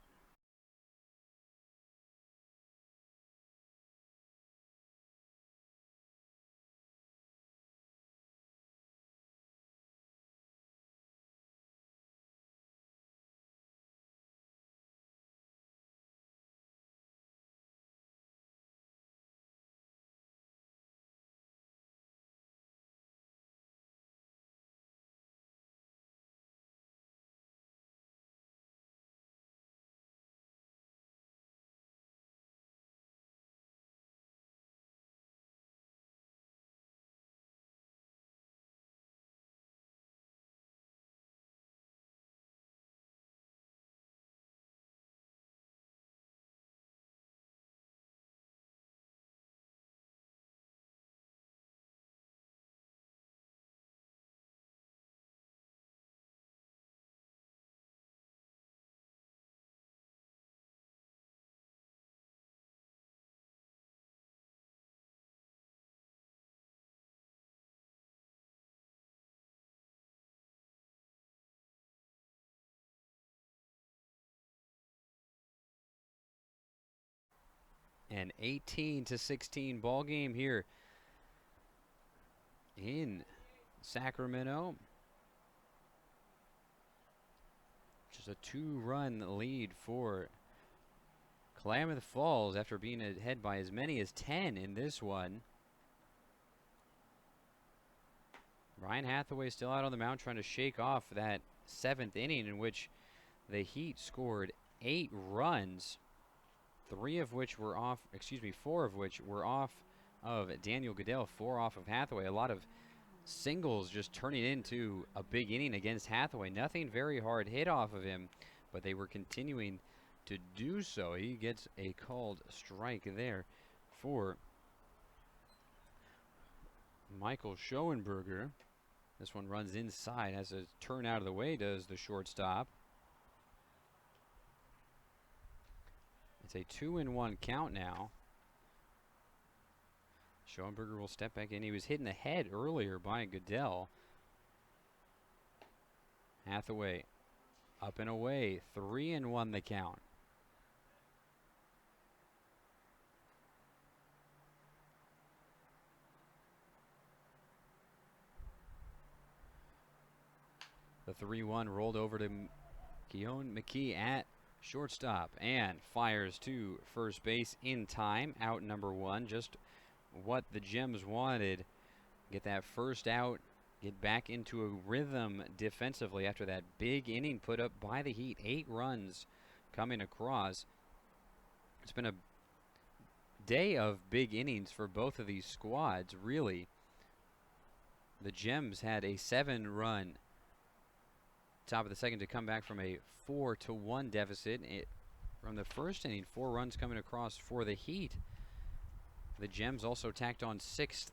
An 18-16 ball game here in Sacramento. Just a 2-run lead for Klamath Falls after being ahead by as many as 10 in this one. Ryan Hathaway still out on the mound trying to shake off that 7th inning in which the Heat scored 8 runs. 4 of which were off of Daniel Goodell, 4 off of Hathaway. A lot of singles just turning into a big inning against Hathaway. Nothing very hard hit off of him, but they were continuing to do so. He gets a called strike there for Michael Schoenberger. This one runs inside, has a turn out of the way, does the shortstop. It's a 2-1 count now. Schoenberger will step back in. He was hit in the head earlier by Goodell. Hathaway up and away, 3-1 the count. The 3-1 rolled over to Keone McKee at shortstop and fires to first base in time. Out number 1, just what the Gems wanted. Get that first out, get back into a rhythm defensively after that big inning put up by the Heat. 8 runs coming across. It's been a day of big innings for both of these squads, really. The Gems had a 7-run top of the second to come back from a 4-1 deficit. From the first inning, 4 runs coming across for the Heat. The Gems also tacked on 6th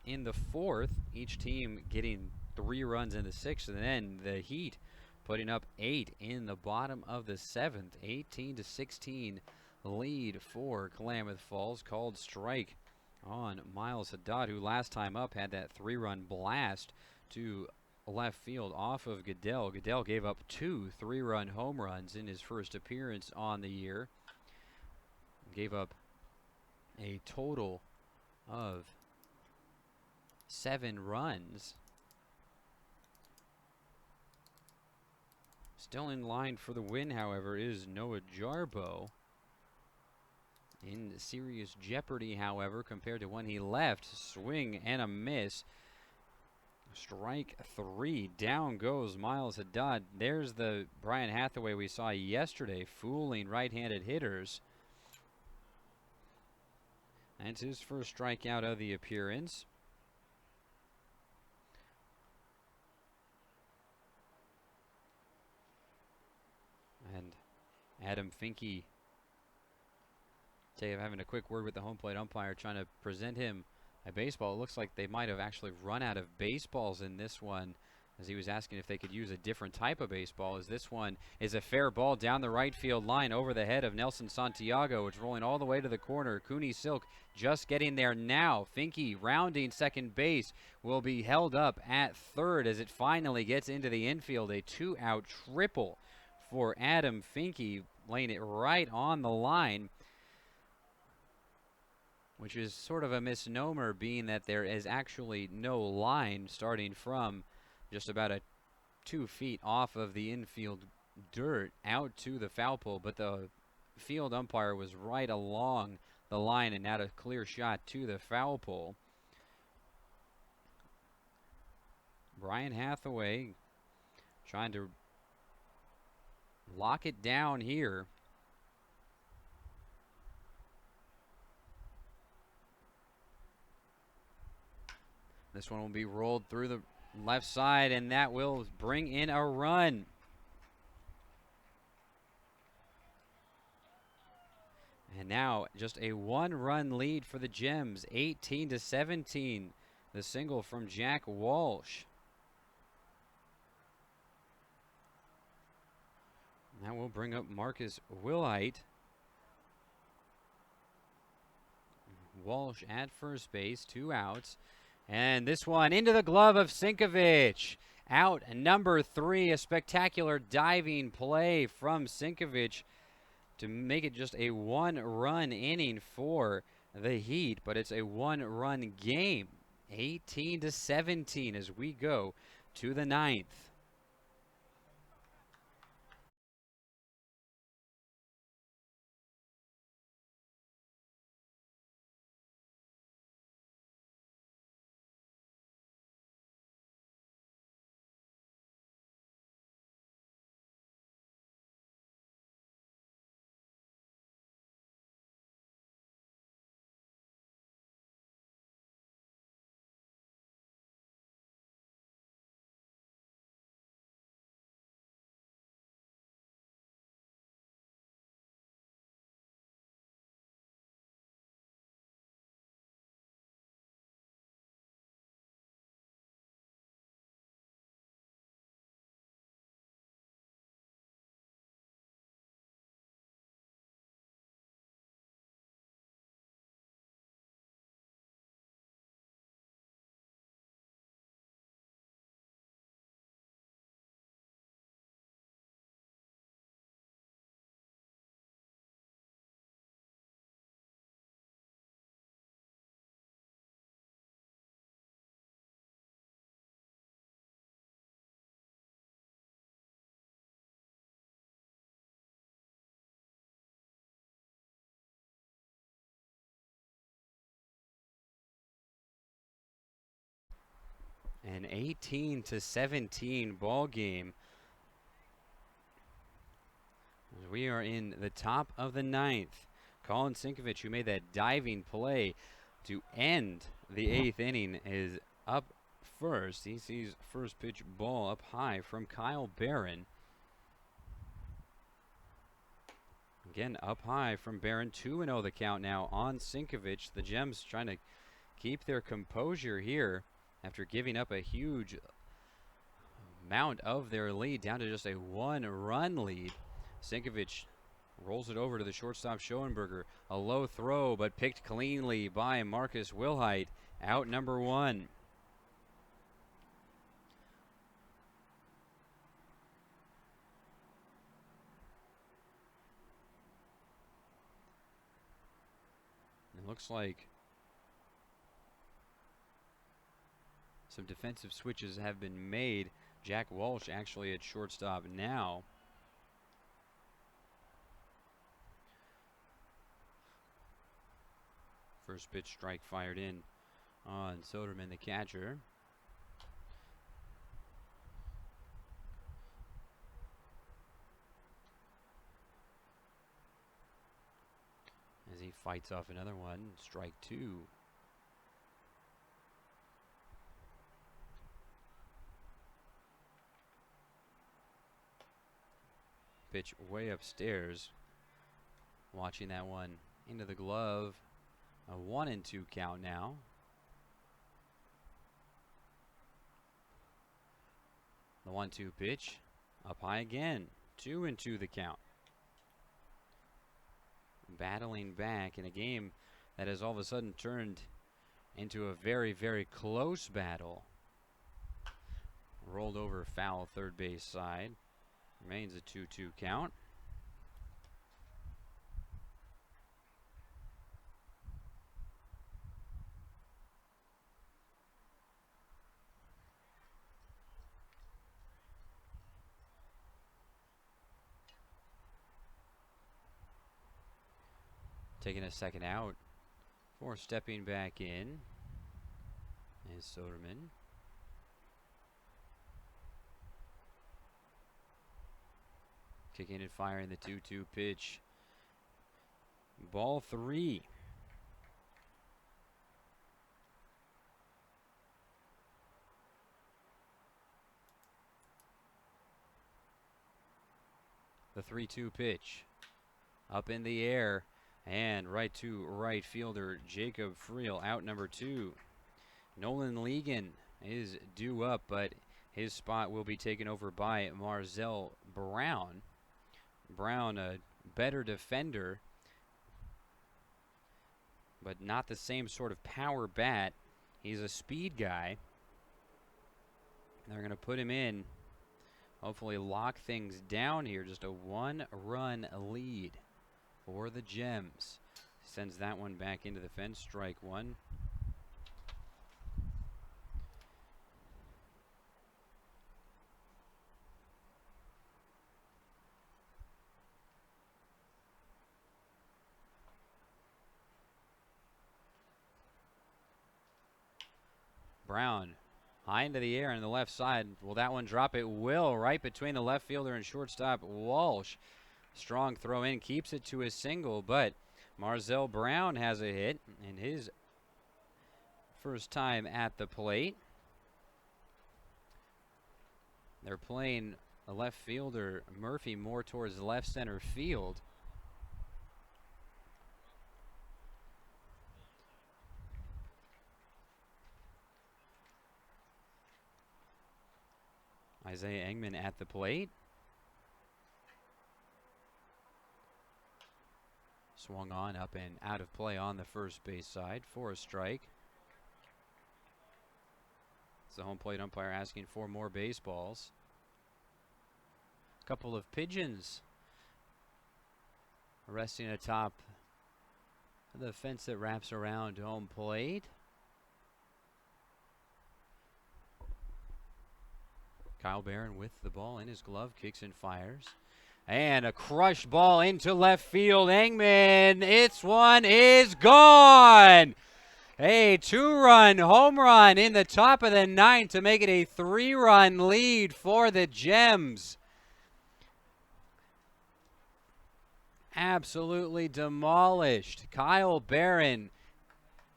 in the 4th, each team getting 3 runs in the 6th, and then the Heat putting up 8 in the bottom of the 7th. 18-16 lead for Klamath Falls. Called strike on Miles Haddad, who last time up had that 3-run blast to left field off of Goodell. Goodell gave up 2 3-run home runs in his first appearance on the year. Gave up a total of 7 runs. Still in line for the win, however, is Noah Jarbo. In serious jeopardy, however, compared to when he left. Swing and a miss. Strike 3. Down goes Miles Haddad. There's the Brian Hathaway we saw yesterday, fooling right-handed hitters. That's his first strikeout of the appearance. And Adam Finke having a quick word with the home plate umpire, trying to present him a baseball. It looks like they might have actually run out of baseballs in this one, as he was asking if they could use a different type of baseball, as this one is a fair ball down the right field line over the head of Nelson Santiago. It's rolling all the way to the corner. Cooney Silk just getting there now. Finke rounding second base, will be held up at third as it finally gets into the infield. A 2-out triple for Adam Finke, laying it right on the line, which is sort of a misnomer, being that there is actually no line starting from just about 2 feet off of the infield dirt out to the foul pole, but the field umpire was right along the line and had a clear shot to the foul pole. Brian Hathaway trying to lock it down here. This one will be rolled through the left side, and that will bring in a run. And now just a 1-run lead for the Gems, 18-17. The single from Jack Walsh. Now we'll bring up Marcus Willite. Walsh at first base, 2 outs. And this one into the glove of Sinkovich. Out number 3, a spectacular diving play from Sinkovich to make it just a 1-run inning for the Heat, but it's a 1-run game. 18-17 as we go to the 9th. An 18-17 ball game. We are in the top of the 9th. Colin Sinkovich, who made that diving play to end the 8th inning, is up first. He sees first pitch ball up high from Kyle Barron. Again, up high from Barron. 2-0 the count now on Sinkovich. The Gems trying to keep their composure here after giving up a huge amount of their lead, down to just a 1-run lead. Sinkovich rolls it over to the shortstop Schoenberger. A low throw, but picked cleanly by Marcus Wilhite. Out number 1. It looks like some defensive switches have been made. Jack Walsh actually at shortstop now. First pitch strike fired in on Soderman, the catcher. As he fights off another one, strike 2. Pitch way upstairs. Watching that one into the glove. A 1-2 count now. The 1-2 pitch. Up high again. 2-2 the count. Battling back in a game that has all of a sudden turned into a very, very close battle. Rolled over foul third base side. Remains a 2-2 count. Taking a second out for stepping back in is Soderman. Kicking and firing the 2-2 pitch. Ball 3. The 3-2 pitch. Up in the air. And right to right fielder Jacob Friel, out number 2. Nolan Legan is due up, but his spot will be taken over by Marzell Brown. Brown, a better defender, but not the same sort of power bat. He's a speed guy. They're going to put him in, hopefully lock things down here. Just a 1-run lead for the Gems. Sends that one back into the fence. Strike 1. Brown high into the air on the left side. Will that one drop? It will, right between the left fielder and shortstop Walsh. Strong throw in, keeps it to a single, but Marzell Brown has a hit in his first time at the plate. They're playing a left fielder, Murphy, more towards left center field. Isaiah Engman at the plate. Swung on, up and out of play on the first base side for a strike. It's the home plate umpire asking for more baseballs. A couple of pigeons resting atop the fence that wraps around home plate. Kyle Barron with the ball in his glove, kicks and fires. And a crushed ball into left field. Engman, its one is gone. A 2-run home run in the top of the ninth to make it a 3-run lead for the Gems. Absolutely demolished. Kyle Barron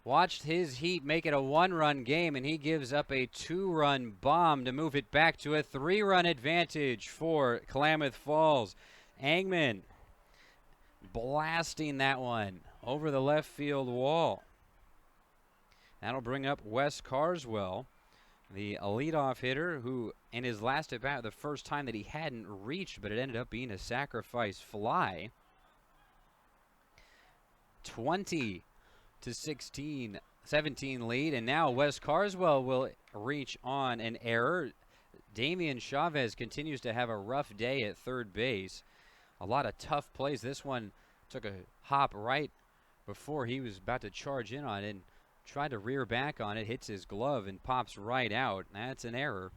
watched his Heat make it a 1-run game, and he gives up a 2-run bomb to move it back to a 3-run advantage for Klamath Falls. Engman blasting that one over the left field wall. That'll bring up Wes Carswell, the leadoff hitter, who in his last at bat, the first time that he hadn't reached, but it ended up being a sacrifice fly. 20 to 17 lead, and now Wes Carswell will reach on an error. Damian Chavez continues to have a rough day at third base. A lot of tough plays. This one took a hop right before he was about to charge in on it and tried to rear back on it, hits his glove and pops right out. That's an error.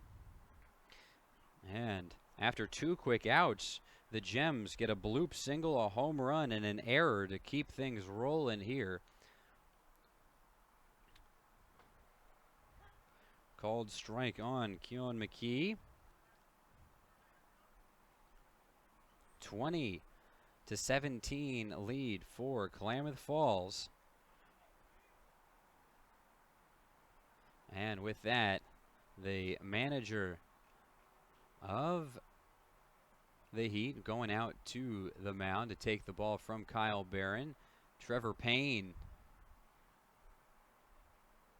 And after 2 quick outs, the Gems get a bloop single, a home run, and an error to keep things rolling here. Called strike on Keon McKee. 20 to 17 lead for Klamath Falls. And with that, the manager of the Heat going out to the mound to take the ball from Kyle Barron. Trevor Payne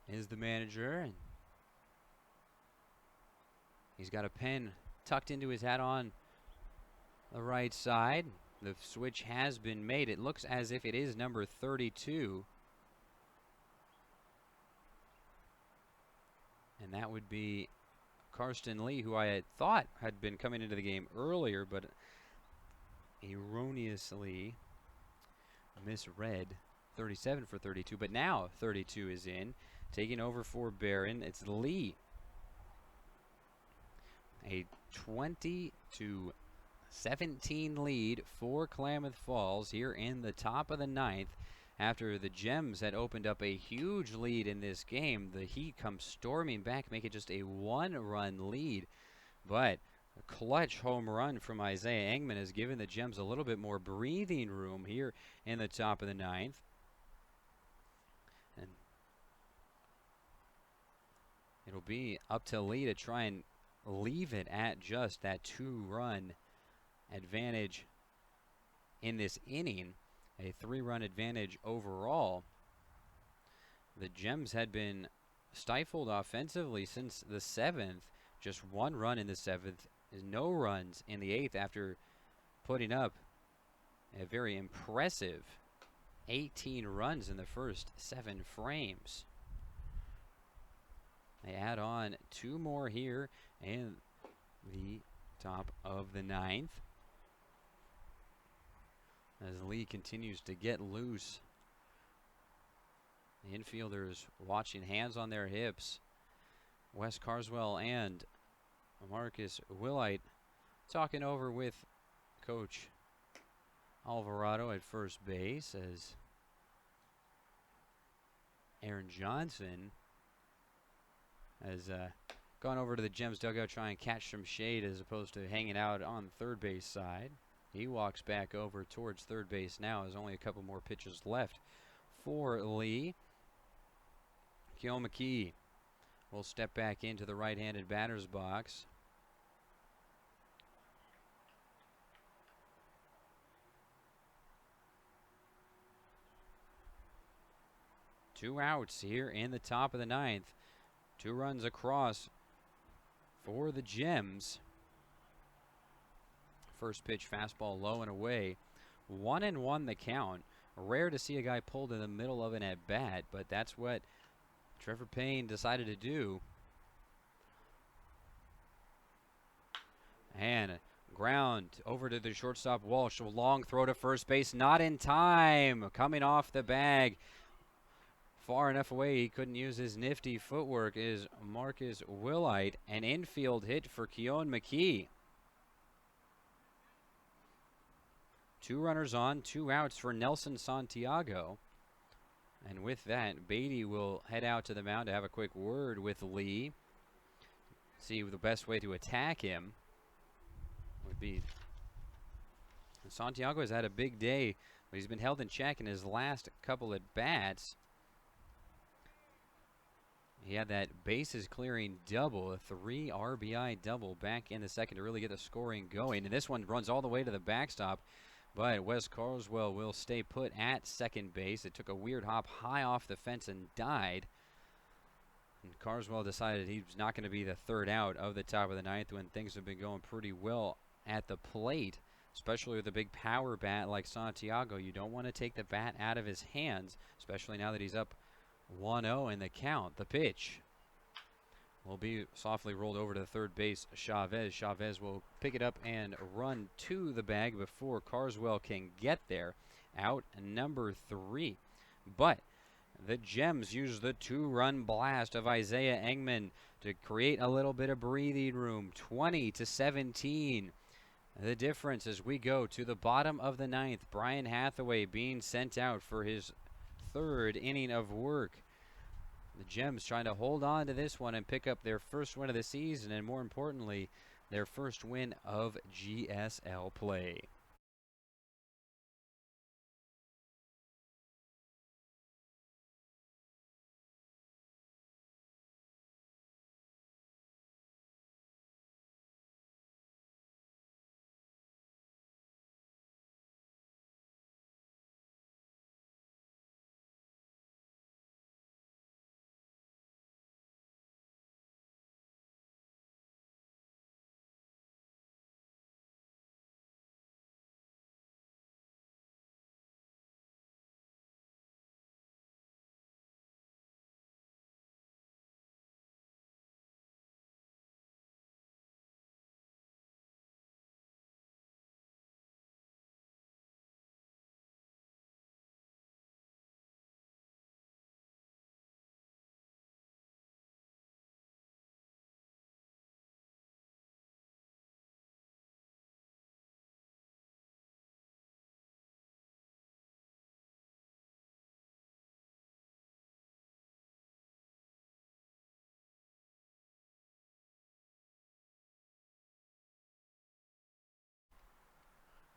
is the manager, and he's got a pen tucked into his hat on the right side. The switch has been made. It looks as if it is number 32. And that would be Karsten Lee, who I had thought had been coming into the game earlier, but erroneously misread 37 for 32. But now 32 is in, taking over for Barron. It's Lee. A 20 to 17 lead for Klamath Falls here in the top of the ninth. After the Gems had opened up a huge lead in this game, the Heat come storming back, make it just a 1-run lead. But a clutch home run from Isaiah Engman has given the Gems a little bit more breathing room here in the top of the ninth. And it'll be up to Lee to try and leave it at just that 2-run advantage in this inning. A 3-run advantage overall. The Gems had been stifled offensively since the 7th. Just 1 run in the 7th. No runs in the 8th after putting up a very impressive 18 runs in the first 7 frames. They add on 2 more here in the top of the 9th. As Lee continues to get loose. The infielders watching, hands on their hips. Wes Carswell and Marcus Willite talking over with Coach Alvarado at first base, as Aaron Johnson has gone over to the Gems dugout, trying to catch some shade as opposed to hanging out on the third base side. He walks back over towards third base now. There's only a couple more pitches left for Lee. Keon McKee will step back into the right-handed batter's box. Two outs here in the top of the ninth. 2 runs across for the Gems. First pitch, fastball low and away. 1-1 the count. Rare to see a guy pulled in the middle of an at-bat, but that's what Trevor Payne decided to do. And ground over to the shortstop, Walsh. A long throw to first base, not in time. Coming off the bag, far enough away he couldn't use his nifty footwork, is Marcus Willite. An infield hit for Keon McKee. 2 runners on, 2 outs for Nelson Santiago. And with that, Beatty will head out to the mound to have a quick word with Lee. See the best way to attack him would be. Santiago has had a big day, but he's been held in check in his last couple at bats. He had that bases clearing double, a 3 RBI double back in the second to really get the scoring going. And this one runs all the way to the backstop, but Wes Carswell will stay put at second base. It took a weird hop high off the fence and died. And Carswell decided he was not going to be the third out of the top of the ninth when things have been going pretty well at the plate, especially with a big power bat like Santiago. You don't want to take the bat out of his hands, especially now that he's up 1-0 in the count. The pitch will be softly rolled over to the third base, Chavez. Chavez will pick it up and run to the bag before Carswell can get there. Out number 3. But the Gems use the 2-run blast of Isaiah Engman to create a little bit of breathing room. 20-17. The difference as we go to the bottom of the ninth. Brian Hathaway being sent out for his third inning of work. The Gems trying to hold on to this one and pick up their first win of the season, and more importantly, their first win of GSL play.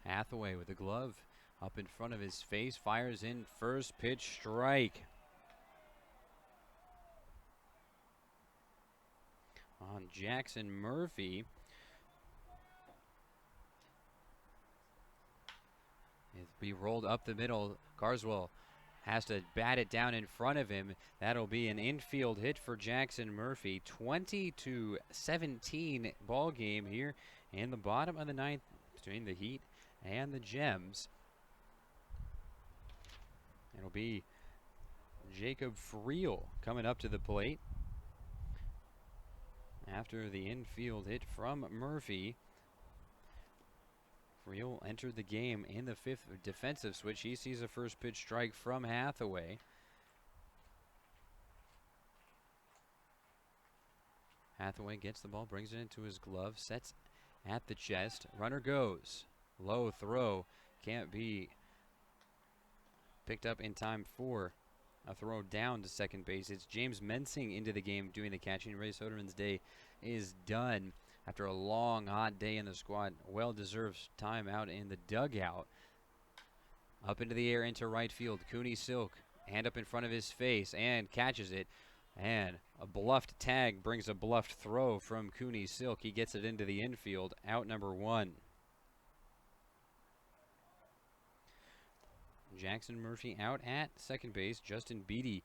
Hathaway with the glove up in front of his face, fires in first pitch strike. On Jackson Murphy. It'll be rolled up the middle. Carswell has to bat it down in front of him. That'll be an infield hit for Jackson Murphy. 20-17 ball game here in the bottom of the ninth between the Heat and the Gems. It'll be Jacob Friel coming up to the plate after the infield hit from Murphy. Friel entered the game in the fifth defensive switch. He sees a first pitch strike from Hathaway. Hathaway gets the ball, brings it into his glove, sets at the chest. Runner goes. Low throw. Can't be picked up in time for a throw down to second base. It's James Mensing into the game doing the catching. Ray Soderman's day is done after a long, hot day in the squad. Well-deserved time out in the dugout. Up into the air into right field. Cooney Silk, hand up in front of his face, and catches it. And a bluffed tag brings a bluffed throw from Cooney Silk. He gets it into the infield. Out number 1. Jackson Murphy out at second base. Justin Beatty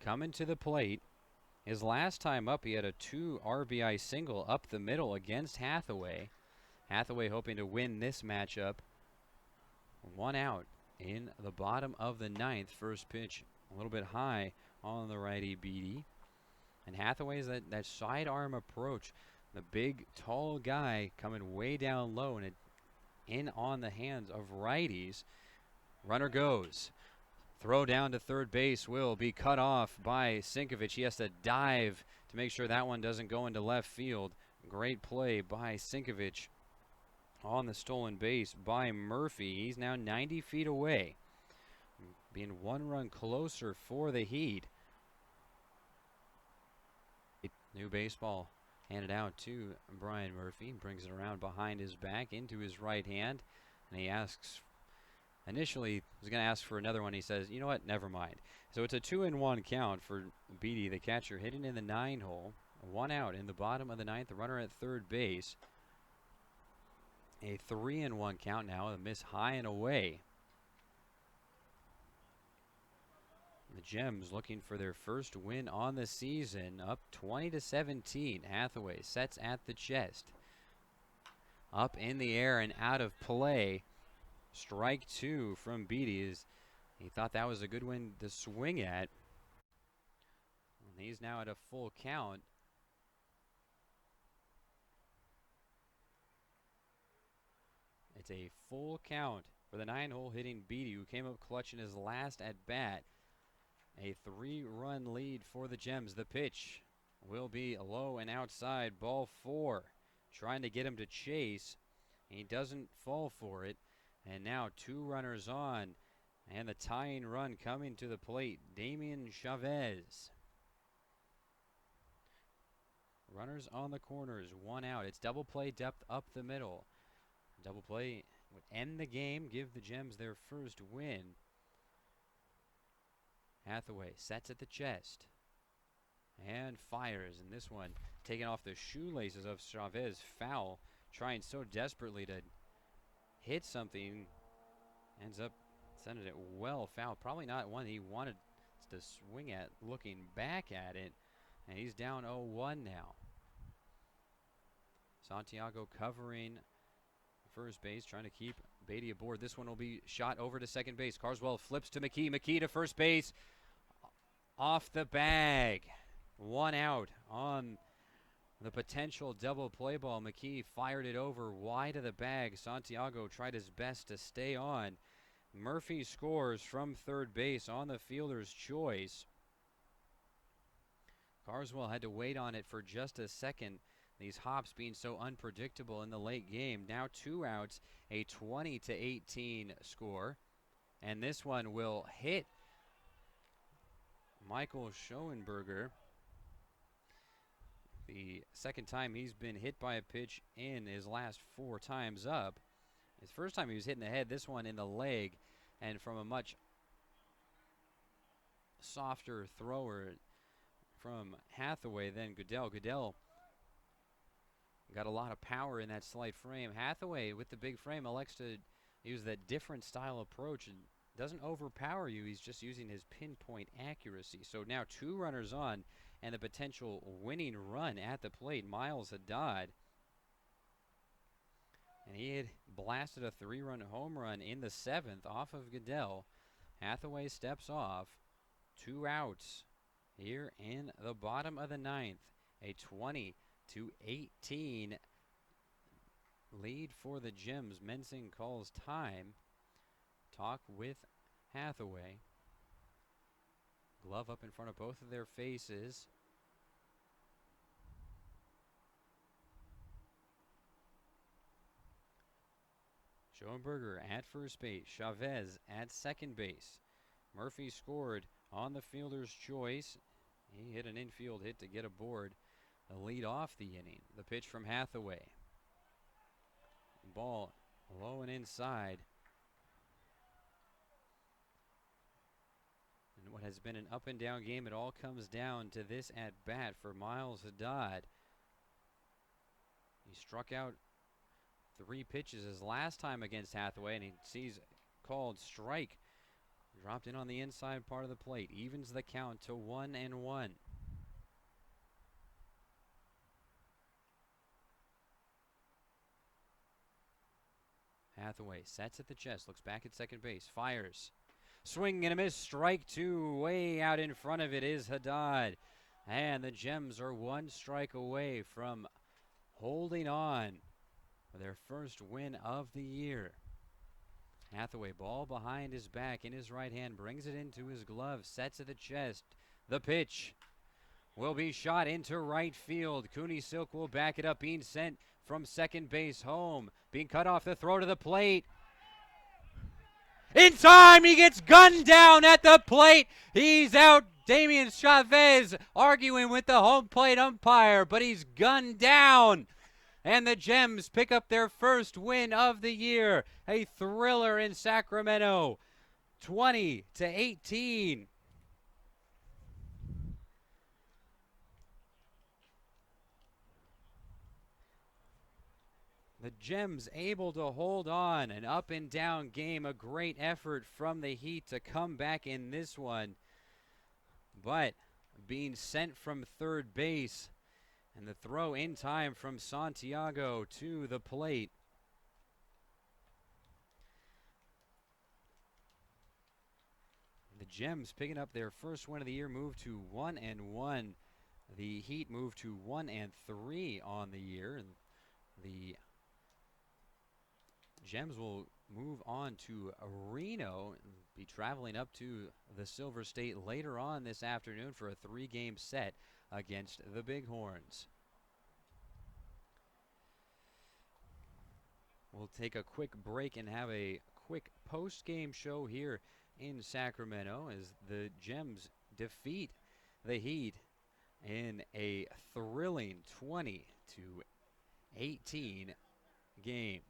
coming to the plate. His last time up, he had a 2 RBI single up the middle against Hathaway. Hathaway hoping to win this matchup. 1 out in the bottom of the ninth. First pitch a little bit high on the righty Beatty. And Hathaway's that sidearm approach. The big, tall guy coming way down low and it in on the hands of righties. Runner goes. Throw down to third base will be cut off by Sinkovich. He has to dive to make sure that one doesn't go into left field. Great play by Sinkovich on the stolen base by Murphy. He's now 90 feet away. being 1 run closer for the Heat. New baseball handed out to Brian Murphy. Brings it around behind his back into his right hand. And he asks, initially he was going to ask for another one. He says, you know what, never mind. So it's a 2-1 count for Beatty, the catcher, hitting in the 9-hole. 1 out in the bottom of the 9th. The runner at third base. A 3-1 count now. A miss high and away. The Gems looking for their first win on the season, up 20-17. Hathaway sets at the chest. Up in the air and out of play. Strike 2 from Beatty. He thought that was a good one to swing at. And he's now at a full count. It's a full count for the 9-hole hitting Beatty, who came up clutch in his last at bat. A 3-run lead for the Gems. The pitch will be low and outside. Ball 4. Trying to get him to chase. He doesn't fall for it. And now 2 runners on. And the tying run coming to the plate. Damian Chavez. Runners on the corners. 1 out. It's double play depth up the middle. Double play would end the game. Give the Gems their first win. Hathaway sets at the chest and fires, and this one taken off the shoelaces of Chavez. Foul, trying so desperately to hit something, ends up sending it well foul. Probably not one he wanted to swing at, looking back at it, and he's down 0-1 now. Santiago covering first base, trying to keep Beatty aboard. This one will be shot over to second base. Carswell flips to McKee. McKee to first base. Off the bag. 1 out on the potential double play ball. McKee fired it over wide of the bag. Santiago tried his best to stay on. Murphy scores from third base on the fielder's choice. Carswell had to wait on it for just a second. These hops being so unpredictable in the late game. Now 2 outs, a 20-18 score. And this one will hit Michael Schoenberger. The second time he's been hit by a pitch in his last 4 times up. His first time he was hit in the head, this one in the leg, and from a much softer thrower from Hathaway than Goodell. Goodell got a lot of power in that slight frame. Hathaway, with the big frame, elects to use that different style approach and doesn't overpower you. He's just using his pinpoint accuracy. So now 2 runners on and the potential winning run at the plate. Miles Haddad. And he had blasted a 3-run home run in the 7th off of Goodell. Hathaway steps off. 2 outs here in the bottom of the 9th. A 20-18 lead for the Gems. Mensing calls time. Talk with Hathaway. Glove up in front of both of their faces. Schoenberger at first base. Chavez at second base. Murphy scored on the fielder's choice. He hit an infield hit to get aboard the lead off the inning. The pitch from Hathaway. Ball low and inside. And what has been an up and down game, it all comes down to this at bat for Miles Haddad. He struck out 3 pitches his last time against Hathaway, and he sees called strike. Dropped in on the inside part of the plate. Evens the count to 1-1. Hathaway sets at the chest, looks back at second base, fires. Swing and a miss, strike 2. Way out in front of it is Haddad. And the Gems are 1 strike away from holding on for their first win of the year. Hathaway, ball behind his back in his right hand, brings it into his glove, sets at the chest. The pitch will be shot into right field. Cooney Silk will back it up, being sent from second base home. Being cut off the throw to the plate. In time, he gets gunned down at the plate. He's out. Damian Chavez arguing with the home plate umpire, but he's gunned down. And the Gems pick up their first win of the year. A thriller in Sacramento, 20-18. The Gems able to hold on, an up and down game, a great effort from the Heat to come back in this one. But being sent from third base, and the throw in time from Santiago to the plate. The Gems picking up their first win of the year, move to 1-1. The Heat move to 1-3 on the year, and the Gems will move on to Reno and be traveling up to the Silver State later on this afternoon for a 3-game set against the Bighorns. We'll take a quick break and have a quick post-game show here in Sacramento as the Gems defeat the Heat in a thrilling 20-18 game.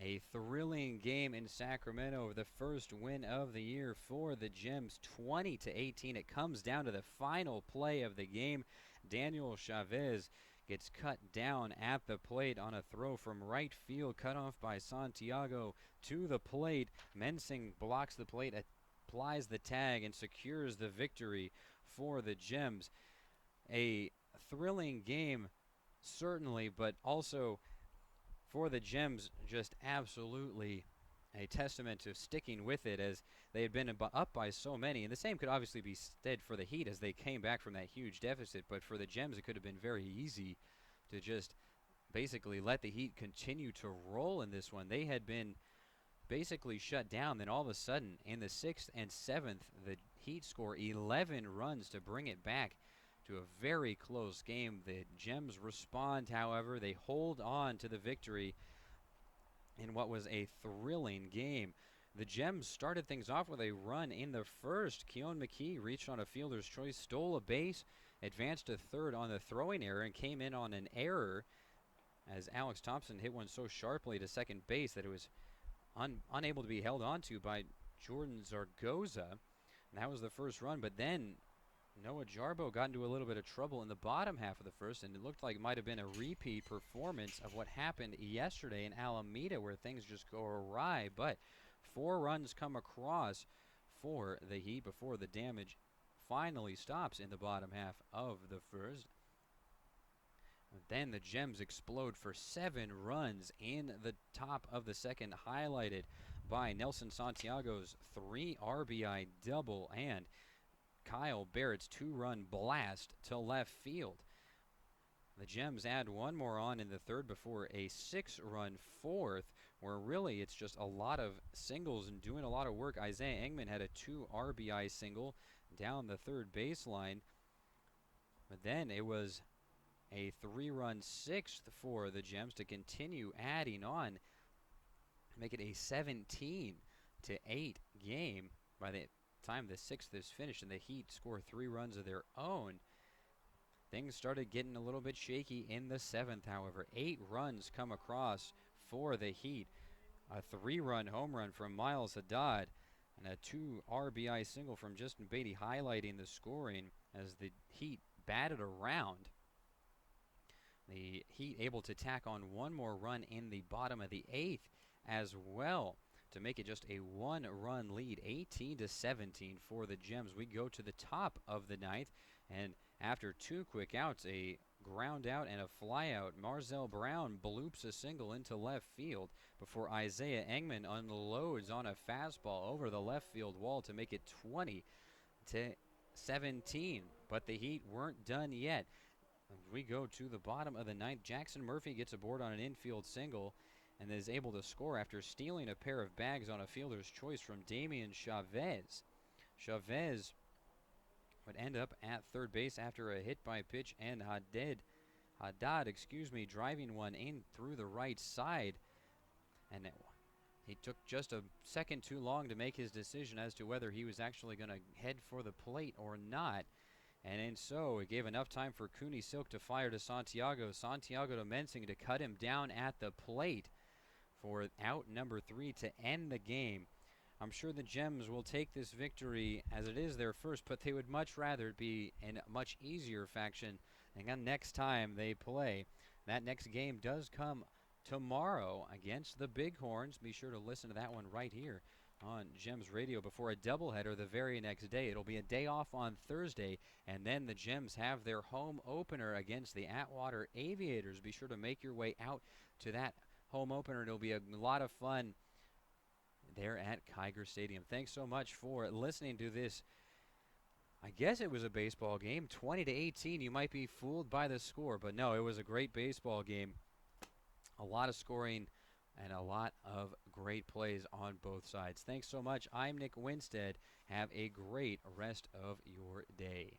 A thrilling game in Sacramento, the first win of the year for the Gems, 20-18. It comes down to the final play of the game. Daniel Chavez gets cut down at the plate on a throw from right field, cut off by Santiago to the plate. Mensing blocks the plate, applies the tag, and secures the victory for the Gems. A thrilling game, certainly, but also for the Gems, just absolutely a testament to sticking with it as they had been up by so many. And the same could obviously be said for the Heat as they came back from that huge deficit. But for the Gems, it could have been very easy to just basically let the Heat continue to roll in this one. They had been basically shut down. Then all of a sudden, in the 6th and 7th, the Heat score 11 runs to bring it back to a very close game. The Gems respond, however. They hold on to the victory in what was a thrilling game. The Gems started things off with a run in the first. Keon McKee reached on a fielder's choice, stole a base, advanced to third on the throwing error, and came in on an error as Alex Thompson hit one so sharply to second base that it was unable to be held onto by Jordan Zaragoza. And that was the first run, but then Noah Jarbo got into a little bit of trouble in the bottom half of the first, and it looked like it might have been a repeat performance of what happened yesterday in Alameda where things just go awry. But 4 runs come across for the Heat before the damage finally stops in the bottom half of the first. Then the Gems explode for 7 runs in the top of the second, highlighted by Nelson Santiago's 3 RBI double and Kyle Barrett's 2-run blast to left field. The Gems add 1 more on in the third before a 6-run fourth, where really it's just a lot of singles and doing a lot of work. Isaiah Engman had a 2 RBI single down the third baseline. But then it was a 3-run sixth for the Gems to continue adding on, make it a 17-8 game by the time the sixth is finished, and the Heat score 3 runs of their own. Things started getting a little bit shaky in the seventh, however. 8 runs come across for the Heat. A 3-run home run from Miles Haddad and a 2 RBI single from Justin Beatty highlighting the scoring as the Heat batted around. The Heat able to tack on 1 more run in the bottom of the 8th as well to make it just a 1-run lead, 18-17 for the Gems. We go to the top of the 9th, and after 2 quick outs, a ground out and a fly out, Marzell Brown bloops a single into left field before Isaiah Engman unloads on a fastball over the left field wall to make it 20-17. But the Heat weren't done yet. We go to the bottom of the 9th. Jackson Murphy gets aboard on an infield single and is able to score after stealing a pair of bags on a fielder's choice from Damian Chavez. Chavez would end up at third base after a hit by pitch, and Haddad, driving one in through the right side. And he took just a second too long to make his decision as to whether he was actually going to head for the plate or not. And so it gave enough time for Cooney Silk to fire to Santiago to Mensing to cut him down at the plate for out number 3 to end the game. I'm sure the Gems will take this victory as it is their first, but they would much rather it be in a much easier faction and next time they play. That next game does come tomorrow against the Bighorns. Be sure to listen to that one right here on Gems Radio before a doubleheader the very next day. It'll be a day off on Thursday, and then the Gems have their home opener against the Atwater Aviators. Be sure to make your way out to that home opener. It'll be a lot of fun there at Kiger Stadium. Thanks so much for listening to this. I guess it was a baseball game, 20-18. You might be fooled by the score, but no, it was a great baseball game. A lot of scoring and a lot of great plays on both sides. Thanks so much. I'm Nick Winstead. Have a great rest of your day.